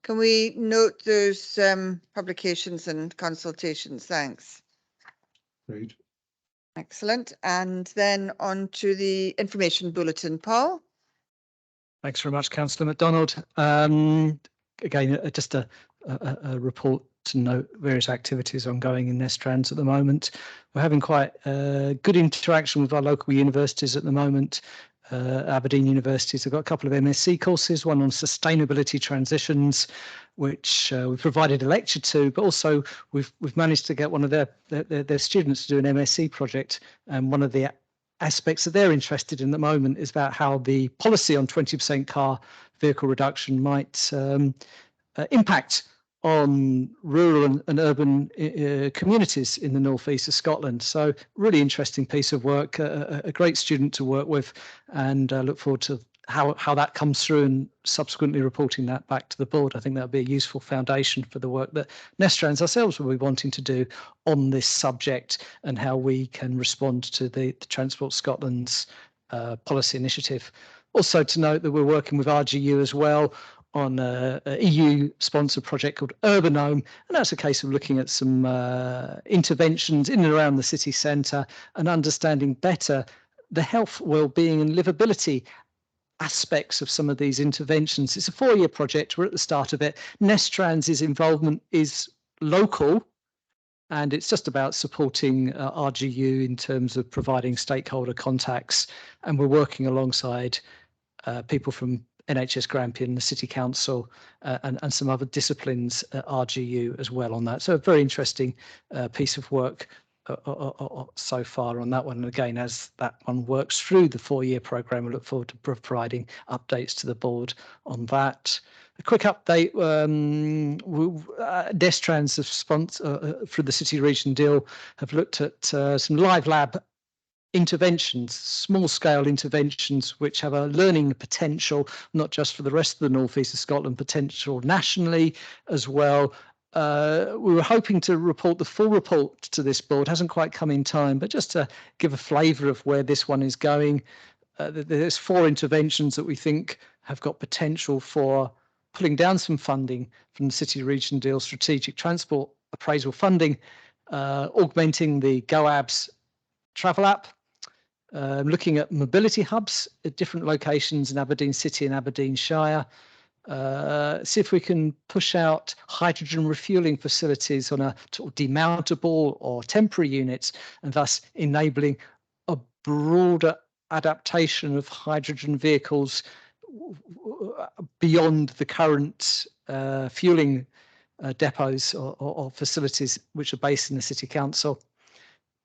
Can we note those publications and consultations? Thanks. Great. Excellent. And then on to the information bulletin, Paul. Thanks very much, Councillor MacDonald. Again, just a report to note various activities ongoing in Nestrans at the moment. We're having quite good interaction with our local universities at the moment. Aberdeen universities have got a couple of MSc courses, one on sustainability transitions, which we've provided a lecture to, but also we've managed to get one of their students to do an MSc project. And one of the aspects that they're interested in at the moment is about how the policy on 20% car vehicle reduction might impact on rural and urban communities in the northeast of Scotland. So really interesting piece of work, a great student to work with, and look forward to how that comes through and subsequently reporting that back to the board. I think that'll be a useful foundation for the work that Nestrans ourselves will be wanting to do on this subject and how we can respond to the Transport Scotland's policy initiative. Also to note that we're working with RGU as well on a EU-sponsored project called Urbanome, and that's a case of looking at some interventions in and around the city centre and understanding better the health, well-being and livability aspects of some of these interventions. It's a 4-year project. We're at the start of it. Nestrans' involvement is local, and it's just about supporting RGU in terms of providing stakeholder contacts, and we're working alongside people from NHS Grampian, the City Council, and some other disciplines at RGU as well on that. So a very interesting piece of work so far on that one. And again, as that one works through the 4-year programme, we look forward to providing updates to the board on that. A quick update, Nestrans have sponsored, through the City Region deal, have looked at some live lab interventions, small scale interventions, which have a learning potential, not just for the rest of the northeast of Scotland, potential nationally as well. We were hoping to report the full report to this board, hasn't quite come in time, but just to give a flavour of where this one is going. There's 4 interventions that we think have got potential for pulling down some funding from the City Region deal strategic transport appraisal funding, augmenting the GoAbs travel app, looking at mobility hubs at different locations in Aberdeen City and Aberdeenshire. See if we can push out hydrogen refuelling facilities on a sort of demountable or temporary units, and thus enabling a broader adaptation of hydrogen vehicles beyond the current fuelling depots or facilities which are based in the City Council.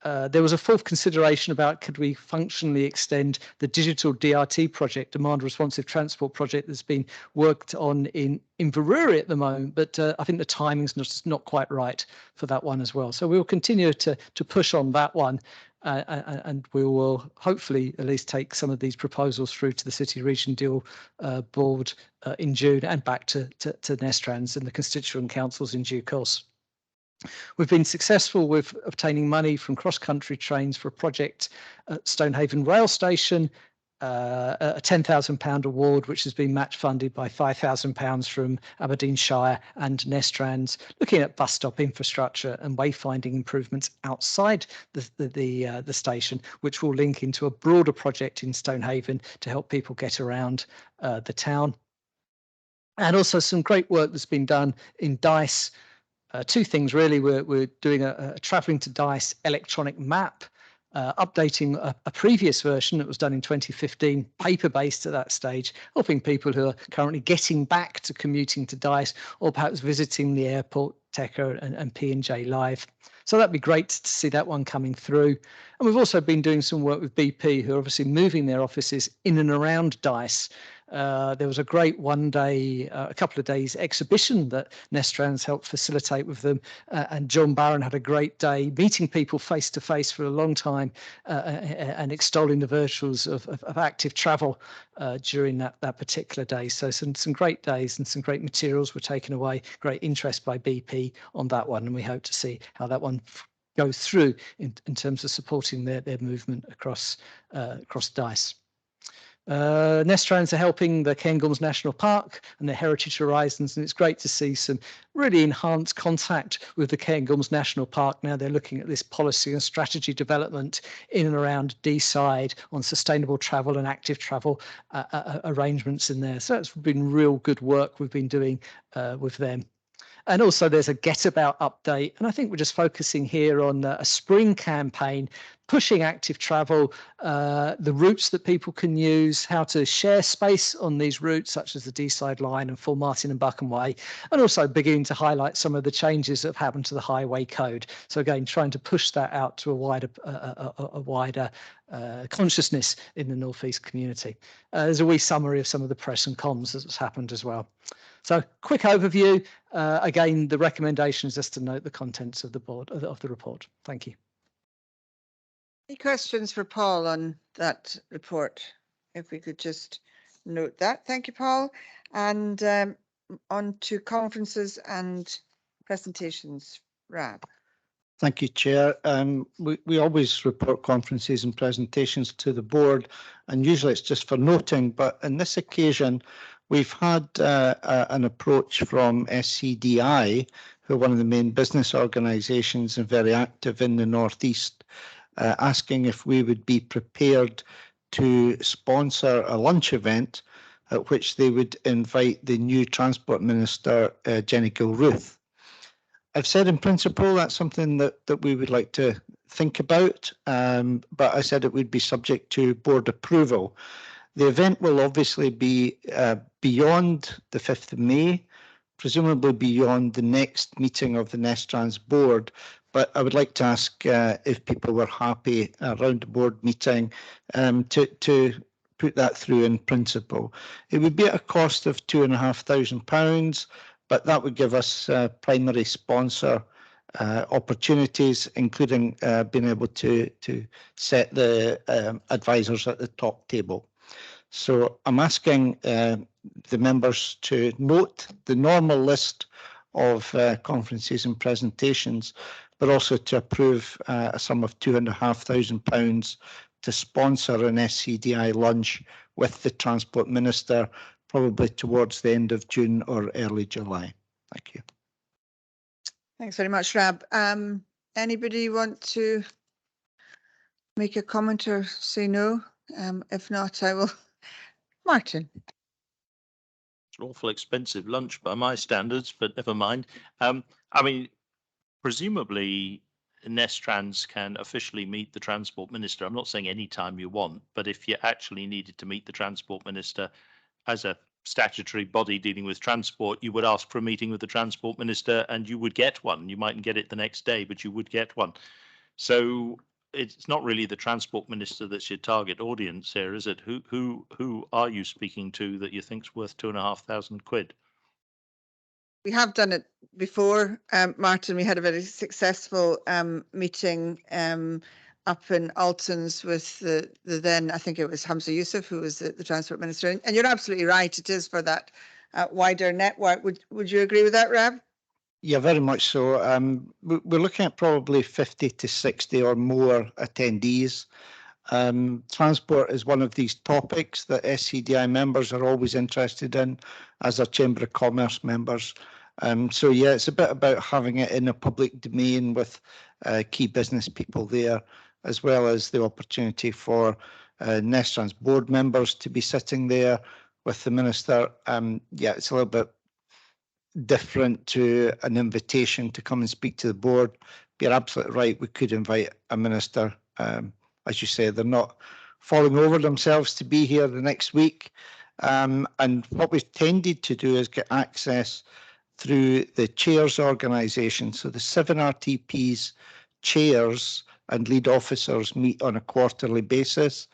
There was a 4th consideration about could we functionally extend the digital DRT project, demand responsive transport project, that's been worked on in Inverurie at the moment, but I think the timing's not quite right for that one as well. So we will continue to push on that one, and we will hopefully at least take some of these proposals through to the City Region Deal Board in June and back to Nestrans and the constituent councils in due course. We've been successful with obtaining money from cross-country trains for a project at Stonehaven Rail Station, a £10,000 award, which has been match funded by £5,000 from Aberdeenshire and Nestrans, looking at bus stop infrastructure and wayfinding improvements outside the station, which will link into a broader project in Stonehaven to help people get around the town. And also some great work that's been done in Dice. 2 things really. We're doing a travelling to Dice electronic map, updating a previous version that was done in 2015, paper-based at that stage, helping people who are currently getting back to commuting to Dice or perhaps visiting the airport, Tecker and P&J Live. So that'd be great to see that one coming through. And we've also been doing some work with BP, who are obviously moving their offices in and around Dice, There was a great one-day, a couple of days exhibition that Nestrans helped facilitate with them, and John Barron had a great day meeting people face to face for a long time and extolling the virtues of active travel during that particular day. So some great days and some great materials were taken away, great interest by BP on that one, and we hope to see how that one goes through in terms of supporting their movement across DICE. Nestrans are helping the Cairngorms National Park and the Heritage Horizons, and it's great to see some really enhanced contact with the Cairngorms National Park. Now they're looking at this policy and strategy development in and around Deeside on sustainable travel and active travel arrangements in there. So it's been real good work we've been doing with them. And also there's a Get About update, and I think we're just focusing here on a spring campaign, pushing active travel, the routes that people can use, how to share space on these routes, such as the Deeside Line and Full Martin and Buchan Way, and also beginning to highlight some of the changes that have happened to the highway code. So again, trying to push that out to a wider consciousness in the North East community. There's a wee summary of some of the press and comms that's happened as well. So quick overview. Again, the recommendation is just to note the contents of the board of the report. Thank you. Any questions for Paul on that report? If we could just note that. Thank you, Paul. And on to conferences and presentations. Rab. Thank you, Chair. We always report conferences and presentations to the board, and usually it's just for noting, but on this occasion, we've had an approach from SCDI, who are one of the main business organisations and very active in the North East, asking if we would be prepared to sponsor a lunch event at which they would invite the new Transport Minister, Jenny Gilruth. I've said in principle that's something that we would like to think about, but I said it would be subject to board approval. The event will obviously be beyond the 5th of May, presumably beyond the next meeting of the Nestrans Board, but I would like to ask if people were happy around the board meeting to put that through in principle. It would be at a cost of £2,500, but that would give us primary sponsor opportunities, including being able to set the advisors at the top table. So I'm asking the members to note the normal list of conferences and presentations, but also to approve a sum of £2,500 to sponsor an SCDI lunch with the Transport Minister, probably towards the end of June or early July. Thank you. Thanks very much, Rab. Anybody want to make a comment or say no? If not, I will. Martin. It's an awful expensive lunch by my standards, but never mind. I mean, presumably Nestrans can officially meet the Transport Minister. I'm not saying any time you want, but if you actually needed to meet the Transport Minister as a statutory body dealing with transport, you would ask for a meeting with the Transport Minister and you would get one. You mightn't get it the next day, but you would get one. So it's not really the Transport Minister that's your target audience here, is it? Who are you speaking to that you think's worth £2,500? We have done it before, Martin. We had a very successful meeting up in Altons with the then, I think it was Hamza Yusuf, who was the Transport Minister. And you're absolutely right, it is for that wider network. Would you agree with that, Rab? Yeah, very much so. We're looking at probably 50 to 60 or more attendees. Transport is one of these topics that SCDI members are always interested in, as are Chamber of Commerce members. So yeah, it's a bit about having it in a public domain with key business people there, as well as the opportunity for Nestrans board members to be sitting there with the Minister. Yeah, it's a little bit different to an invitation to come and speak to the board. But you're absolutely right, we could invite a Minister. As you say, they're not falling over themselves to be here the next week. And what we've tended to do is get access through the chairs organisation. So the 7 RTPs chairs and lead officers meet on a quarterly basis.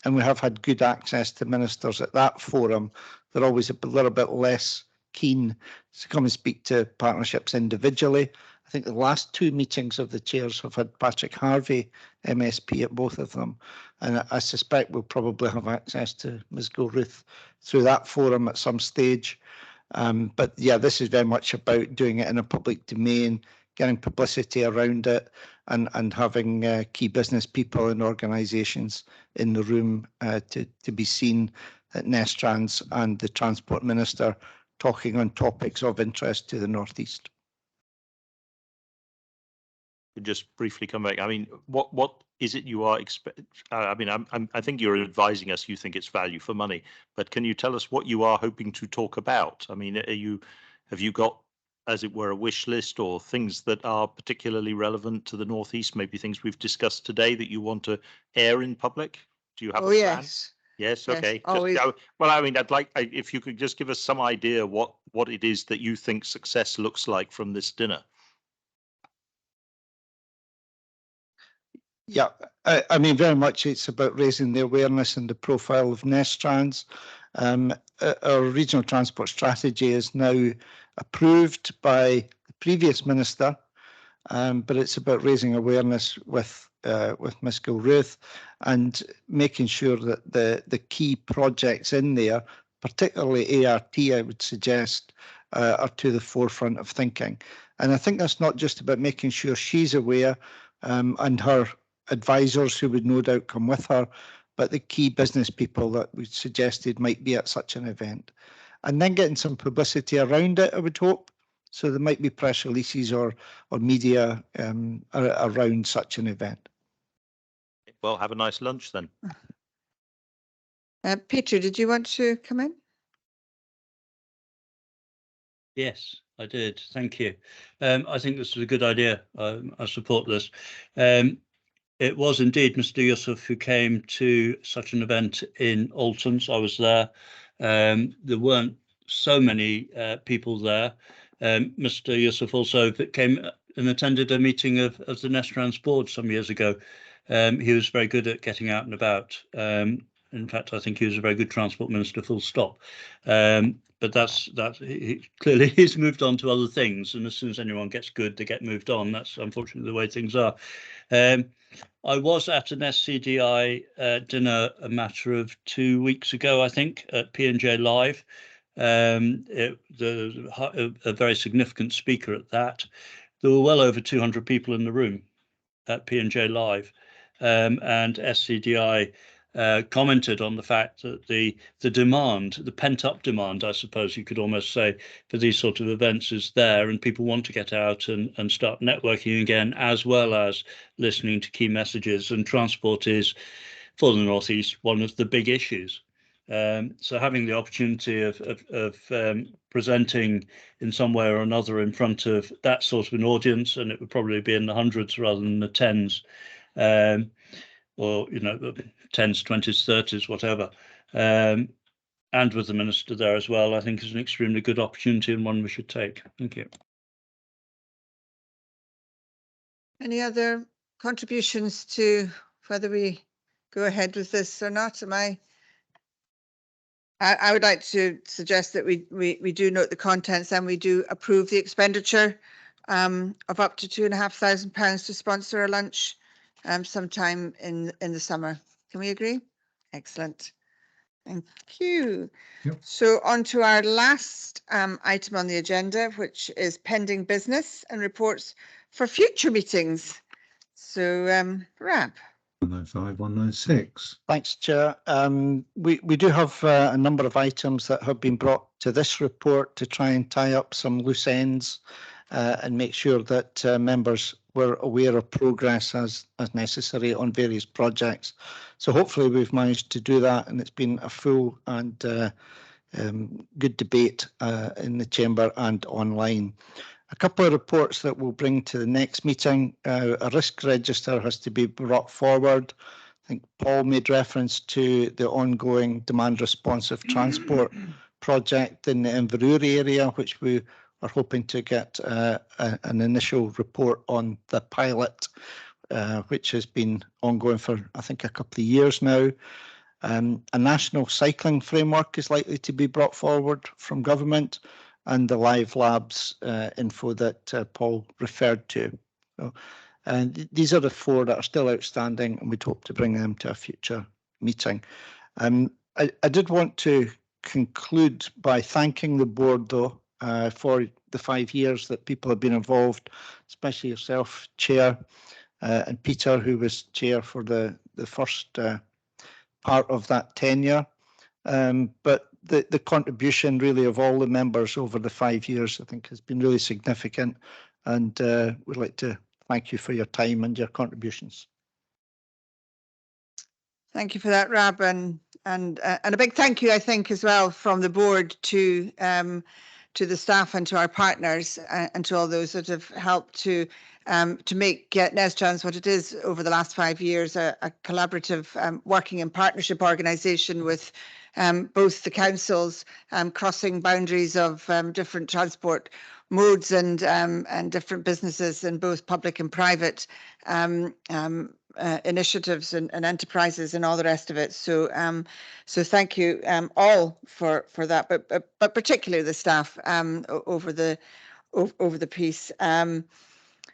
and we have had good access to ministers at that forum. They're always a little bit less keen to come and speak to partnerships individually. I think the last two meetings of the chairs have had Patrick Harvey, MSP, at both of them. And I suspect we'll probably have access to Ms. Gilruth through that forum at some stage. But yeah, this is very much about doing it in a public domain, getting publicity around it, and having key business people and organisations in the room to be seen at Nestrans and the Transport Minister talking on topics of interest to the North East. Just briefly come back. I mean, what is it you are I mean, I think you're advising us. You think it's value for money, but can you tell us what you are hoping to talk about? I mean, have you got, as it were, a wish list or things that are particularly relevant to the North East? Maybe things we've discussed today that you want to air in public? Do you have a plan? Yes. Yes. Yes, Okay. always. Well, I mean, I'd like if you could just give us some idea what it is that you think success looks like from this dinner. Yeah, I mean, very much it's about raising the awareness and the profile of Nestrans. Our regional transport strategy is now approved by the previous minister, but it's about raising awareness with Ms. Gilruth and making sure that the key projects in there, particularly ART, I would suggest, are to the forefront of thinking. And I think that's not just about making sure she's aware and her advisors who would no doubt come with her, but the key business people that we suggested might be at such an event. And then getting some publicity around it, I would hope. So there might be press releases or media around such an event. Well, have a nice lunch then. Peter, did you want to come in? Yes, I did. Thank you. I think this is a good idea. I support this. It was indeed Mr. Yusuf who came to such an event in Alton's. I was there. There weren't so many people there. Mr. Yusuf also came and attended a meeting of the Nestrans Board some years ago. He was very good at getting out and about. In fact, I think he was a very good transport minister, full stop. But clearly he's moved on to other things, and as soon as anyone gets good, they get moved on. That's unfortunately the way things are. I was at an SCDI dinner a matter of 2 weeks ago, I think, at P&J Live. A very significant speaker at that. There were well over 200 people in the room at P&J Live, and SCDI commented on the fact that the demand, the pent-up demand, I suppose you could almost say, for these sort of events is there, and people want to get out and start networking again, as well as listening to key messages. And transport is, for the North East, one of the big issues. So having the opportunity of presenting in some way or another in front of that sort of an audience, and it would probably be in the hundreds rather than the tens, or the 10s, 20s, 30s, whatever, and with the minister there as well, I think is an extremely good opportunity and one we should take. Thank you. Any other contributions to whether we go ahead with this or not? I would like to suggest that we do note the contents and we do approve the expenditure of up to £2,500 to sponsor a lunch sometime in the summer. Can we agree? Excellent. Thank you. Yep. So on to our last item on the agenda, which is pending business and reports for future meetings. So Rab. 195, 196. Thanks, Chair. We do have a number of items that have been brought to this report to try and tie up some loose ends and make sure that members were aware of progress as necessary on various projects. So hopefully we've managed to do that, and it's been a full and good debate in the chamber and online. A couple of reports that we'll bring to the next meeting. A risk register has to be brought forward. I think Paul made reference to the ongoing demand responsive transport project in the Inverurie area, which we are hoping to get an initial report on the pilot, which has been ongoing for, I think, a couple of years now. A national cycling framework is likely to be brought forward from government, and the live labs info that Paul referred to. So, these are the 4 that are still outstanding, and we'd hope to bring them to a future meeting. I did want to conclude by thanking the board, though, for the 5 years that people have been involved, especially yourself, Chair, and Peter, who was Chair for the first part of that tenure. But the contribution really of all the members over the 5 years, I think, has been really significant, and we'd like to thank you for your time and your contributions. Thank you for that, Rab, and a big thank you, I think, as well from the board to the staff and to our partners and to all those that have helped to make Nestrans what it is over the last 5 years, a collaborative working and partnership organisation with both the councils crossing boundaries of different transport modes and different businesses in both public and private initiatives and enterprises and all the rest of it. So so thank you all for that, but particularly the staff over the piece.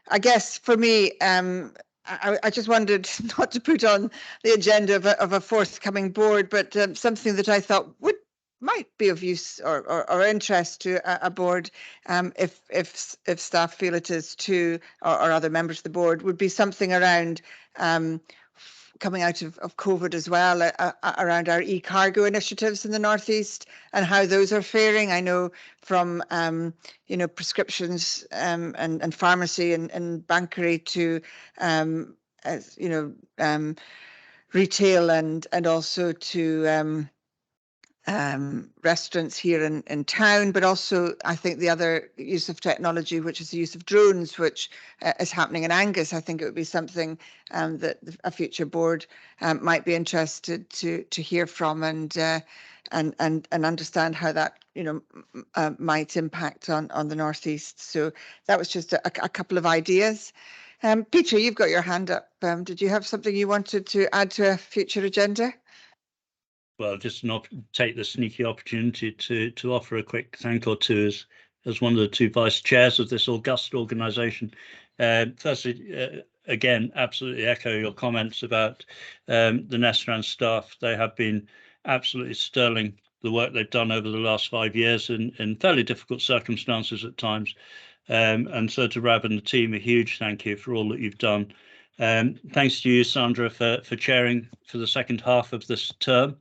I guess for me, I just wondered not to put on the agenda of a forthcoming board, but something that I thought might be of use or interest to a board, if staff feel it is too, or other members of the board, would be something around coming out of COVID as well, around our e-cargo initiatives in the Northeast and how those are faring. I know from prescriptions and pharmacy and bankery to as retail and also to restaurants here in town, but also I think the other use of technology, which is the use of drones, which is happening in Angus. I think it would be something that a future board might be interested to hear from and understand how that might impact on the Northeast. So that was just a couple of ideas. Peter, you've got your hand up. Did you have something you wanted to add to a future agenda? Well, just take the sneaky opportunity to offer a quick thank or two as one of the 2 vice chairs of this august organisation. Firstly, again, absolutely echo your comments about the Nestrans staff. They have been absolutely sterling, the work they've done over the last 5 years in fairly difficult circumstances at times. And so to Rab and the team, a huge thank you for all that you've done. Thanks to you, Sandra, for chairing for the second half of this term.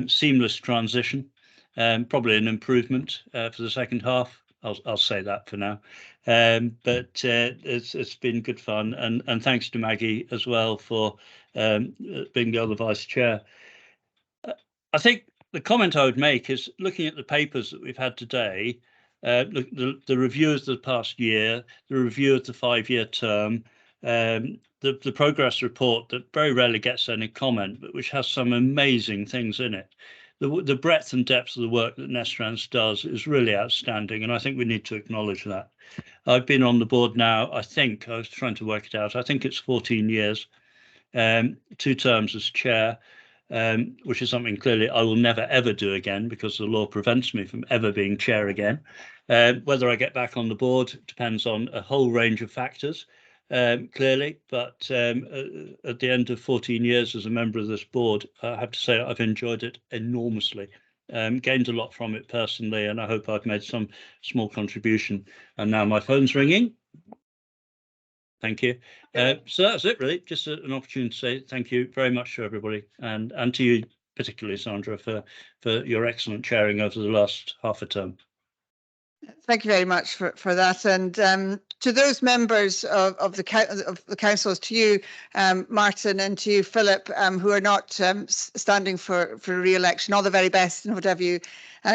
Seamless transition, probably an improvement for the second half. I'll say that for now, but it's been good fun, and thanks to Maggie as well for being the other vice chair. I think the comment I would make is looking at the papers that we've had today, the review of the past year, the review of the 5-year term, the progress report that very rarely gets any comment, but which has some amazing things in it. The breadth and depth of the work that Nestrans does is really outstanding, and I think we need to acknowledge that. I've been on the board now, I was trying to work it out, I think it's 14 years, 2 terms as chair, which is something clearly I will never ever do again because the law prevents me from ever being chair again. Whether I get back on the board depends on a whole range of factors. Clearly, but at the end of 14 years as a member of this board, I have to say I've enjoyed it enormously, gained a lot from it personally, and I hope I've made some small contribution. And now my phone's ringing. Thank you. So that's it, really. Just an opportunity to say thank you very much to everybody, and to you particularly, Sandra, for your excellent chairing over the last half a term. Thank you very much for that, and to those members of the councils, to you, Martin, and to you, Philip, who are not standing for re-election, all the very best in whatever you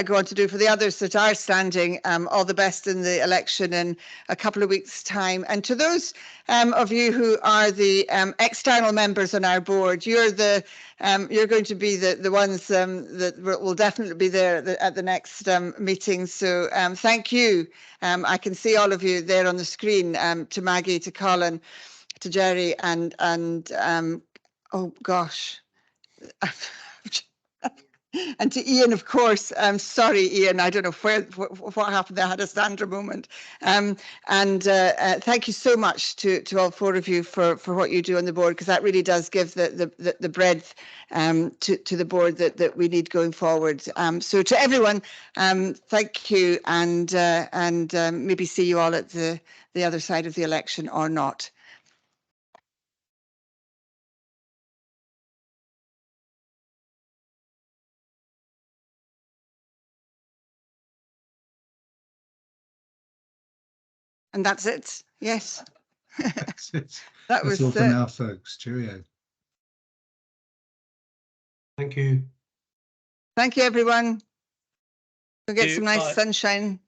go on to do. For the others that are standing, all the best in the election in a couple of weeks' time. And to those of you who are the external members on our board, you're going to be the ones that will definitely be there at the next meeting. So thank you. I can see all of you there on the screen, to Maggie, to Colin, to Jerry, and oh gosh, I've And to Ian, of course, sorry, Ian, I don't know what happened there. I had a Sandra moment. Thank you so much to all four of you for what you do on the board, because that really does give the breadth to the board that we need going forward. So to everyone, thank you, and maybe see you all at the other side of the election or not. And that's it. Yes. That's it. That That's was all for now, folks. Cheerio. Thank you. Thank you, everyone. We'll get some nice Bye. sunshine.